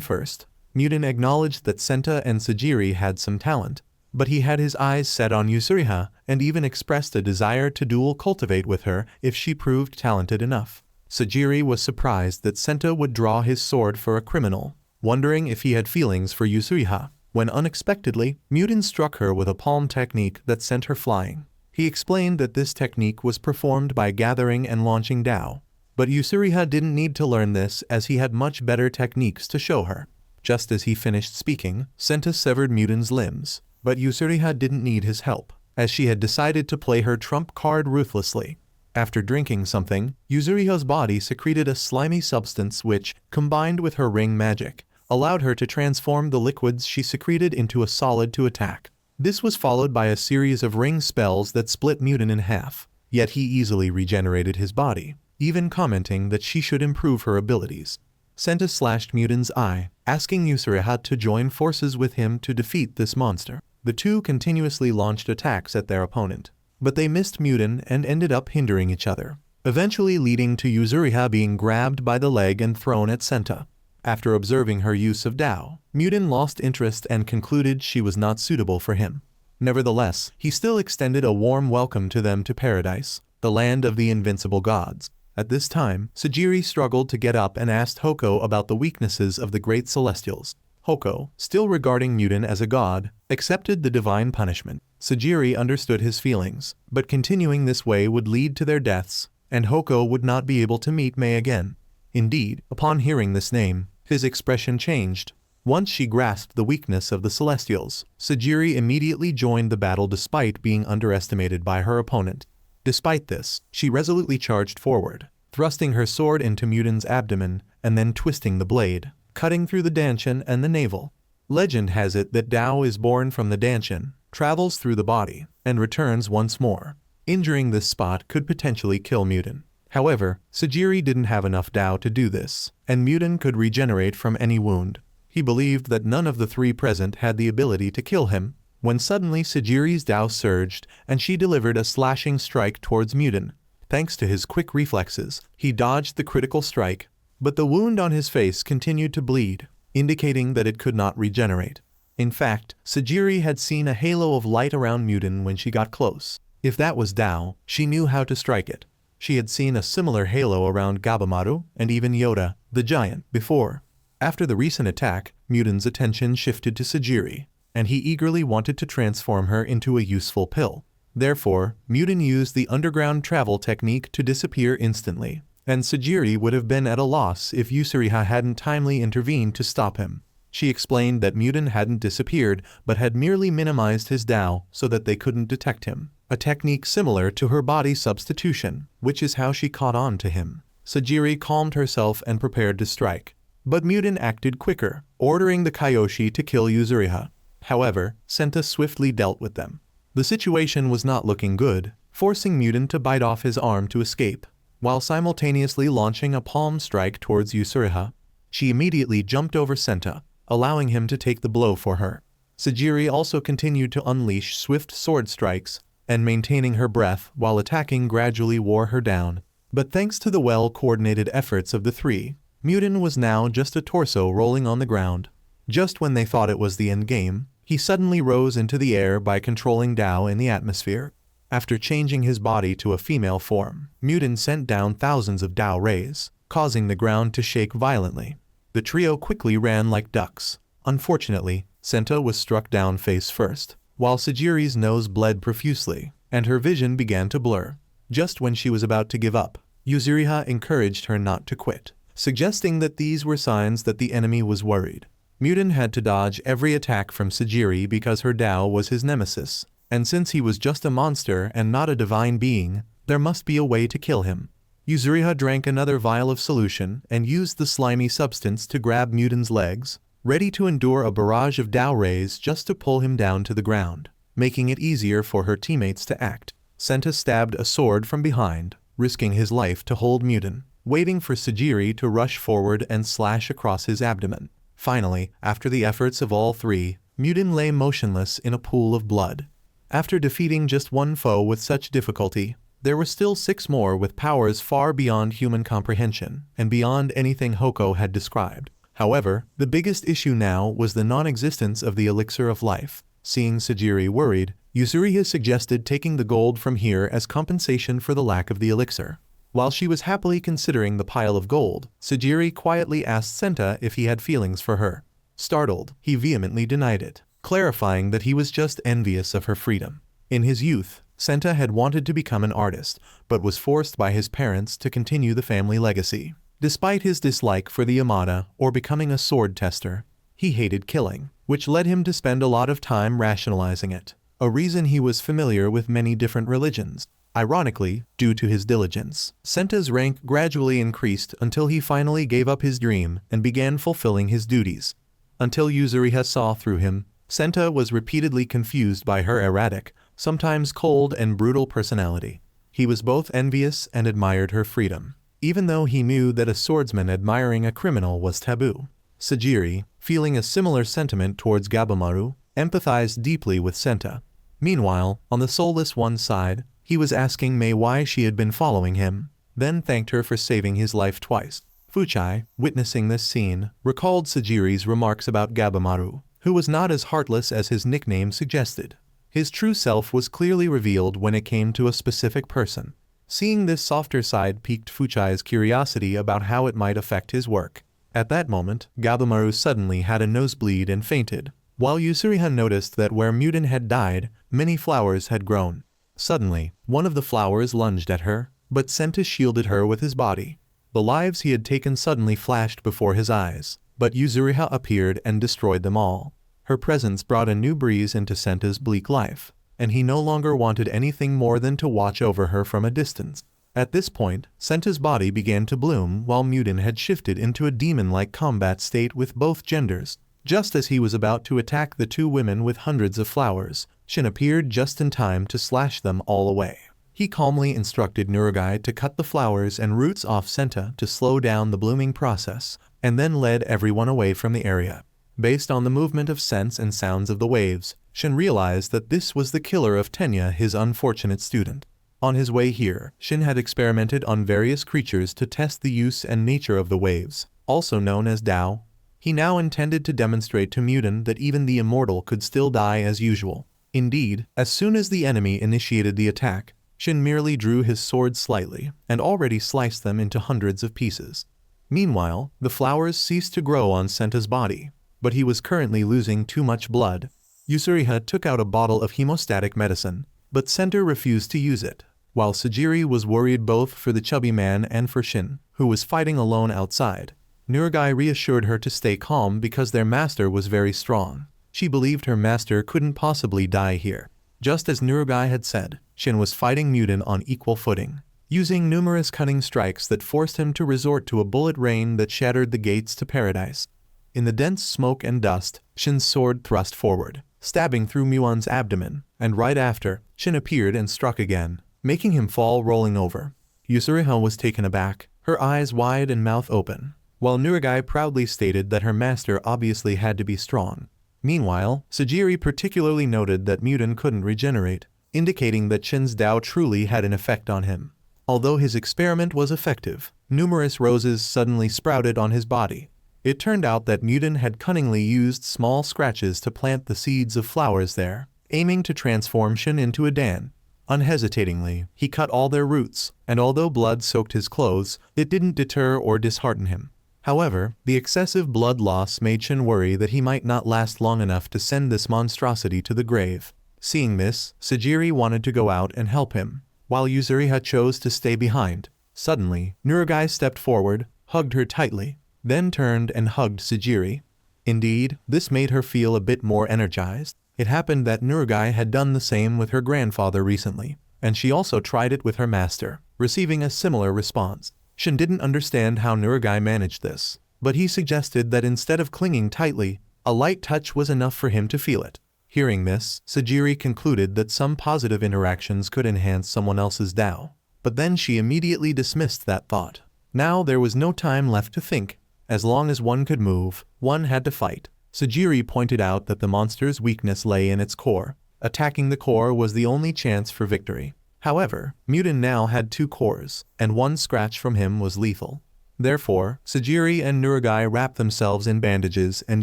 first. Muten acknowledged that Senta and Sajiri had some talent, but he had his eyes set on Yusuriha and even expressed a desire to dual cultivate with her if she proved talented enough. Sajiri was surprised that Senta would draw his sword for a criminal, wondering if he had feelings for Yusuriha, when unexpectedly, Muten struck her with a palm technique that sent her flying. He explained that this technique was performed by gathering and launching Tao, but Yusuriha didn't need to learn this as he had much better techniques to show her. Just as he finished speaking, Senta severed Muten's limbs, but Yusuriha didn't need his help, as she had decided to play her trump card ruthlessly. After drinking something, Yusuriha's body secreted a slimy substance which, combined with her ring magic, allowed her to transform the liquids she secreted into a solid to attack. This was followed by a series of ring spells that split Muten in half, yet he easily regenerated his body, even commenting that she should improve her abilities. Senta slashed Muten's eye, asking Yusuriha to join forces with him to defeat this monster. The two continuously launched attacks at their opponent, but they missed Muten and ended up hindering each other, eventually leading to Yusuriha being grabbed by the leg and thrown at Senta. After observing her use of Tao, Muten lost interest and concluded she was not suitable for him. Nevertheless, he still extended a warm welcome to them to paradise, the land of the invincible gods. At this time, Sajiri struggled to get up and asked Hoko about the weaknesses of the great celestials. Hoko, still regarding Muten as a god, accepted the divine punishment. Sajiri understood his feelings, but continuing this way would lead to their deaths, and Hoko would not be able to meet Mei again. Indeed, upon hearing this name, his expression changed. Once she grasped the weakness of the Celestials, Sajiri immediately joined the battle despite being underestimated by her opponent. Despite this, she resolutely charged forward, thrusting her sword into Muten's abdomen and then twisting the blade, cutting through the dantian and the navel. Legend has it that Tao is born from the dantian, travels through the body, and returns once more. Injuring this spot could potentially kill Muten. However, Sajiri didn't have enough Tao to do this, and Muten could regenerate from any wound. He believed that none of the three present had the ability to kill him, when suddenly Sajiri's Tao surged and she delivered a slashing strike towards Muten. Thanks to his quick reflexes, he dodged the critical strike, but the wound on his face continued to bleed, indicating that it could not regenerate. In fact, Sajiri had seen a halo of light around Muten when she got close. If that was Tao, she knew how to strike it. She had seen a similar halo around Gabamaru and even Yoda, the giant, before. After the recent attack, Muten's attention shifted to Sajiri, and he eagerly wanted to transform her into a useful pill. Therefore, Muten used the underground travel technique to disappear instantly, and Sajiri would have been at a loss if Yusuriha hadn't timely intervened to stop him. She explained that Muten hadn't disappeared but had merely minimized his Tao so that they couldn't detect him, a technique similar to her body substitution, which is how she caught on to him. Sajiri calmed herself and prepared to strike, but Muten acted quicker, ordering the Kyoshi to kill Yusuriha. However, Senta swiftly dealt with them. The situation was not looking good, forcing Muten to bite off his arm to escape, while simultaneously launching a palm strike towards Yusuriha. She immediately jumped over Senta, allowing him to take the blow for her. Sajiri also continued to unleash swift sword strikes, and maintaining her breath while attacking gradually wore her down. But thanks to the well-coordinated efforts of the three, Muten was now just a torso rolling on the ground. Just when they thought it was the end game, he suddenly rose into the air by controlling Tao in the atmosphere. After changing his body to a female form, Muten sent down thousands of Tao rays, causing the ground to shake violently. The trio quickly ran like ducks. Unfortunately, Senta was struck down face first, while Sajiri's nose bled profusely, and her vision began to blur. Just when she was about to give up, Yusuriha encouraged her not to quit, suggesting that these were signs that the enemy was worried. Muten had to dodge every attack from Sajiri because her Tao was his nemesis, and since he was just a monster and not a divine being, there must be a way to kill him. Yusuriha drank another vial of solution and used the slimy substance to grab Muten's legs, ready to endure a barrage of Tao rays just to pull him down to the ground, making it easier for her teammates to act. Senta stabbed a sword from behind, risking his life to hold Muten, waiting for Sajiri to rush forward and slash across his abdomen. Finally, after the efforts of all three, Muden lay motionless in a pool of blood. After defeating just one foe with such difficulty, there were still 6 more with powers far beyond human comprehension and beyond anything Hoko had described. However, the biggest issue now was the non-existence of the elixir of life. Seeing Sajiri worried, Yuzuriha suggested taking the gold from here as compensation for the lack of the elixir. While she was happily considering the pile of gold, Sajiri quietly asked Senta if he had feelings for her. Startled, he vehemently denied it, clarifying that he was just envious of her freedom. In his youth, Senta had wanted to become an artist, but was forced by his parents to continue the family legacy. Despite his dislike for the Yamada or becoming a sword tester, he hated killing, which led him to spend a lot of time rationalizing it, a reason he was familiar with many different religions. Ironically, due to his diligence, Senta's rank gradually increased until he finally gave up his dream and began fulfilling his duties. Until Yuzuriha saw through him, Senta was repeatedly confused by her erratic, sometimes cold and brutal personality. He was both envious and admired her freedom, even though he knew that a swordsman admiring a criminal was taboo. Sajiri, feeling a similar sentiment towards Gabamaru, empathized deeply with Senta. Meanwhile, on the soulless one's side, he was asking Mei why she had been following him, then thanked her for saving his life twice. Fuchai, witnessing this scene, recalled Sajiri's remarks about Gabamaru, who was not as heartless as his nickname suggested. His true self was clearly revealed when it came to a specific person. Seeing this softer side piqued Fuchai's curiosity about how it might affect his work. At that moment, Gabamaru suddenly had a nosebleed and fainted, while Yuzuriha noticed that where Muden had died, many flowers had grown. Suddenly, one of the flowers lunged at her, but Senta shielded her with his body. The lives he had taken suddenly flashed before his eyes, but Yuzuriha appeared and destroyed them all. Her presence brought a new breeze into Senta's bleak life, and he no longer wanted anything more than to watch over her from a distance. At this point, Senta's body began to bloom while Muden had shifted into a demon-like combat state with both genders. Just as he was about to attack the 2 women with hundreds of flowers, Shin appeared just in time to slash them all away. He calmly instructed Nurugai to cut the flowers and roots off Senta to slow down the blooming process, and then led everyone away from the area. Based on the movement of scents and sounds of the waves, Shin realized that this was the killer of Tenya, his unfortunate student. On his way here, Shin had experimented on various creatures to test the use and nature of the waves, also known as Dao. He now intended to demonstrate to Muden that even the immortal could still die as usual. Indeed, as soon as the enemy initiated the attack, Shin merely drew his sword slightly and already sliced them into hundreds of pieces. Meanwhile, the flowers ceased to grow on Senta's body, but he was currently losing too much blood. Yuzuriha took out a bottle of hemostatic medicine, but Senta refused to use it, while Sajiri was worried both for the chubby man and for Shin, who was fighting alone outside. Nurugai reassured her to stay calm because their master was very strong. She believed her master couldn't possibly die here. Just as Nurugai had said, Shin was fighting Muden on equal footing, using numerous cunning strikes that forced him to resort to a bullet rain that shattered the gates to paradise. In the dense smoke and dust, Shin's sword thrust forward, stabbing through Muon's abdomen, and right after, Shin appeared and struck again, making him fall rolling over. Yuzuriha was taken aback, her eyes wide and mouth open, while Nurugai proudly stated that her master obviously had to be strong. Meanwhile, Sajiri particularly noted that Muden couldn't regenerate, indicating that Shin's Dao truly had an effect on him. Although his experiment was effective, numerous roses suddenly sprouted on his body. It turned out that Muden had cunningly used small scratches to plant the seeds of flowers there, aiming to transform Shin into a Dan. Unhesitatingly, he cut all their roots, and although blood soaked his clothes, it didn't deter or dishearten him. However, the excessive blood loss made Shin worry that he might not last long enough to send this monstrosity to the grave. Seeing this, Sajiri wanted to go out and help him, while Yuzuriha chose to stay behind. Suddenly, Nurugai stepped forward, hugged her tightly, then turned and hugged Sajiri. Indeed, this made her feel a bit more energized. It happened that Nurugai had done the same with her grandfather recently, and she also tried it with her master, receiving a similar response. Shin didn't understand how Nurugai managed this, but he suggested that instead of clinging tightly, a light touch was enough for him to feel it. Hearing this, Sajiri concluded that some positive interactions could enhance someone else's Dao, but then she immediately dismissed that thought. Now there was no time left to think. As long as one could move, one had to fight. Sajiri pointed out that the monster's weakness lay in its core. Attacking the core was the only chance for victory. However, Mutin now had 2 cores, and one scratch from him was lethal. Therefore, Sajiri and Nurugai wrapped themselves in bandages and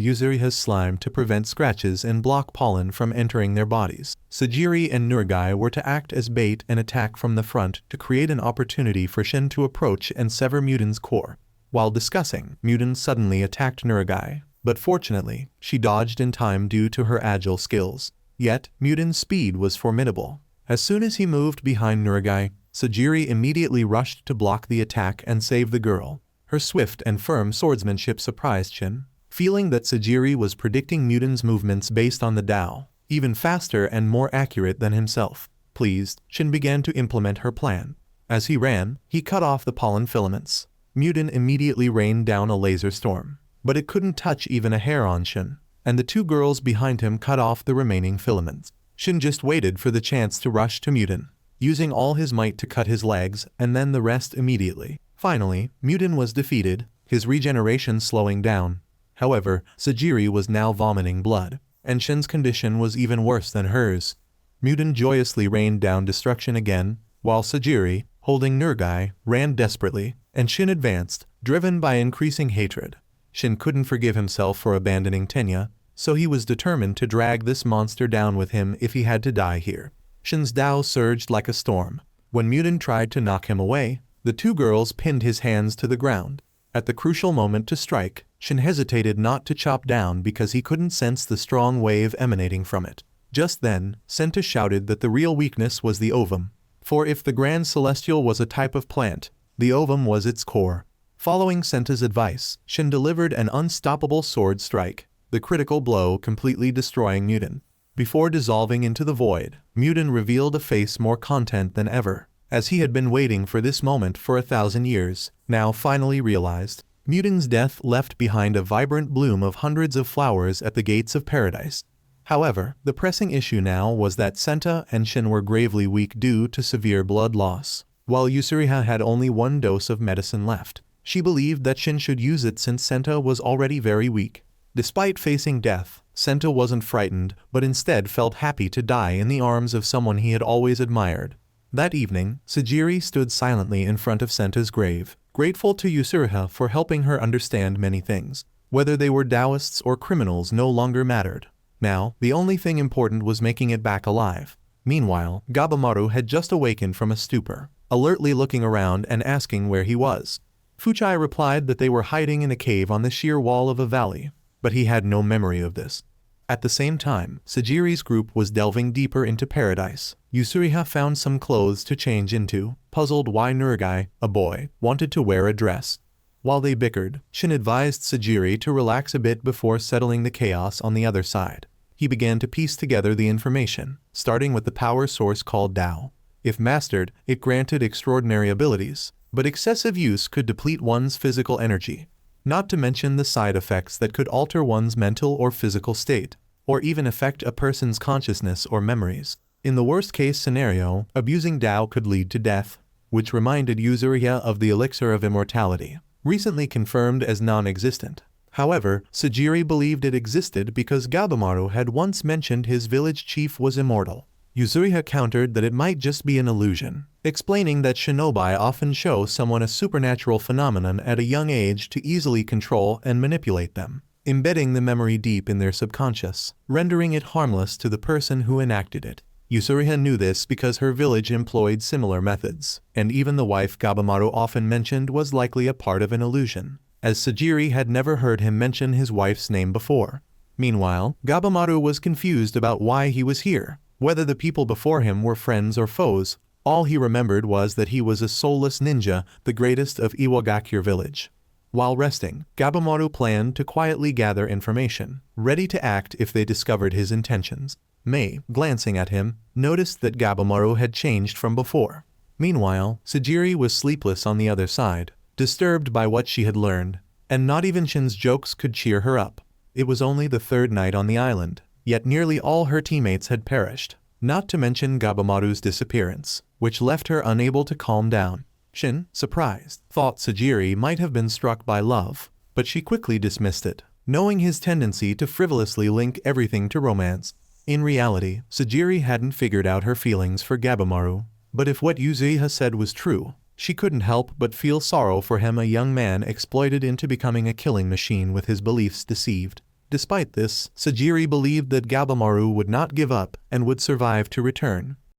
Yuzuriha's slime to prevent scratches and block pollen from entering their bodies. Sajiri and Nurugai were to act as bait and attack from the front to create an opportunity for Shin to approach and sever Mutin's core. While discussing, Mutin suddenly attacked Nurugai, but fortunately, she dodged in time due to her agile skills. Yet, Mutin's speed was formidable. As soon as he moved behind Nurugai, Sajiri immediately rushed to block the attack and save the girl. Her swift and firm swordsmanship surprised Shin, feeling that Sajiri was predicting Mutin's movements based on the Tao, even faster and more accurate than himself. Pleased, Shin began to implement her plan. As he ran, he cut off the pollen filaments. Mutin immediately rained down a laser storm, but it couldn't touch even a hair on Shin, and the 2 girls behind him cut off the remaining filaments. Shin just waited for the chance to rush to Mutin, using all his might to cut his legs and then the rest immediately. Finally, Mutin was defeated, his regeneration slowing down. However, Sajiri was now vomiting blood, and Shin's condition was even worse than hers. Mutin joyously rained down destruction again, while Sajiri, holding Nurugai, ran desperately, and Shin advanced, driven by increasing hatred. Shin couldn't forgive himself for abandoning Tenya, so he was determined to drag this monster down with him if he had to die here. Shin's Tao surged like a storm. When Mutin tried to knock him away, the 2 girls pinned his hands to the ground. At the crucial moment to strike, Shin hesitated not to chop down because he couldn't sense the strong wave emanating from it. Just then, Senta shouted that the real weakness was the ovum. For if the Grand Celestial was a type of plant, the ovum was its core. Following Senta's advice, Shin delivered an unstoppable sword strike, the critical blow completely destroying Mutin. Before dissolving into the void, Mutin revealed a face more content than ever, as he had been waiting for this moment for 1,000 years, now finally realized. Mutin's death left behind a vibrant bloom of hundreds of flowers at the gates of paradise. However, the pressing issue now was that Senta and Shin were gravely weak due to severe blood loss, while Yuzuriha had only 1 dose of medicine left. She believed that Shin should use it since Senta was already very weak. Despite facing death, Senta wasn't frightened but instead felt happy to die in the arms of someone he had always admired. That evening, Sajiri stood silently in front of Senta's grave, grateful to Yuzuriha for helping her understand many things. Whether they were Taoists or criminals no longer mattered. Now, the only thing important was making it back alive. Meanwhile, Gabamaru had just awakened from a stupor, alertly looking around and asking where he was. Fuchai replied that they were hiding in a cave on the sheer wall of a valley, but he had no memory of this. At the same time, Sajiri's group was delving deeper into paradise. Yuzuriha found some clothes to change into, puzzled why Nurugai, a boy, wanted to wear a dress. While they bickered, Shin advised Sajiri to relax a bit before settling the chaos on the other side. He began to piece together the information, starting with the power source called Tao. If mastered, it granted extraordinary abilities, but excessive use could deplete one's physical energy. Not to mention the side effects that could alter one's mental or physical state, or even affect a person's consciousness or memories. In the worst-case scenario, abusing Tao could lead to death, which reminded Yuzuriha of the elixir of immortality, recently confirmed as non-existent. However, Sajiri believed it existed because Gabamaru had once mentioned his village chief was immortal. Yuzuriha countered that it might just be an illusion, explaining that shinobi often show someone a supernatural phenomenon at a young age to easily control and manipulate them, embedding the memory deep in their subconscious, rendering it harmless to the person who enacted it. Yuzuriha knew this because her village employed similar methods, and even the wife Gabamaru often mentioned was likely a part of an illusion, as Sajiri had never heard him mention his wife's name before. Meanwhile, Gabamaru was confused about why he was here. Whether the people before him were friends or foes, all he remembered was that he was a soulless ninja, the greatest of Iwagakure village. While resting, Gabamaru planned to quietly gather information, ready to act if they discovered his intentions. Mei, glancing at him, noticed that Gabamaru had changed from before. Meanwhile, Sajiri was sleepless on the other side, disturbed by what she had learned, and not even Shin's jokes could cheer her up. It was only the 3rd night on the island, yet nearly all her teammates had perished, not to mention Gabamaru's disappearance, which left her unable to calm down. Shin, surprised, thought Sajiri might have been struck by love, but she quickly dismissed it. knowing his tendency to frivolously link everything to romance. In reality, Sajiri hadn't figured out her feelings for Gabamaru, but if what Yuzuha said was true, she couldn't help but feel sorrow for him, a young man exploited into becoming a killing machine with his beliefs deceived. Despite this, Sajiri believed that Gabamaru would not give up and would survive to return.